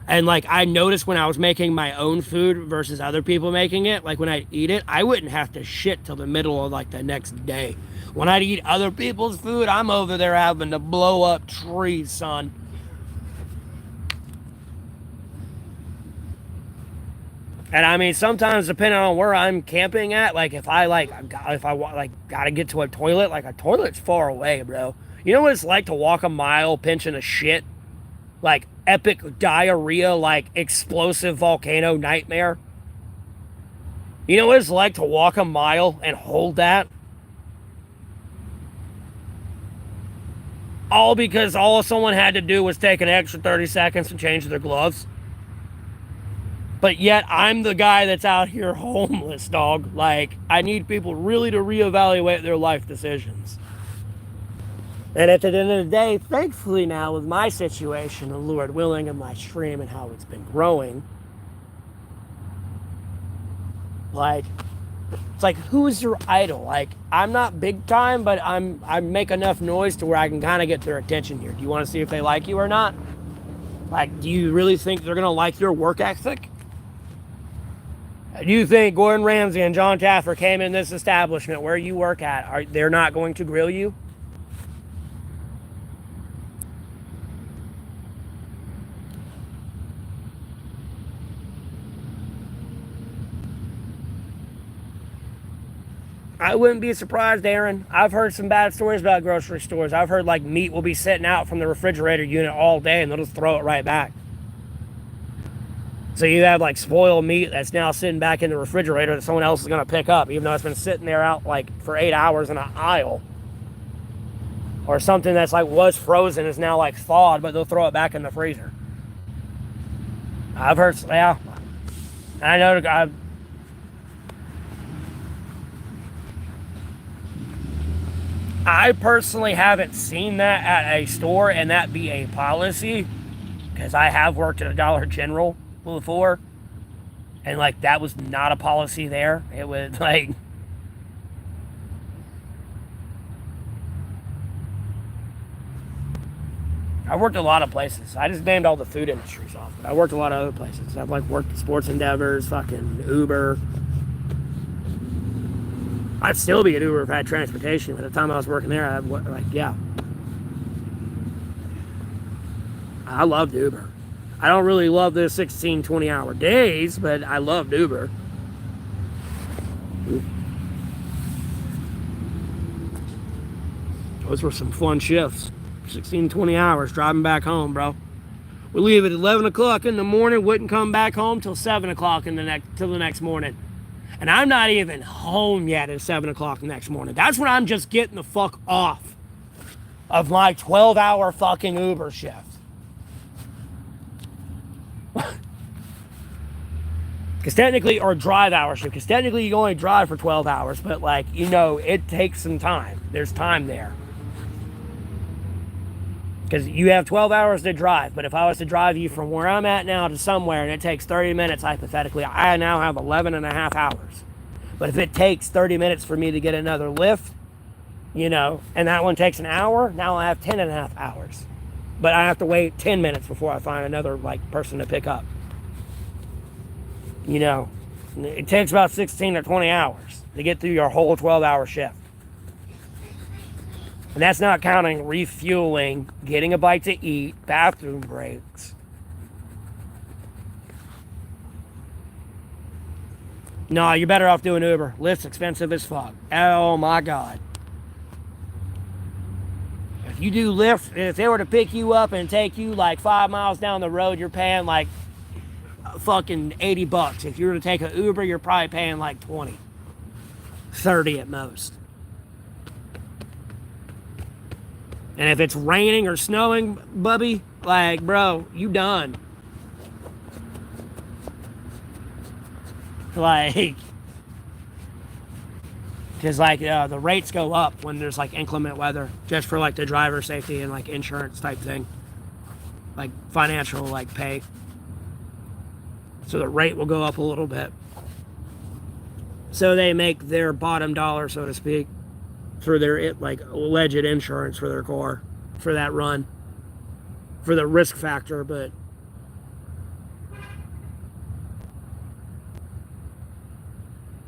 And like, I noticed when I was making my own food versus other people making it, like when I eat it, I wouldn't have to shit till the middle of like the next day. When I'd eat other people's food, I'm over there having to blow up trees, son. And I mean, sometimes depending on where I'm camping at, like if I gotta get to a toilet, like a toilet's far away, bro. You know what it's like to walk a mile pinching a shit? Like epic diarrhea, like explosive volcano nightmare. You know what it's like to walk a mile and hold that? All because all someone had to do was take an extra 30 seconds and change their gloves. But yet I'm the guy that's out here homeless, dog. Like, I need people really to reevaluate their life decisions. And at the end of the day, thankfully now with my situation, the Lord willing, and my stream and how it's been growing, like, it's like, who's your idol? Like, I'm not big time, but I make enough noise to where I can kind of get their attention here. Do you want to see if they like you or not? Like, do you really think they're going to like your work ethic? Do you think Gordon Ramsay and John Taffer came in this establishment where you work at, they're not going to grill you? I wouldn't be surprised, Aaron. I've heard some bad stories about grocery stores. I've heard like meat will be sitting out from the refrigerator unit all day and they'll just throw it right back. So you have like spoiled meat that's now sitting back in the refrigerator that someone else is going to pick up, even though it's been sitting there out like for 8 hours in an aisle. Or something that's like was frozen is now like thawed, but they'll throw it back in the freezer. I've heard, yeah. I know I personally haven't seen that at a store and that be a policy, because I have worked at a Dollar General before, and like that was not a policy there. It was like, I worked a lot of places. I just named all the food industries off. But I worked a lot of other places. I've like worked sports endeavors, fucking Uber. I'd still be an Uber if I had transportation. By the time I was working there, yeah. I loved Uber. I don't really love the 16, 20-hour days, but I loved Uber. Those were some fun shifts. 16, 20 hours driving back home, bro. We leave at 11 o'clock in the morning, wouldn't come back home till 7 o'clock till the next morning. And I'm not even home yet at 7 o'clock the next morning. That's when I'm just getting the fuck off of my 12-hour fucking Uber shift. Because technically, or drive hour shift, because technically you only drive for 12 hours, but like, you know, it takes some time. There's time there. Because you have 12 hours to drive, but if I was to drive you from where I'm at now to somewhere and it takes 30 minutes, hypothetically, I now have 11 and a half hours. But if it takes 30 minutes for me to get another lift, you know, and that one takes an hour, now I have 10 and a half hours. But I have to wait 10 minutes before I find another, like, person to pick up. You know, it takes about 16 or 20 hours to get through your whole 12-hour shift. And that's not counting refueling, getting a bite to eat, bathroom breaks. No, you're better off doing Uber. Lyft's expensive as fuck. Oh my God. If you do Lyft, if they were to pick you up and take you like 5 miles down the road, you're paying like fucking $80. If you were to take an Uber, you're probably paying like 20, 30 at most. And if it's raining or snowing, bubby, like, bro, you done. Like, because like the rates go up when there's like inclement weather, just for like the driver safety and like insurance type thing, like financial like pay. So the rate will go up a little bit. So they make their bottom dollar, so to speak, for their like alleged insurance for their car, for that run, for the risk factor. But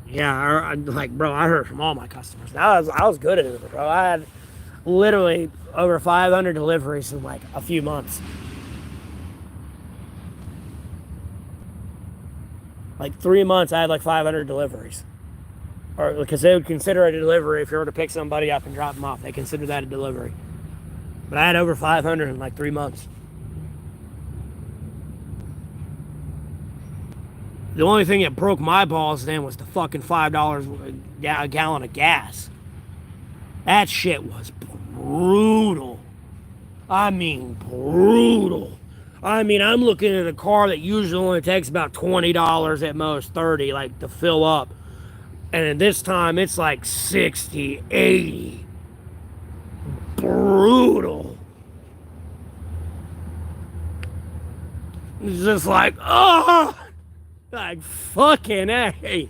yeah, like, bro, I heard from all my customers. I was good at it, bro. I had literally over 500 deliveries in like a few months. Like 3 months, I had like 500 deliveries. Or because they would consider it a delivery if you were to pick somebody up and drop them off. They consider that a delivery. But I had over 500 in like 3 months. The only thing that broke my balls then was the fucking $5 a gallon of gas. That shit was brutal. I mean, brutal. I mean, I'm looking at a car that usually only takes about $20 at most, 30, like, to fill up. And at this time, it's like 60, 80. Brutal. It's just like, oh, like fucking A.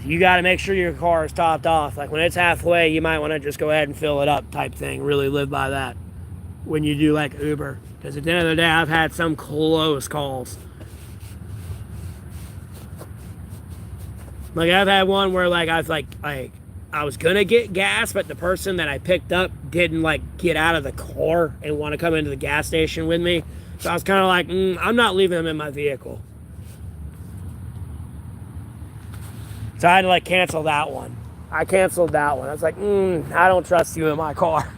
You got to make sure your car is topped off. Like when it's halfway, you might want to just go ahead and fill it up type thing. Really live by that when you do like Uber. Because at the end of the day, I've had some close calls. Like I've had one where like I was gonna get gas, but the person that I picked up didn't like get out of the car and want to come into the gas station with me. So I was kind of like, I'm not leaving them in my vehicle. So I had to like cancel that one. I canceled that one. I was like, I don't trust you in my car.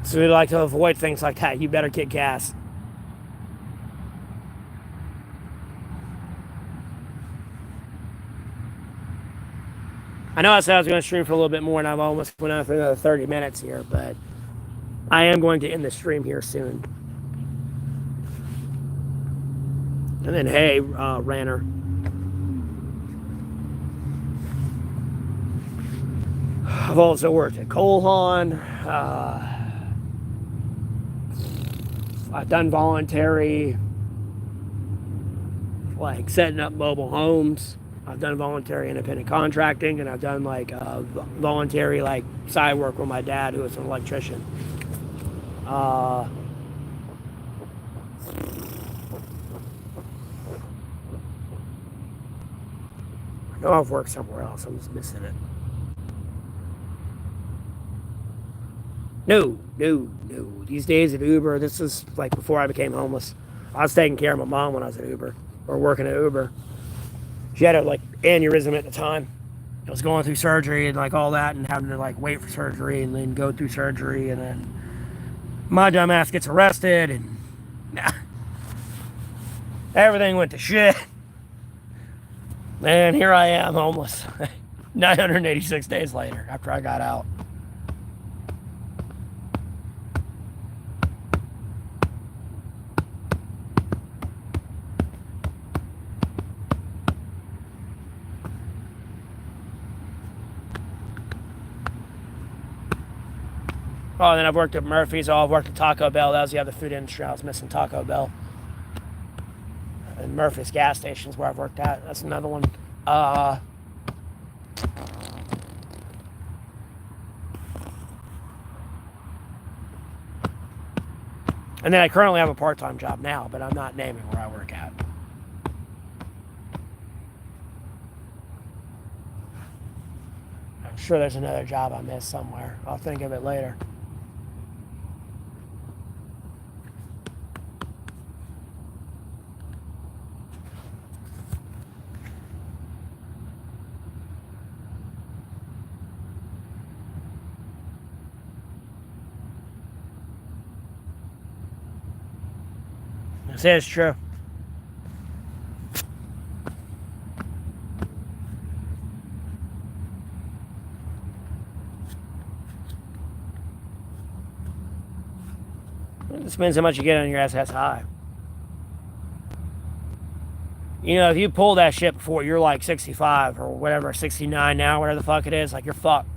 So we like to avoid things like that. You better get gas. I know I said I was going to stream for a little bit more, and I've almost went on for another 30 minutes here, but I am going to end the stream here soon. And then, hey, Ranner. I've also worked at Colehon. I've done voluntary. like setting up mobile homes. I've done voluntary independent contracting, and I've done like voluntary like side work with my dad, who was an electrician. I know I've worked somewhere else. I'm just missing it. No. These days at Uber, this is like before I became homeless. I was taking care of my mom when I was at Uber, or working at Uber. She had a like aneurysm at the time. I was going through surgery and like all that, and having to like wait for surgery and then go through surgery, and then my dumb ass gets arrested, and everything went to shit. And here I am, homeless, 986 days later after I got out. Oh, and then I've worked at Murphy's. Oh, I've worked at Taco Bell. That was the other food industry. I was missing Taco Bell. And Murphy's gas stations where I've worked at. That's another one. And then I currently have a part-time job now, but I'm not naming where I work at. I'm sure there's another job I missed somewhere. I'll think of it later. This is true. It depends how much you get on your SSI. You know, if you pull that shit before you're like 65 or whatever, 69 now, whatever the fuck it is, like you're fucked.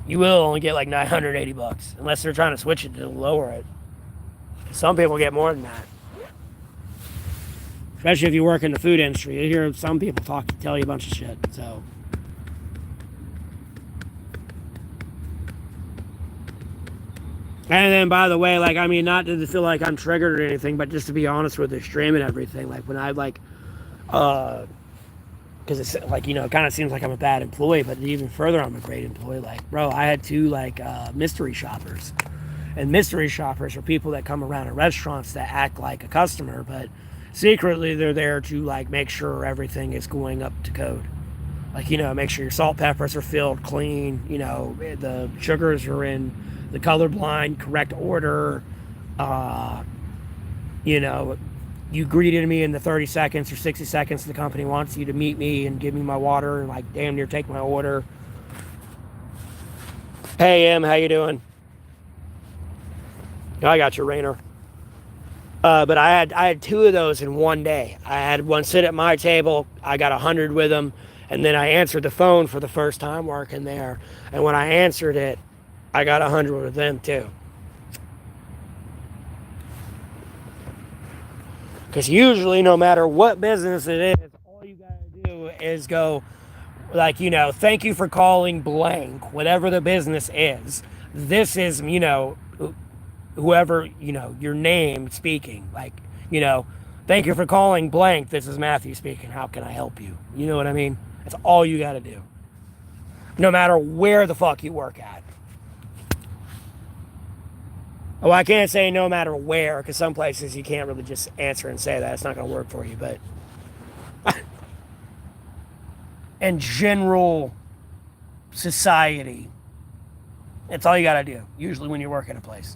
You will only get like 980 bucks unless they're trying to switch it to lower it. Some people get more than that. Especially if you work in the food industry. You hear some people tell you a bunch of shit. So, and then, by the way, like, I mean, not to feel like I'm triggered or anything, but just to be honest with the stream and everything, like, when I, like, because it's, like, you know, it kind of seems like I'm a bad employee, but even further, I'm a great employee. Like, bro, I had 2, like, mystery shoppers. And mystery shoppers are people that come around at restaurants that act like a customer, but secretly they're there to, like, make sure everything is going up to code. Like, you know, make sure your salt peppers are filled clean, you know, the sugars are in the colorblind correct order. You know, you greeted me in the 30 seconds or 60 seconds the company wants you to meet me and give me my water and, like, damn near take my order. Hey, Em, how you doing? I got you, Rainer. But I had 2 of those in one day. I had one sit at my table. I got 100 with them. And then I answered the phone for the first time working there. And when I answered it, I got 100 with them too. Because usually, no matter what business it is, all you got to do is go, like, you know, thank you for calling blank, whatever the business is. This is, you know, whoever, you know, your name speaking. Like, you know, thank you for calling blank. This is Matthew speaking. How can I help you? You know what I mean? That's all you got to do. No matter where the fuck you work at. Oh, I can't say no matter where, because some places you can't really just answer and say that. It's not going to work for you, but in general society, it's all you got to do, usually when you work at a place.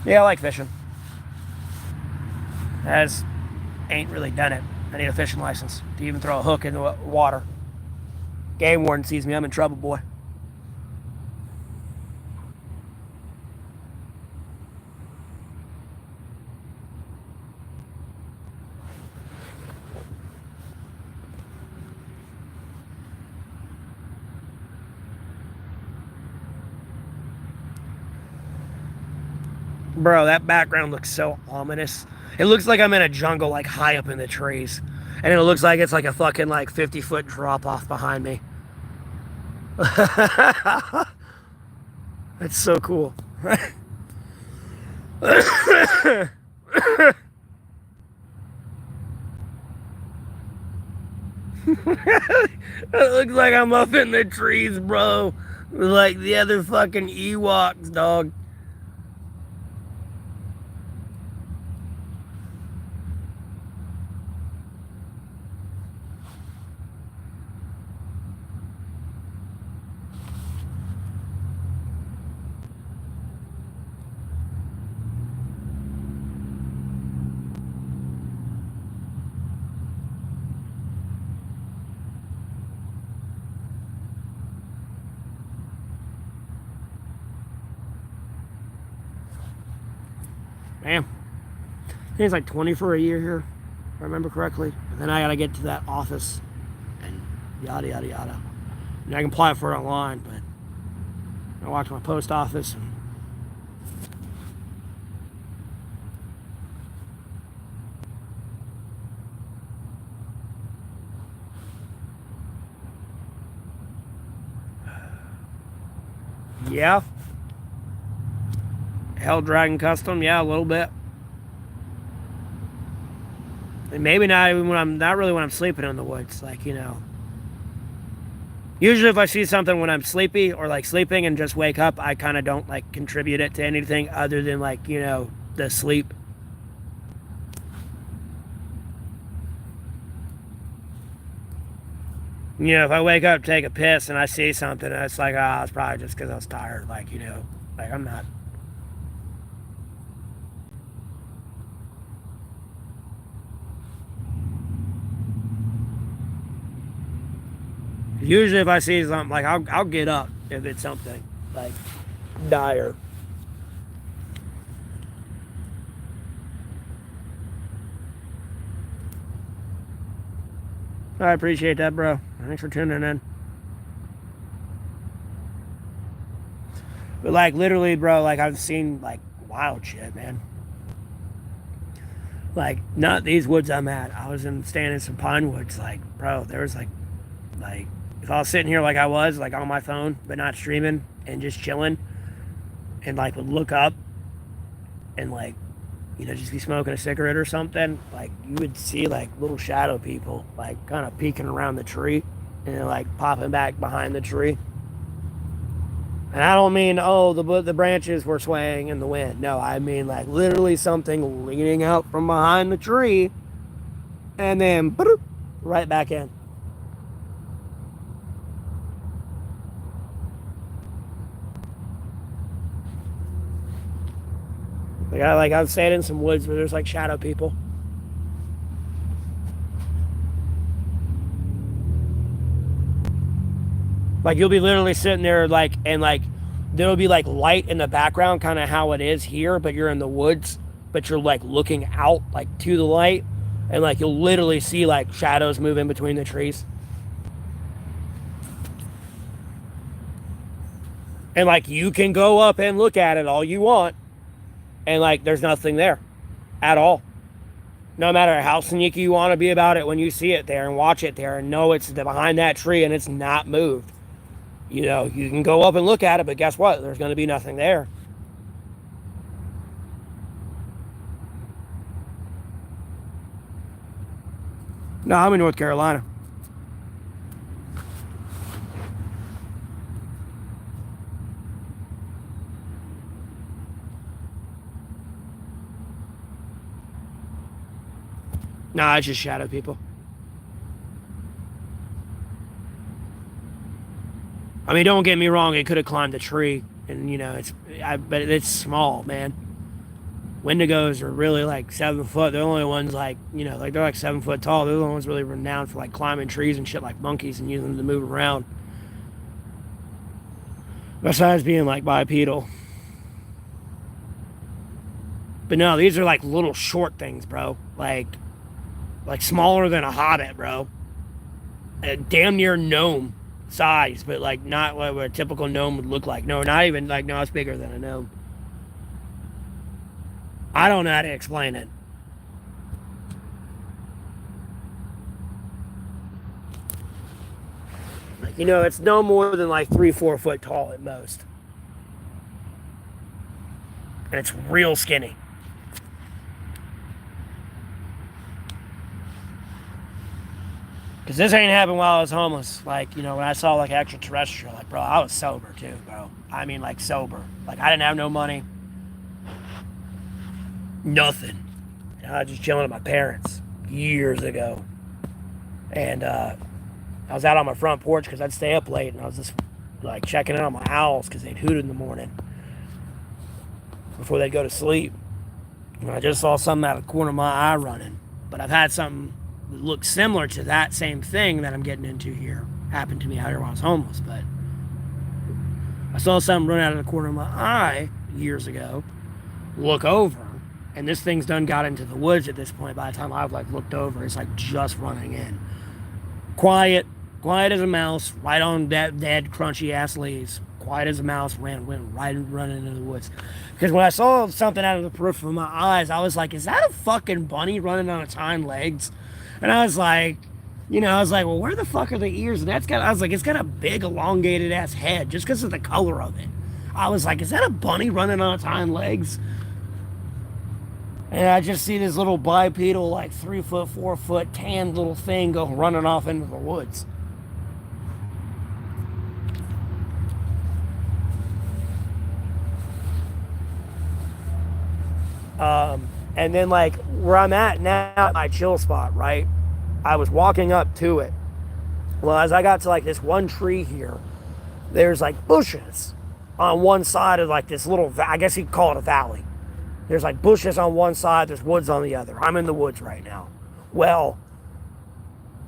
Yeah, I like fishing. As ain't really done it. I need a fishing license to even throw a hook in the water. Game warden sees me, I'm in trouble, boy. Bro, that background looks so ominous. It looks like I'm in a jungle, like high up in the trees. And it looks like it's like a fucking like 50-foot drop off behind me. That's so cool. It looks like I'm up in the trees, bro. Like the other fucking Ewoks, dog. Damn. I think it's like 20 for a year here, if I remember correctly. And then I gotta get to that office and yada yada yada. And I can apply for it online, but I walk to my post office and yeah. Hell Dragon Custom, yeah, a little bit. And maybe not even when not really when I'm sleeping in the woods, like, you know. Usually if I see something when I'm sleepy or like sleeping and just wake up, I kind of don't like contribute it to anything other than like, you know, the sleep. You know, if I wake up, take a piss, and I see something, it's like, oh, it's probably just because I was tired. Like, you know, like I'm not. Usually if I see something, like I'll get up if it's something like dire. I appreciate that, bro. Thanks for tuning in. But like literally, bro, like I've seen like wild shit, man. Like not these woods I'm at. I was staying in some pine woods. Like, bro, there was like if I was sitting here like I was, like on my phone, but not streaming and just chilling, and like would look up and like, you know, just be smoking a cigarette or something, like you would see like little shadow people like kind of peeking around the tree and like popping back behind the tree. And I don't mean, oh, the branches were swaying in the wind. No, I mean like literally something leaning out from behind the tree and then right back in. Like I've stayed in some woods where there's like shadow people. Like you'll be literally sitting there like, and like there'll be like light in the background, kind of how it is here, but you're in the woods, but you're like looking out like to the light, and like you'll literally see like shadows move in between the trees. And like you can go up and look at it all you want, and like there's nothing there at all. No matter how sneaky you want to be about it, when you see it there and watch it there and know it's behind that tree and it's not moved, you know, you can go up and look at it, but guess what? There's going to be nothing there. No, I'm in North Carolina. Nah, it's just shadow people. I mean, don't get me wrong. It could have climbed a tree, and you know, but it's small, man. Wendigos are really like 7 foot. They're the only ones like, you know, like they're like 7 foot tall. They're the only ones really renowned for like climbing trees and shit like monkeys and using them to move around. Besides being like bipedal. But no, these are like little short things, bro. Like smaller than a hobbit, bro. Damn near gnome size, but like not what a typical gnome would look like. No, not even like, no, it's bigger than a gnome. I don't know how to explain it. Like, you know, it's no more than like 3-4 foot tall at most. And it's real skinny. Because this ain't happened while I was homeless. Like, you know, when I saw like extraterrestrial, like, bro, I was sober too, bro. I mean, like, sober. Like, I didn't have no money. Nothing. I was just chilling with my parents years ago. And I was out on my front porch because I'd stay up late, and I was just like checking in on my owls because they'd hoot in the morning before they'd go to sleep. And I just saw something out of the corner of my eye running. But I've had something that looks similar to that same thing that I'm getting into here happen to me out here while I was homeless. But I saw something run out of the corner of my eye years ago, look over, and this thing's done got into the woods at this point. By the time I've like looked over, it's like just running in. Quiet as a mouse, right on that dead crunchy ass leaves. Quiet as a mouse, went right running into the woods. Because when I saw something out of the periphery of my eyes, I was like, is that a fucking bunny running on its hind legs? And I was like, well, where the fuck are the ears? And I was like, it's got a big elongated ass head just because of the color of it. I was like, is that a bunny running on its hind legs? And I just see this little bipedal, like 3 foot, 4 foot, tan little thing go running off into the woods. And then like where I'm at now, my chill spot, right? I was walking up to it. Well, as I got to like this one tree here, there's like bushes on one side of like this little, I guess you'd call it a valley. There's like bushes on one side, there's woods on the other. I'm in the woods right now. Well,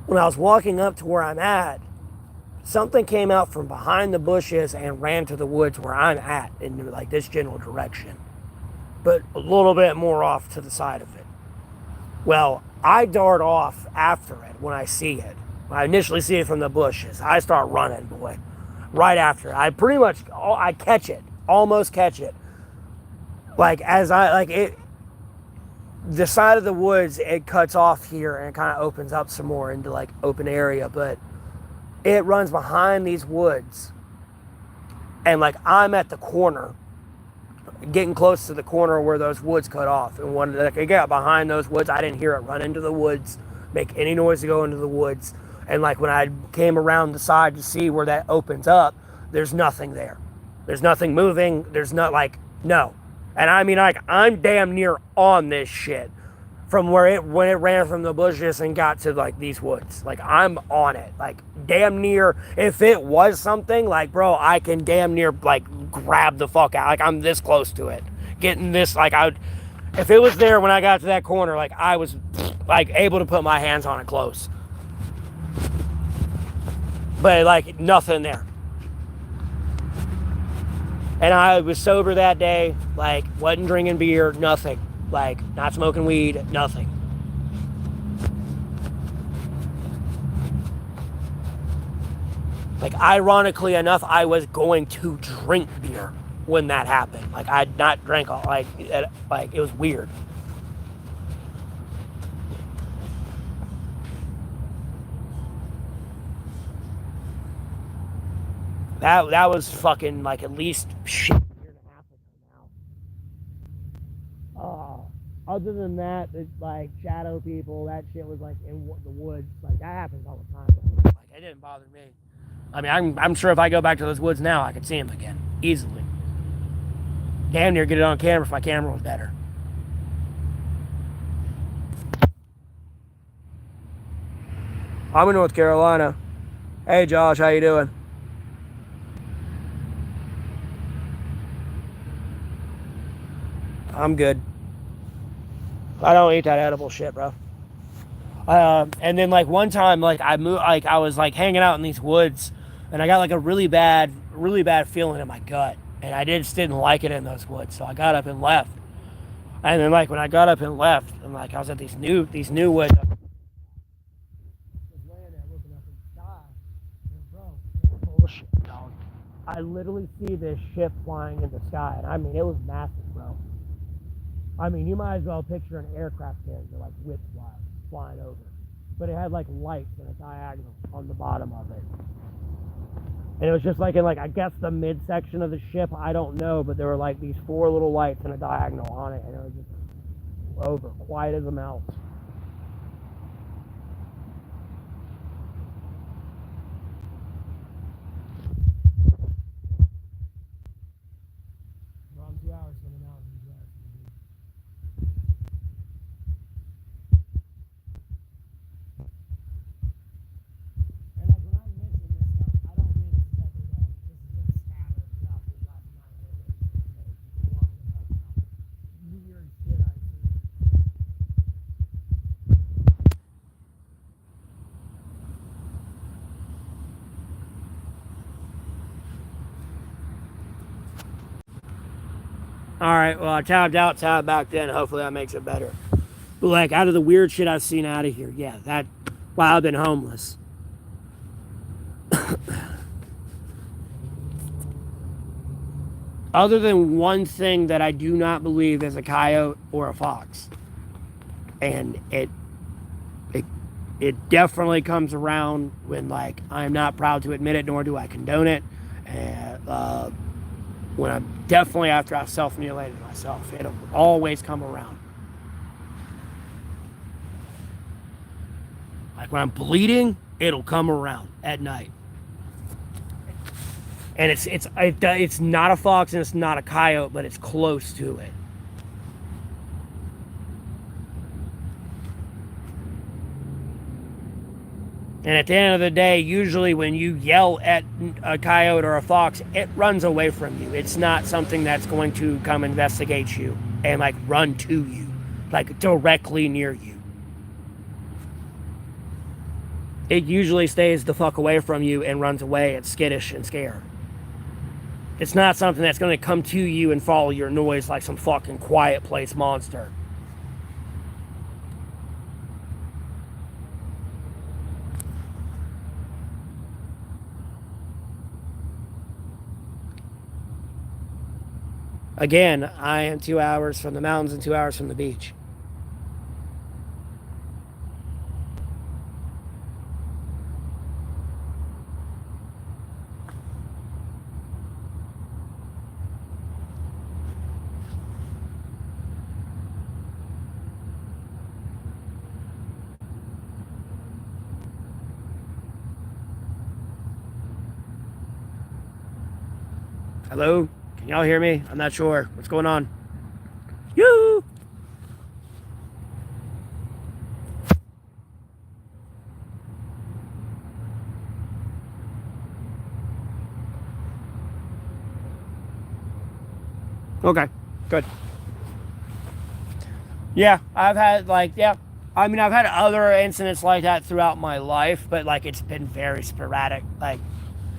when I was walking up to where I'm at, something came out from behind the bushes and ran to the woods where I'm at in like this general direction, but a little bit more off to the side of it. Well, I dart off after it when I see it. When I initially see it from the bushes, I start running, boy. Right after it. I catch it, almost catch it. Like as I, like it, the side of the woods, it cuts off here and it kind of opens up some more into like open area, but it runs behind these woods. And like I'm at the corner, getting close to the corner where those woods cut off. And when like, I got behind those woods, I didn't hear it run into the woods, make any noise to go into the woods. And like when I came around the side to see where that opens up, there's nothing there. There's nothing moving. There's not like, no. And I mean, like, I'm damn near on this shit from when it ran from the bushes and got to like these woods. Like, I'm on it. Like, damn near, if it was something, like, bro, I can damn near like grab the fuck out. Like, I'm this close to it. Getting this, like, if it was there when I got to that corner, like, I was like able to put my hands on it close. But like, nothing there. And I was sober that day, like, wasn't drinking beer, nothing. Like, not smoking weed, nothing. Like, ironically enough, I was going to drink beer when that happened. Like, I'd not drank all, like, it was weird. That was fucking like at least shit, a year and a half ago now. Other than that, it's like shadow people, that shit was like in the woods. Like that happens all the time. Like it didn't bother me. I mean, I'm sure if I go back to those woods now, I could see them again easily. Damn near get it on camera if my camera was better. I'm in North Carolina. Hey Josh, how you doing? I'm good. I don't eat that edible shit, bro. And then like one time, like I moved, like I was like hanging out in these woods, and I got like a really bad feeling in my gut, and I just didn't like it in those woods, so I got up and left. And then like when I got up and left, and like I was at these new woods, I was laying there looking up in the sky, and bro, bullshit, dog. I literally see this ship flying in the sky, and I mean it was massive, bro. I mean, you might as well picture an aircraft carrier, like whipwise, flying over. But it had like lights and a diagonal on the bottom of it. And it was just like in like, I guess the midsection of the ship, I don't know, but there were like these 4 little lights and a diagonal on it, and it was just over, quiet as a mouse. Well, I'm 2 hours from the mountain, 2 hours from the beach. And like when I mention this stuff, I don't mean it's every day. This has been scattered throughout these last 9 days. Weird shit I see. Alright, well, I tabbed out, tabbed back in. Hopefully that makes it better. But like, out of the weird shit I've seen out of here, yeah, that, wow, I've been homeless. Other than one thing that I do not believe is a coyote or a fox. And it definitely comes around when, like, I'm not proud to admit it, nor do I condone it. And when I'm definitely after I've self-mutilated myself, it'll always come around. Like when I'm bleeding, it'll come around at night. And it's not a fox and it's not a coyote, but it's close to it. And at the end of the day, usually when you yell at a coyote or a fox, it runs away from you. It's not something that's going to come investigate you and like run to you, like directly near you. It usually stays the fuck away from you and runs away. It's skittish and scared. It's not something that's going to come to you and follow your noise like some fucking quiet place monster. Again, I am 2 hours from the mountains and 2 hours from the beach. Hello? Can y'all hear me? I'm not sure. What's going on? Yoo! Okay, good. Yeah, I've had like, yeah. I mean, I've had other incidents like that throughout my life, but like it's been very sporadic. Like,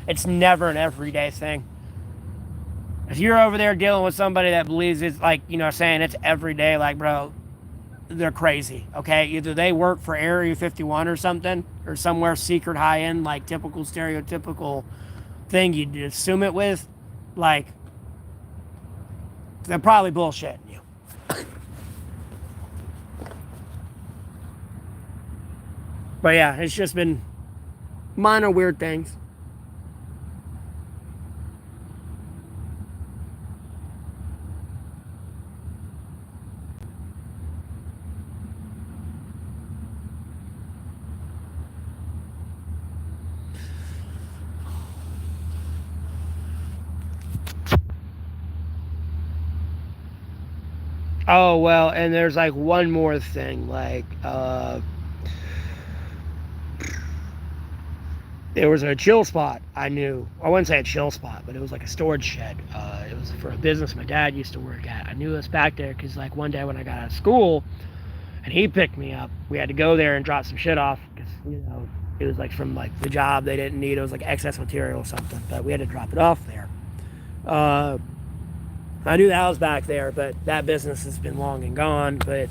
it's never an everyday thing. If you're over there dealing with somebody that believes it's like, you know, saying it's every day, like, bro, they're crazy, okay? Either they work for Area 51 or something, or somewhere secret high-end, like typical stereotypical thing you'd assume it with, like, they're probably bullshitting you. But yeah, it's just been minor weird things. Oh, well, and there's like one more thing, like, there was a chill spot I knew. I wouldn't say a chill spot, but it was like a storage shed. It was for a business my dad used to work at. I knew it was back there because like one day when I got out of school and he picked me up, we had to go there and drop some shit off because, you know, it was like from like the job they didn't need. It was like excess material or something, but we had to drop it off there. I knew that was back there, but that business has been long and gone. But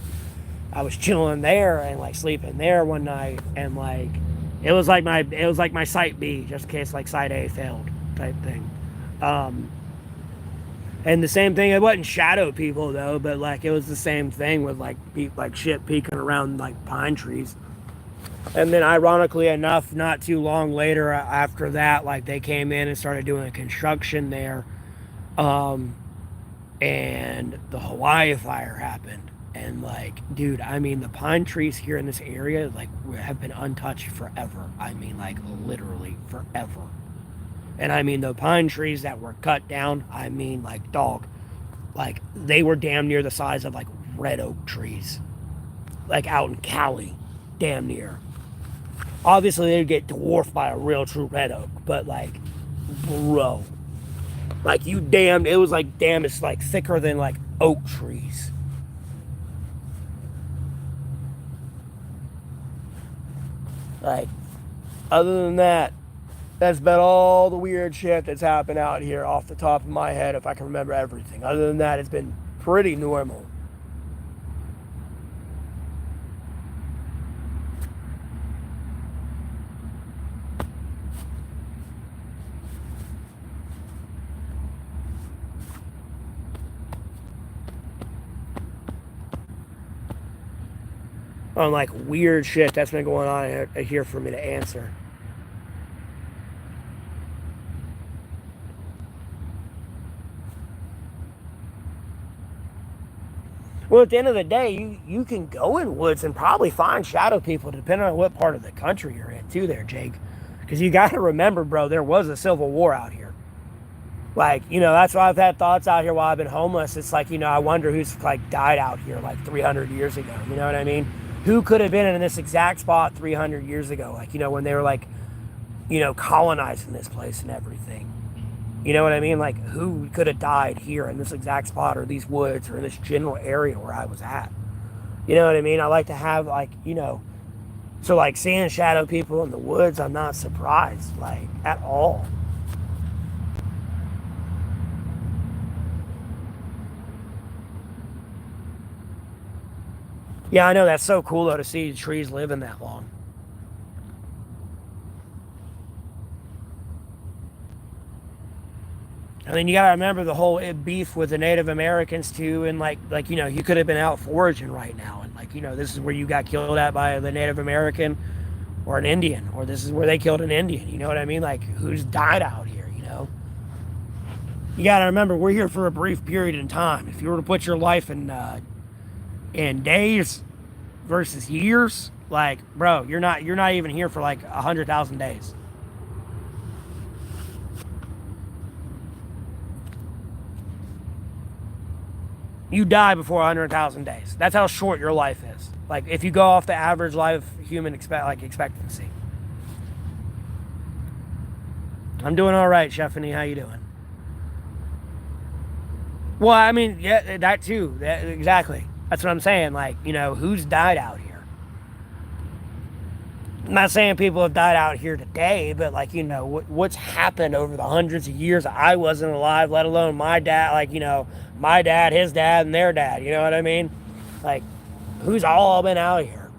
I was chilling there and like sleeping there one night, and like it was like my site B, just in case like site A failed type thing. And the same thing, it wasn't shadow people though, but like it was the same thing with like shit peeking around like pine trees. And then ironically enough, not too long later after that, like they came in and started doing construction there. And the Hawaii fire happened. And like, dude, I mean, the pine trees here in this area like have been untouched forever. I mean, like literally forever. And I mean, the pine trees that were cut down, I mean, like, dog, like they were damn near the size of like red oak trees, like out in Cali, damn near. Obviously, they'd get dwarfed by a real true red oak, but like, bro, like you damn, it was like damn, it's like thicker than like oak trees. Like, other than that, that's about all the weird shit that's happened out here off the top of my head, if I can remember everything. Other than that, it's been pretty normal. On like weird shit that's been going on here for me to answer. Well, at the end of the day, you can go in woods and probably find shadow people depending on what part of the country you're in too there, Jake. Because you got to remember, bro, there was a civil war out here. Like, you know, that's why I've had thoughts out here while I've been homeless. It's like, you know, I wonder who's like died out here like 300 years ago. You know what I mean? Who could have been in this exact spot 300 years ago? Like, you know, when they were like, you know, colonizing this place and everything. You know what I mean? Like, who could have died here in this exact spot or these woods or in this general area where I was at? You know what I mean? I like to have, like, you know, so like seeing shadow people in the woods, I'm not surprised, like, at all. Yeah, I know, that's so cool though to see trees living that long. And then you gotta remember the whole beef with the Native Americans too, and like you know, you could have been out foraging right now, and like you know, this is where you got killed at by the Native American or an Indian, or this is where they killed an Indian. You know what I mean? Like who's died out here? You know, you gotta remember we're here for a brief period in time. If you were to put your life in days versus years, like bro, you're not even here for like 100,000 days. You die before 100,000 days. That's how short your life is. Like if you go off the average life human expectancy. I'm doing all right, Stephanie. How you doing? Well, I mean, yeah, that too. Exactly. That's what I'm saying. Like, you know, who's died out here? I'm not saying people have died out here today, but like, you know, what's happened over the hundreds of years I wasn't alive, let alone my dad, like, you know, my dad, his dad, and their dad. You know what I mean? Like, who's all been out here?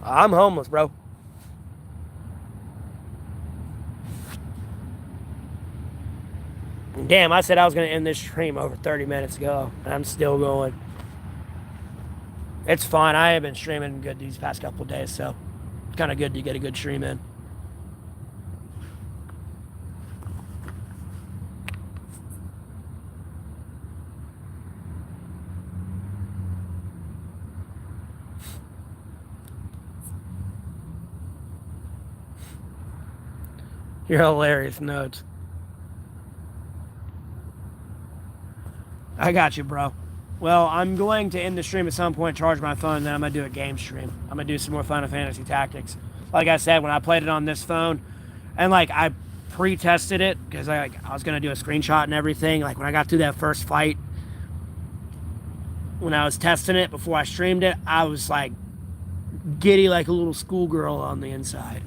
I'm homeless, bro. Damn, I said I was going to end this stream over 30 minutes ago, and I'm still going. It's fine. I have been streaming good these past couple of days, so it's kind of good to get a good stream in. You're hilarious, Notes. I got you, bro. Well, I'm going to end the stream at some point, charge my phone, and then I'm going to do a game stream. I'm going to do some more Final Fantasy Tactics. Like I said, when I played it on this phone, and like I pre-tested it, because I was going to do a screenshot and everything. Like when I got through that first fight, when I was testing it before I streamed it, I was like giddy like a little schoolgirl on the inside.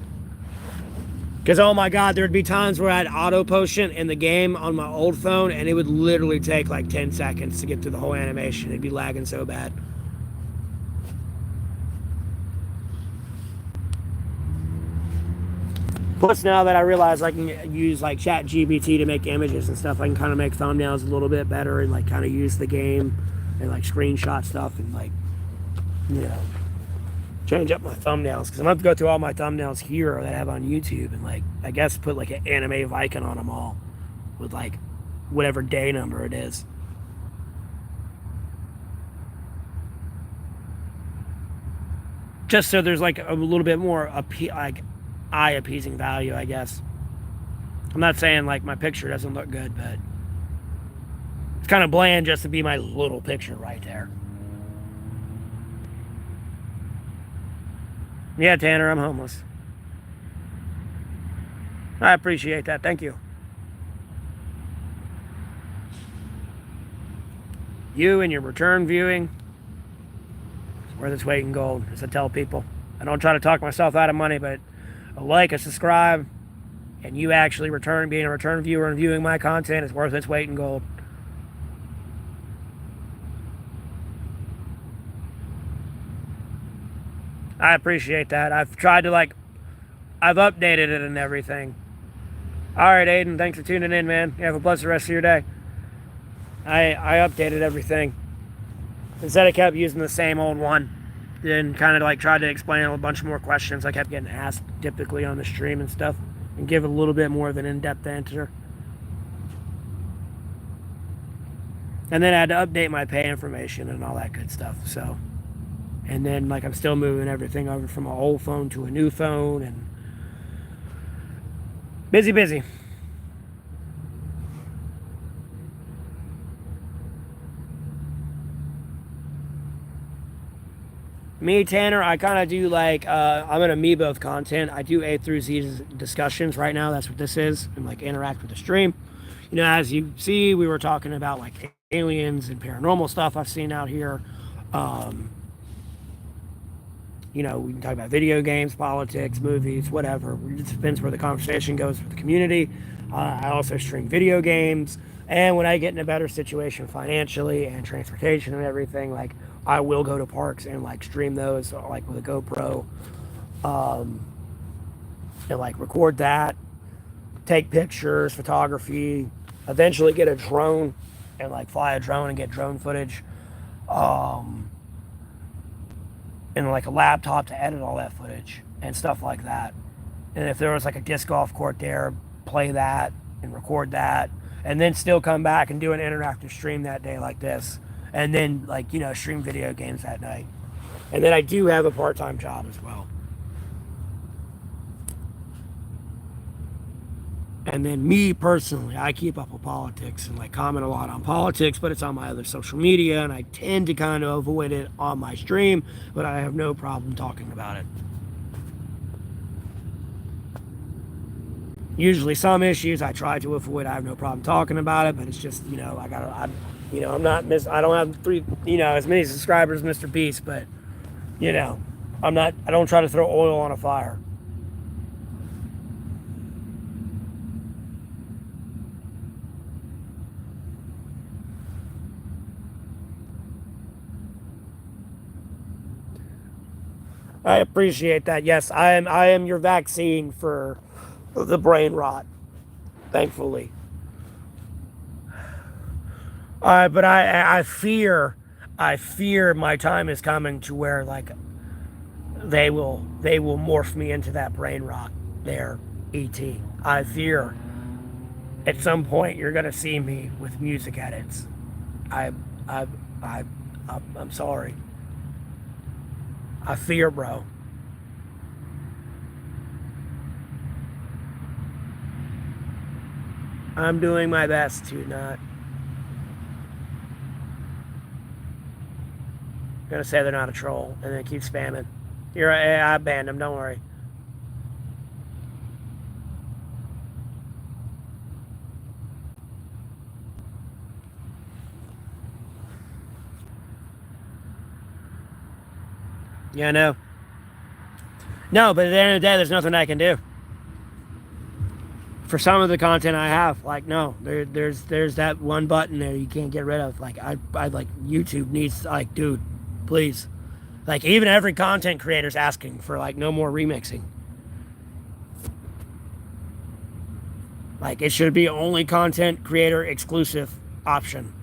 Because, oh my God, there'd be times where I'd auto potion in the game on my old phone, and it would literally take like 10 seconds to get through the whole animation. It'd be lagging so bad. Plus, now that I realize I can use like Chat GBT to make images and stuff, I can kind of make thumbnails a little bit better and like kind of use the game and like screenshot stuff and like, you know, change up my thumbnails, because I'm going to go through all my thumbnails here that I have on YouTube and like, I guess put like an anime icon on them all with like whatever day number it is. Just so there's like a little bit more like eye appeasing value, I guess. I'm not saying like my picture doesn't look good, but it's kind of bland just to be my little picture right there. Yeah, Tanner, I'm homeless. I appreciate that. Thank you. You and your return viewing is worth its weight in gold, as I tell people. I don't try to talk myself out of money, but a like, a subscribe, and you actually being a return viewer and viewing my content is worth its weight in gold. I appreciate that. I've tried to I've updated it and everything. All right, Aiden, thanks for tuning in, man. You have a blessed rest of your day. I updated everything. Instead, I kept using the same old one. Then kind of like tried to explain a bunch more questions I kept getting asked typically on the stream and stuff, and give it a little bit more of an in-depth answer. And then I had to update my pay information and all that good stuff. So, and then like I'm still moving everything over from an old phone to a new phone, and busy. Me, Tanner, I kind of do like, I'm an amoeba of content. I do A through Z discussions right now. That's what this is. And like interact with the stream. You know, as you see, we were talking about like aliens and paranormal stuff I've seen out here. You know, we can talk about video games, politics, movies, whatever. It just depends where the conversation goes with the community. I also stream video games. And when I get in a better situation financially and transportation and everything, like I will go to parks and like stream those like with a GoPro, and like record that, take pictures, photography, eventually get a drone and like fly a drone and get drone footage, and like a laptop to edit all that footage and stuff like that. And if there was like a disc golf court there, play that and record that, and then still come back and do an interactive stream that day like this. And then, like, you know, stream video games that night. And then I do have a part-time job as well. And then me personally, I keep up with politics and like comment a lot on politics, but it's on my other social media, and I tend to kind of avoid it on my stream, but I have no problem talking about it. Usually some issues I try to avoid. I have no problem talking about it, but it's just, you know, you know, I don't have as many subscribers as Mr. Beast, but, you know, I don't try to throw oil on a fire. I appreciate that. Yes, I am your vaccine for the brain rot, thankfully. But I fear my time is coming to where like they will morph me into that brain rot there, ET. I fear at some point you're gonna see me with music edits. I'm sorry. I fear, bro. I'm doing my best to not. I'm gonna say they're not a troll and then keep spamming. I banned them, don't worry. Yeah, I know. No, but at the end of the day, there's nothing I can do. For some of the content I have, like, no, there's that one button there you can't get rid of. Like, I like, YouTube needs, like, dude, please. Like, even every content creator's asking for, like, no more remixing. Like, it should be only content creator exclusive option.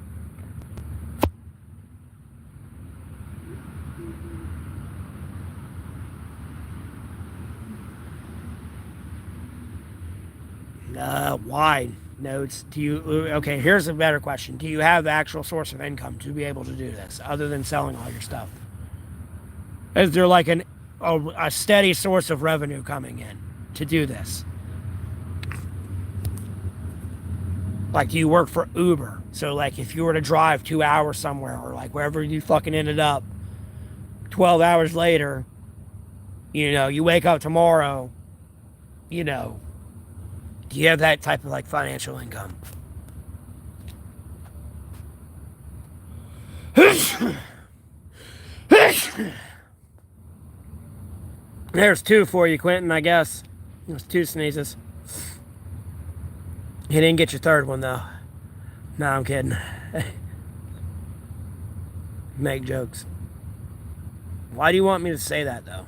Why? Notes. Do you? Okay, here's a better question. Do you have the actual source of income to be able to do this, other than selling all your stuff? Is there like a steady source of revenue coming in to do this? Like, do you work for Uber? So, like, if you were to drive 2 hours somewhere, or like wherever you fucking ended up, 12 hours later, you know, you wake up tomorrow, you know, do you have that type of like financial income? There's two for you, Quentin, I guess. There's 2 sneezes. You didn't get your third one, though. No, I'm kidding. Make jokes. Why do you want me to say that, though?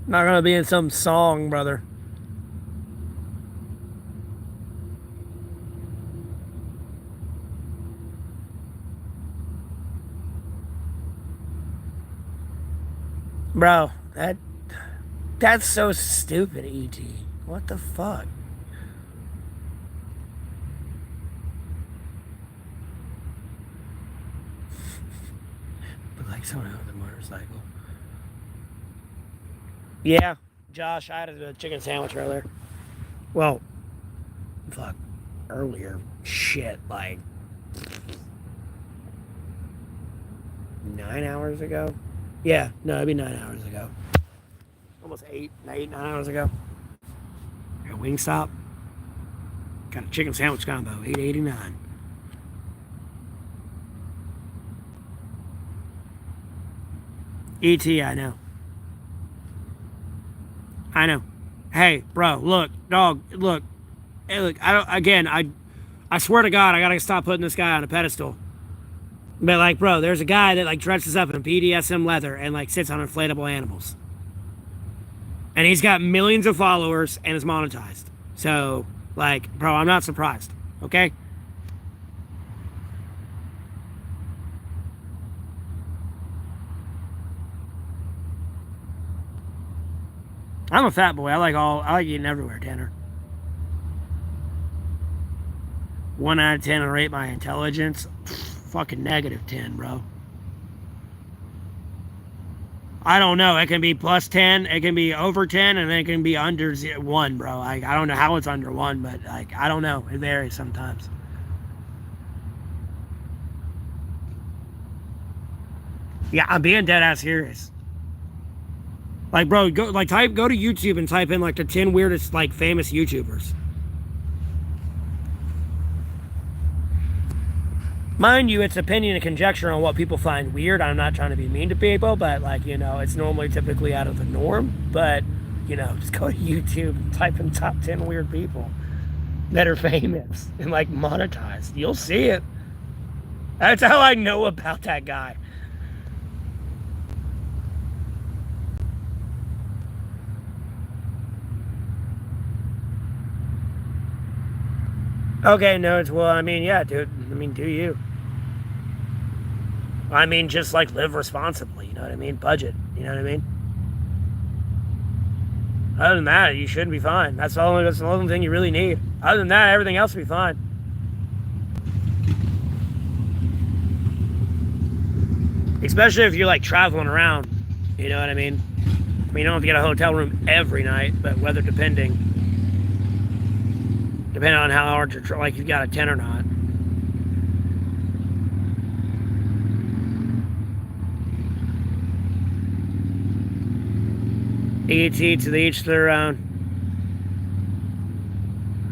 Not gonna be in some song, brother. Bro, that's so stupid, ET. What the fuck? But like someone with a motorcycle. Yeah, Josh, I had a chicken sandwich earlier. Well, fuck, earlier. Shit, like 9 hours ago? Yeah, no, it'd be 9 hours ago. Almost 9 hours ago. At Wingstop. Got a chicken sandwich combo, $8.89. ET, I know. I know. Hey, bro, look, dog, look. Hey, look, I swear to God, I gotta stop putting this guy on a pedestal. But like, bro, there's a guy that like dresses up in BDSM leather and like sits on inflatable animals. And he's got millions of followers and is monetized. So, like, bro, I'm not surprised. Okay? I'm a fat boy. I like eating everywhere, Tanner. 1 out of 10 I rate my intelligence. Fucking -10, bro. I don't know. It can be +10, it can be over 10, and it can be under 1, bro. Like, I don't know how it's under 1, but like, I don't know. It varies sometimes. Yeah, I'm being dead ass serious. Like, bro, go to YouTube and type in like the 10 weirdest like famous YouTubers. Mind you, it's opinion and conjecture on what people find weird. I'm not trying to be mean to people, but like, you know, it's normally typically out of the norm. But, you know, just go to YouTube and type in top 10 weird people that are famous and like monetized. You'll see it. That's how I know about that guy. Okay, no, it's, well, I mean, yeah, dude. I mean, do you? I mean, just like live responsibly, you know what I mean? Budget, you know what I mean? Other than that, you should be fine. That's the only thing you really need. Other than that, everything else will be fine. Especially if you're like traveling around, you know what I mean? I mean, you don't have to get a hotel room every night, but weather depending on how hard you're, like, you got a 10 or not. ET, to the each their own.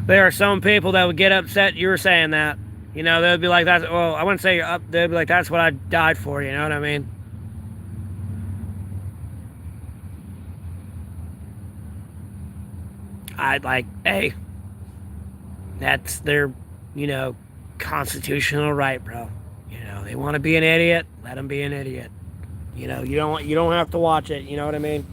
There are some people that would get upset you were saying that. You know, they'd be like, "That's, well, I wouldn't say up." They'd be like, "That's what I died for." You know what I mean? I'd like, hey, that's their, you know, constitutional right, bro. You know, they want to be an idiot, let them be an idiot. You know, you don't have to watch it. You know what I mean?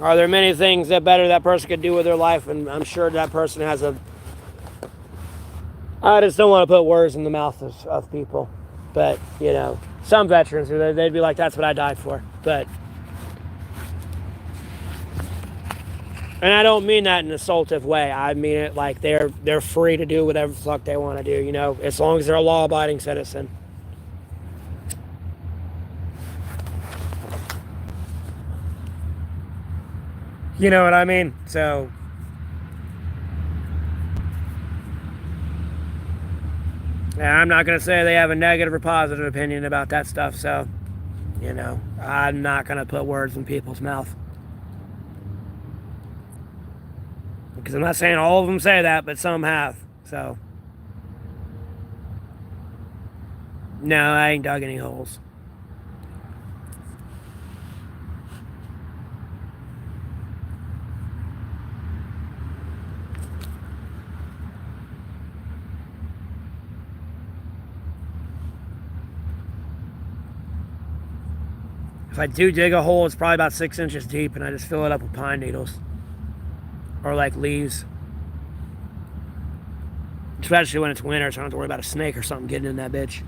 Are there many things that better that person could do with their life? And I'm sure that person has a... I just don't want to put words in the mouth of people. But, you know, some veterans, they'd be like, that's what I died for. But... And I don't mean that in an assaultive way. I mean it like they're free to do whatever the fuck they want to do, you know, as long as they're a law-abiding citizen. You know what I mean? So... And I'm not going to say they have a negative or positive opinion about that stuff, so, you know, I'm not going to put words in people's mouth. Because I'm not saying all of them say that, but some have, so. No, I ain't dug any holes. If I do dig a hole, it's probably about 6 inches deep, and I just fill it up with pine needles. Or like leaves. Especially when it's winter, so I don't have to worry about a snake or something getting in that bitch.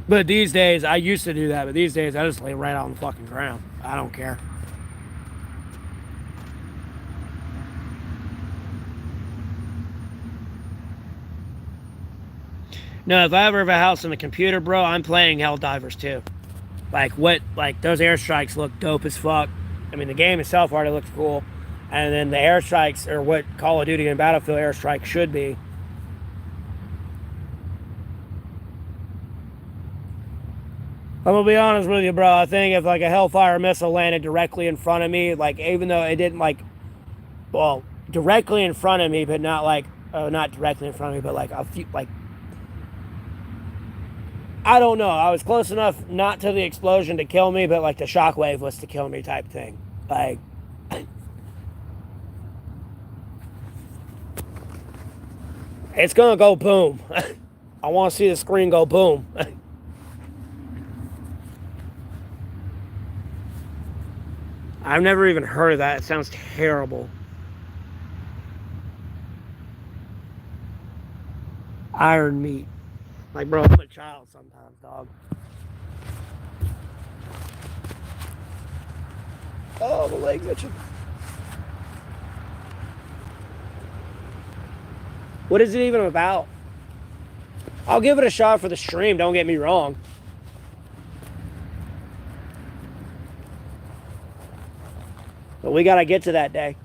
But these days, I used to do that, but these days I just lay right on the fucking ground. I don't care. No, if I ever have a house and a computer, bro, I'm playing Helldivers too. Like those airstrikes look dope as fuck. I mean, the game itself already looks cool. And then the airstrikes are what Call of Duty and Battlefield airstrikes should be. I'm gonna be honest with you, bro. I think if like a Hellfire missile landed directly in front of me, like even though it didn't like, well, directly in front of me, but not like, not directly in front of me, but like a few, like, I don't know. I was close enough not to the explosion to kill me, but like the shockwave was to kill me type thing. Like, it's gonna go boom. I want to see the screen go boom. I've never even heard of that. It sounds terrible. Iron meat. Like, bro, I'm a child sometimes, dog. Oh, the leg's itching. What is it even about? I'll give it a shot for the stream, don't get me wrong. But we gotta get to that day.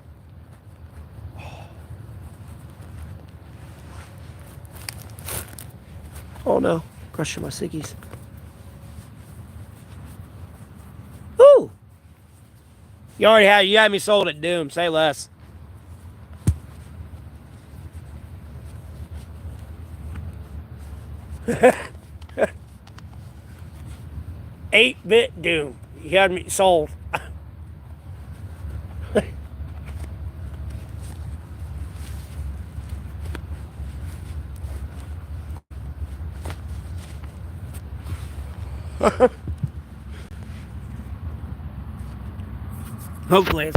Oh no, crushing my sickies. Ooh! You had me sold at Doom, say less. $8-bit Doom. You had me sold. Hopefully,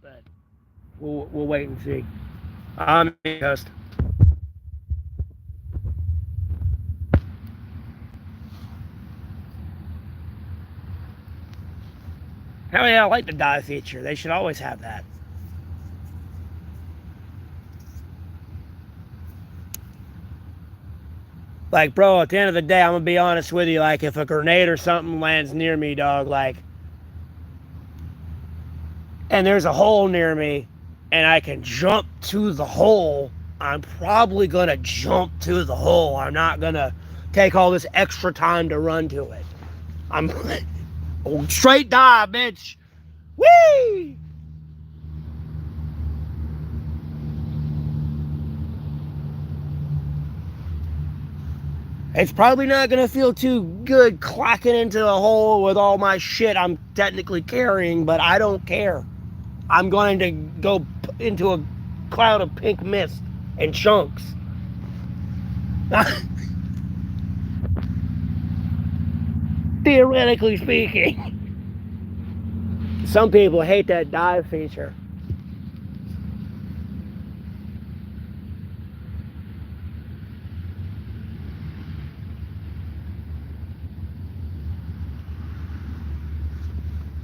but we'll wait and see. I'm host. Hell yeah, I like the dive feature. They should always have that. Like, bro, at the end of the day, I'm gonna be honest with you. Like, if a grenade or something lands near me, dog, like, and there's a hole near me, and I can jump to the hole, I'm probably gonna jump to the hole. I'm not gonna take all this extra time to run to it. I'm straight dive, bitch. Whee! It's probably not gonna feel too good clacking into a hole with all my shit I'm technically carrying, but I don't care. I'm going to go into a cloud of pink mist and chunks. Theoretically speaking. Some people hate that dive feature.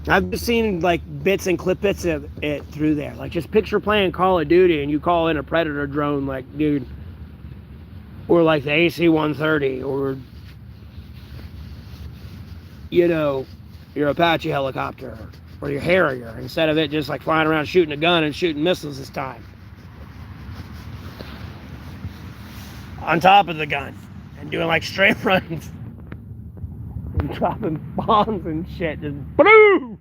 I've just seen like bits and clip bits of it through there. Like just picture playing Call of Duty and you call in a Predator drone, like dude, or like the AC-130, or you know, your Apache helicopter or your Harrier, instead of it just like flying around shooting a gun and shooting missiles this time. On top of the gun and doing like straight runs and dropping bombs and shit. Just boom!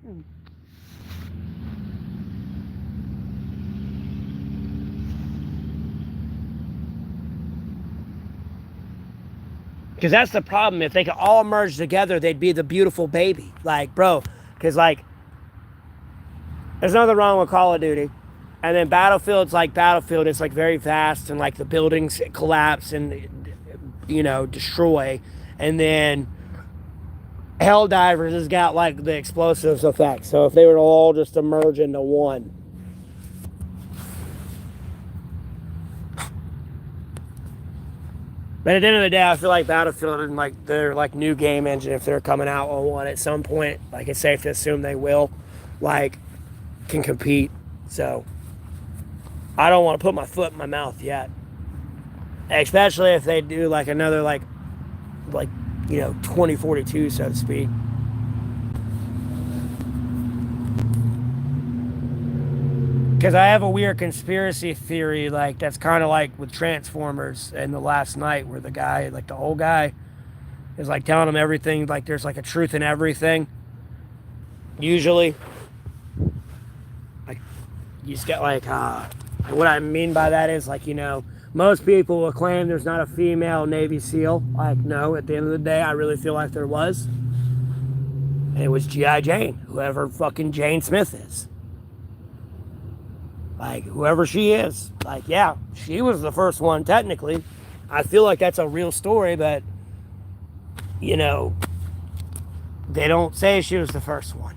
Because that's the problem. If they could all merge together, they'd be the beautiful baby. Like, bro, because like, there's nothing wrong with Call of Duty. And then Battlefield's like Battlefield. It's like very vast and like the buildings collapse and, you know, destroy. And then Helldivers has got like the explosives effect. So if they were to all just merge into one. But at the end of the day, I feel like Battlefield and like their like new game engine, if they're coming out on one at some point, like it's safe to assume they will, like, can compete. So I don't want to put my foot in my mouth yet. Especially if they do like another like you know, 2042, so to speak. Because I have a weird conspiracy theory, like that's kind of like with Transformers and the last night, where the guy, like the old guy, is like telling them everything, like there's like a truth in everything. Usually, like you just get like, what I mean by that is like, you know, most people will claim there's not a female Navy SEAL. Like, no, at the end of the day, I really feel like there was. And it was G.I. Jane, whoever fucking Jane Smith is. Like, whoever she is. Like, yeah, she was the first one, technically. I feel like that's a real story, but, you know, they don't say she was the first one.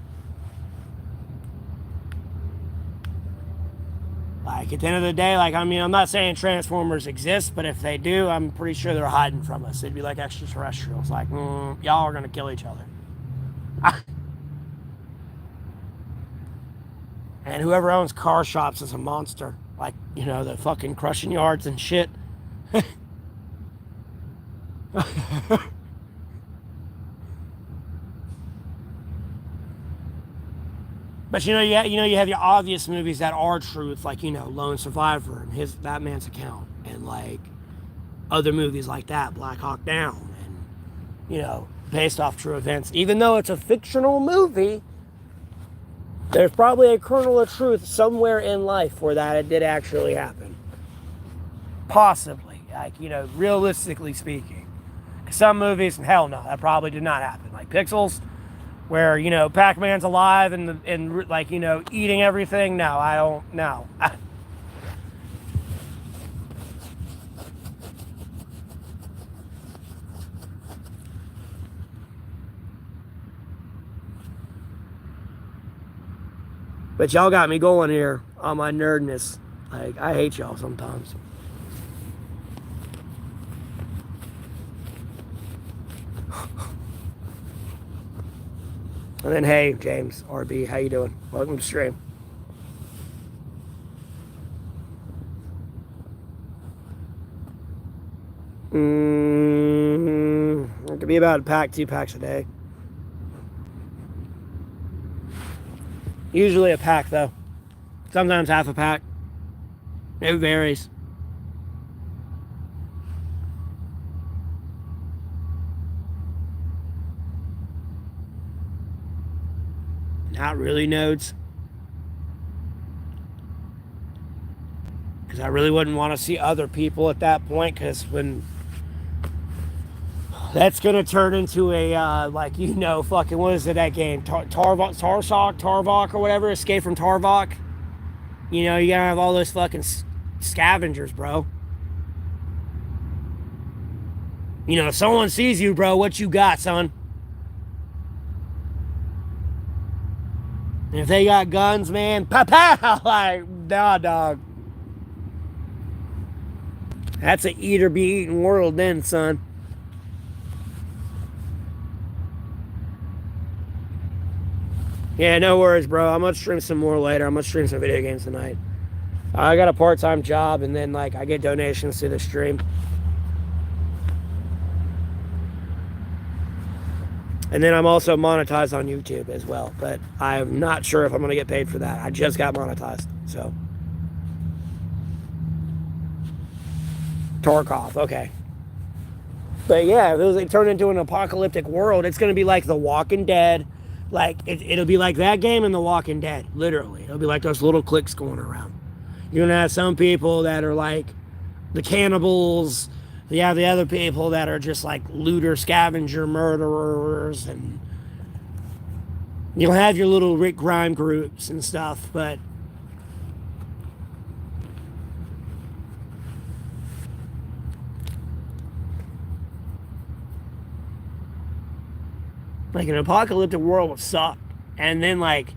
Like, at the end of the day, like, I mean, I'm not saying Transformers exist, but if they do, I'm pretty sure they're hiding from us. It'd be like extraterrestrials. Like, y'all are going to kill each other. And whoever owns car shops is a monster. Like, you know, the fucking crushing yards and shit. But you have your obvious movies that are truth, like, you know, Lone Survivor and that man's account, and like other movies like that, Black Hawk Down, and, you know, based off true events. Even though it's a fictional movie, there's probably a kernel of truth somewhere in life where that it did actually happen. Possibly, like, you know, realistically speaking. Some movies, hell no, that probably did not happen. Like Pixels, where, you know, Pac-Man's alive and like, you know, eating everything. No, I don't know. But y'all got me going here on my nerdness. Like, I hate y'all sometimes. And then, hey, James, RB, how you doing? Welcome to stream. It could be about a pack, 2 packs a day. Usually a pack, though. Sometimes half a pack. It varies. Not really, nodes. Because I really wouldn't want to see other people at that point, because when that's going to turn into a, like, you know, fucking, what is it, that game? Tarvok, or whatever, Escape from Tarvok. You know, you gotta have all those fucking scavengers, bro. You know, if someone sees you, bro, what you got, son? And if they got guns, man, pow, like, nah, dog. That's a eat or be eaten world then, son. Yeah, no worries, bro. I'm gonna stream some more later. I'm gonna stream some video games tonight. I got a part-time job, and then like I get donations to the stream. And then I'm also monetized on YouTube as well, but I'm not sure if I'm gonna get paid for that. I just got monetized, so. Tarkov, okay. But yeah, if it turned into an apocalyptic world, it's gonna be like The Walking Dead. Like, it'll be like that game in The Walking Dead, literally. It'll be like those little clicks going around. You're gonna have some people that are like the cannibals. You have the other people that are just like looter, scavenger, murderers, and you'll have your little Rick Grime groups and stuff, but like an apocalyptic world would suck. And then like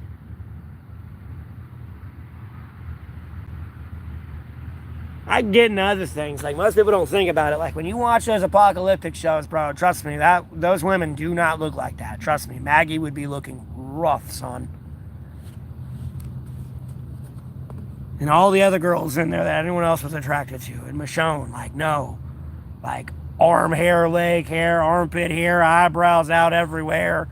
I get into other things. Like most people don't think about it. Like when you watch those apocalyptic shows, bro, trust me, that those women do not look like that. Trust me, Maggie would be looking rough, son. And all the other girls in there that anyone else was attracted to. And Michonne, like, no. Like arm hair, leg hair, armpit hair, eyebrows out everywhere.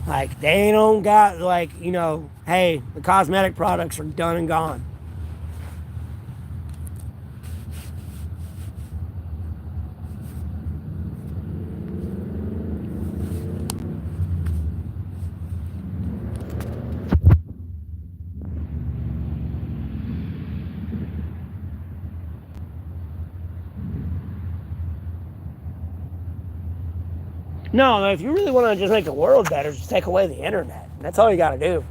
Like they don't got like, you know, hey, the cosmetic products are done and gone. No, if you really want to just make the world better, just take away the internet. That's all you got to do.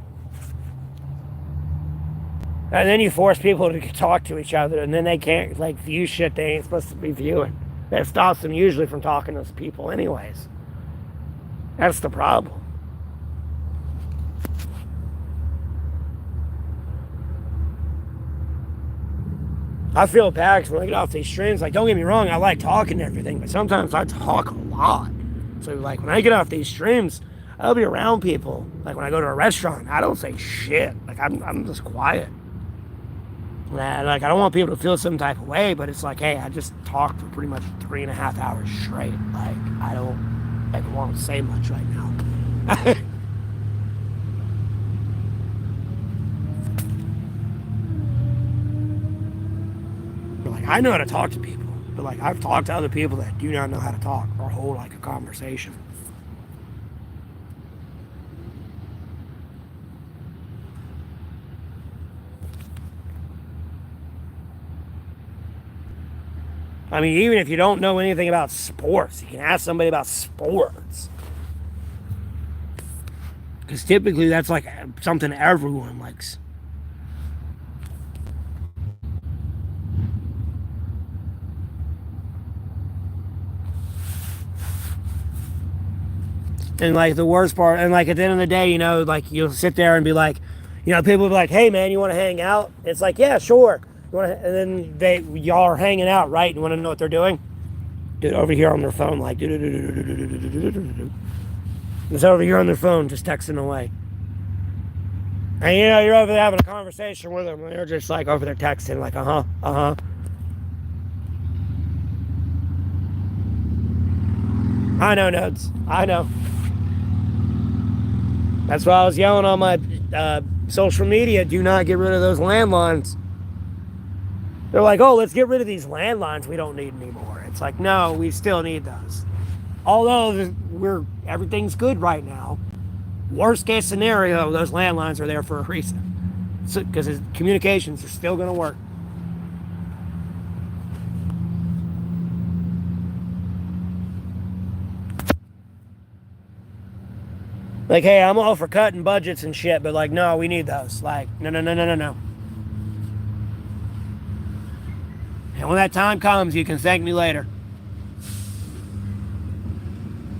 And then you force people to talk to each other, and then they can't like view shit they ain't supposed to be viewing. That stops them usually from talking to people anyways. That's the problem. I feel bad because when I get off these streams, like, don't get me wrong, I like talking and everything, but sometimes I talk a lot. So, like, when I get off these streams, I'll be around people. Like, when I go to a restaurant, I don't say shit. Like, I'm just quiet. Like, I don't want people to feel some type of way, but it's like, hey, I just talked for pretty much 3.5 hours straight. Like, I don't like, want to say much right now. But, like, I know how to talk to people. But like I've talked to other people that do not know how to talk or hold like a conversation. I mean, even if you don't know anything about sports, you can ask somebody about sports. Because typically that's like something everyone likes. And like the worst part, and like at the end of the day, you know, like you'll sit there and be like, you know, people will be like, hey man, you want to hang out? It's like, yeah, sure. You want to, and then y'all are hanging out, right? You want to know what they're doing? Dude, over here on their phone, like, it's over here on their phone, just texting away. And you know, you're over there having a conversation with them, and they're just like over there texting, like, I know, Nodes. I know. That's why I was yelling on my social media, do not get rid of those landlines. They're like, oh, let's get rid of these landlines we don't need anymore. It's like, no, we still need those. Although everything's good right now. Worst case scenario, those landlines are there for a reason. Because communications are still going to work. Like, hey, I'm all for cutting budgets and shit, but like, no, we need those. Like, no. And when that time comes, you can thank me later.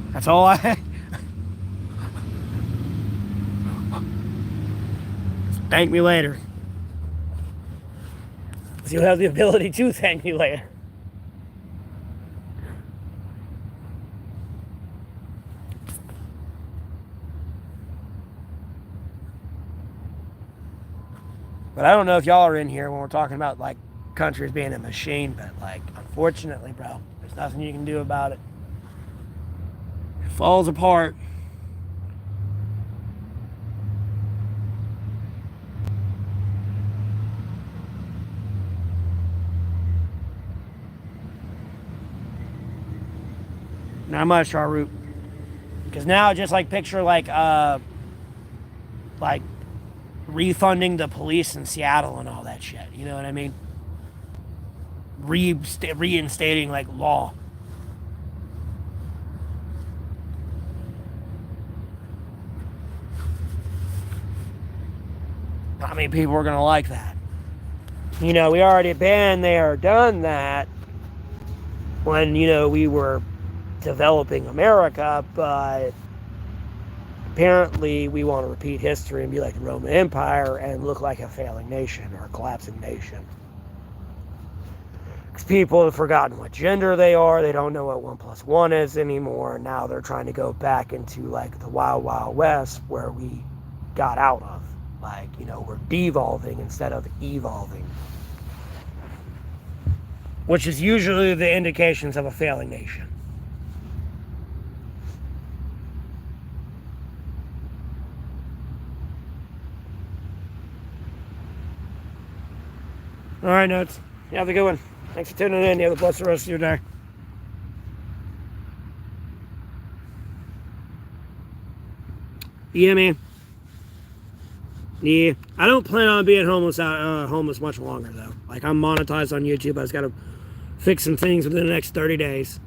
That's all I... Thank me later. Because you'll have the ability to thank me later. But I don't know if y'all are in here when we're talking about, like, countries being a machine, but, like, unfortunately, bro, there's nothing you can do about it. It falls apart. Not much, Charroot. Because now, just, like, picture, like, refunding the police in Seattle and all that shit. You know what I mean? Reinstating, like, law. I mean, people are going to like that. You know, we already been there, done that when, you know, we were developing America, but apparently we want to repeat history and be like the Roman Empire and look like a failing nation or a collapsing nation. Because people have forgotten what gender they are. They don't know what 1 + 1 is anymore. Now they're trying to go back into, like, the Wild Wild West where we got out of. Like, you know, we're devolving instead of evolving. Which is usually the indications of a failing nation. All right, Nuts. You have a good one. Thanks for tuning in. You have a blessed rest of your day. Yeah, man. Yeah. I don't plan on being homeless much longer, though. Like, I'm monetized on YouTube. I just got to fix some things within the next 30 days.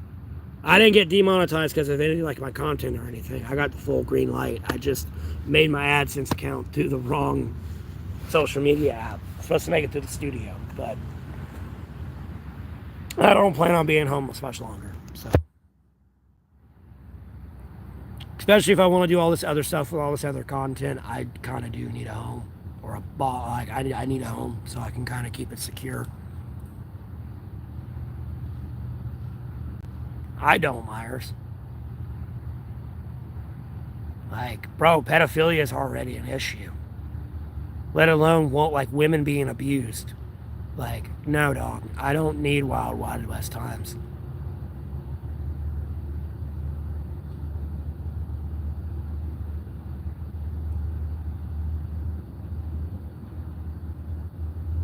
I didn't get demonetized because of any, like, my content or anything. I got the full green light. I just made my AdSense account through the wrong social media app. I'm supposed to make it through the studio, but I don't plan on being homeless much longer. So, especially if I want to do all this other stuff with all this other content, I kind of do need a home or a like I need a home so I can kind of keep it secure. I don't, Myers. Like, bro, pedophilia is already an issue. Let alone like women being abused. Like, no, dog. I don't need Wild Wild West times.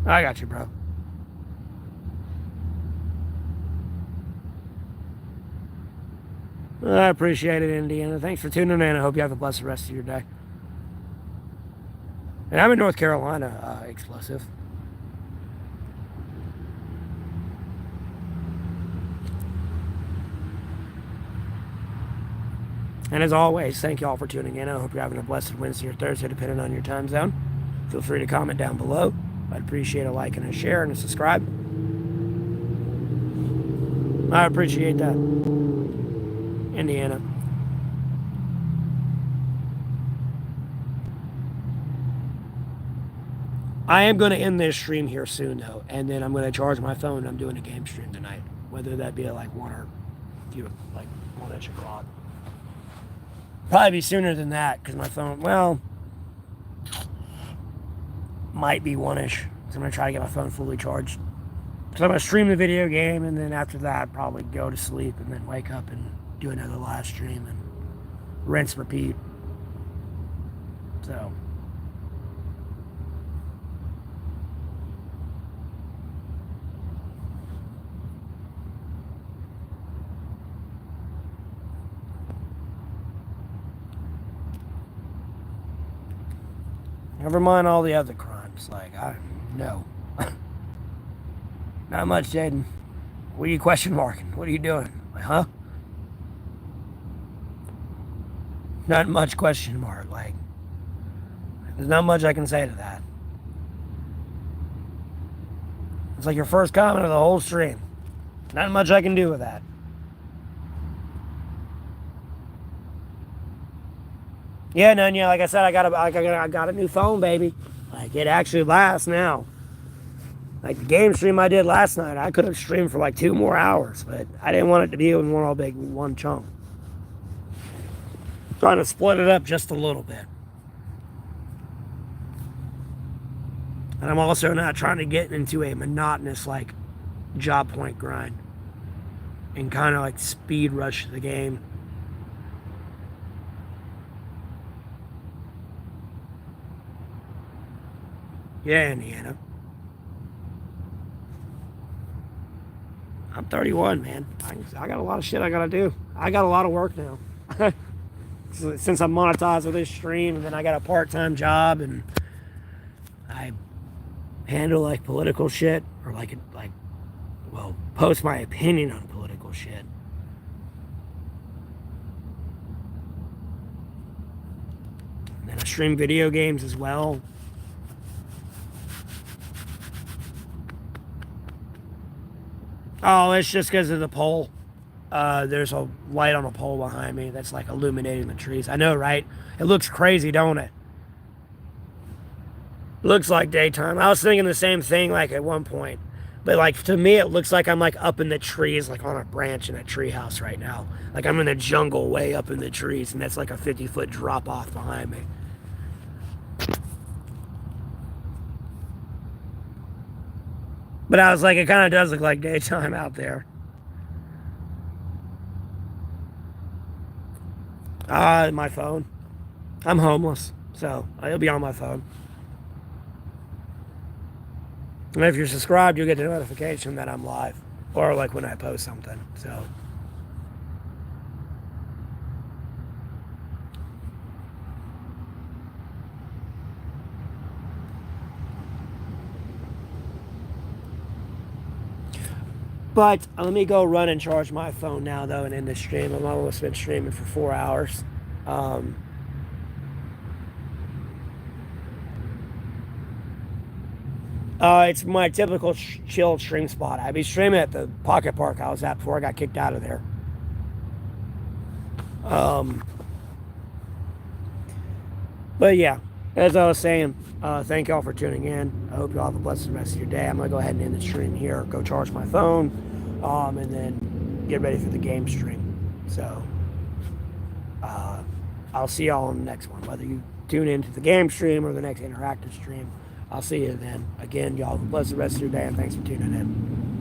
I got you, bro. I appreciate it, Indiana. Thanks for tuning in. I hope you have a blessed rest of your day. And I'm in North Carolina, explosive. And as always, thank you all for tuning in. I hope you're having a blessed Wednesday or Thursday, depending on your time zone. Feel free to comment down below. I'd appreciate a like and a share and a subscribe. I appreciate that. Indiana. I am going to end this stream here soon, though, and then I'm going to charge my phone. I'm doing a game stream tonight, whether that be at like 1 or 1-ish o'clock. Probably be sooner than that because my phone, well, might be 1-ish. So I'm going to try to get my phone fully charged. So I'm going to stream the video game, and then after that, probably go to sleep and then wake up and do another live stream and rinse, repeat. So. Never mind all the other crimes. Like, no. Not much, Jaden. What are you question marking? What are you doing? Like, huh? Not much question mark. Like, there's not much I can say to that. It's like your first comment of the whole stream. Not much I can do with that. Yeah, none. Yeah, like I said, I got a new phone, baby. Like, Like, it actually lasts now. Like, the game stream I did last night, I could have streamed for like 2 more hours, but I didn't want it to be in one chunk. Trying to split it up just a little bit. And I'm also not trying to get into a monotonous, like, job point grind and kind of like speed rush the game. Yeah, Indiana. I'm 31, man. I got a lot of shit I gotta do. I got a lot of work now. Since I'm monetized with this stream, and then I got a part-time job, and I handle like political shit, or post my opinion on political shit. And then I stream video games as well. Oh, it's just because of the pole. There's a light on a pole behind me that's like illuminating the trees. I know, right? It looks crazy, don't it? Looks like daytime. I was thinking the same thing like at one point. But like to me it looks like I'm like up in the trees, like on a branch in a tree house right now. Like I'm in the jungle way up in the trees, and that's like a 50-foot drop off behind me. But I was like, it kind of does look like daytime out there. My phone. I'm homeless, so it'll be on my phone. And if you're subscribed, you'll get a notification that I'm live, or like when I post something. So. But let me go run and charge my phone now, though, and end the stream. I've almost been streaming for 4 hours. It's my typical chill stream spot. I'd be streaming at the pocket park I was at before I got kicked out of there. But yeah, as I was saying, thank y'all for tuning in. I hope y'all have a blessed rest of your day. I'm going to go ahead and end the stream here, go charge my phone, and then get ready for the game stream. So, I'll see y'all on the next one. Whether you tune into the game stream or the next interactive stream, I'll see you then. Again, y'all have a blessed rest of your day, and thanks for tuning in.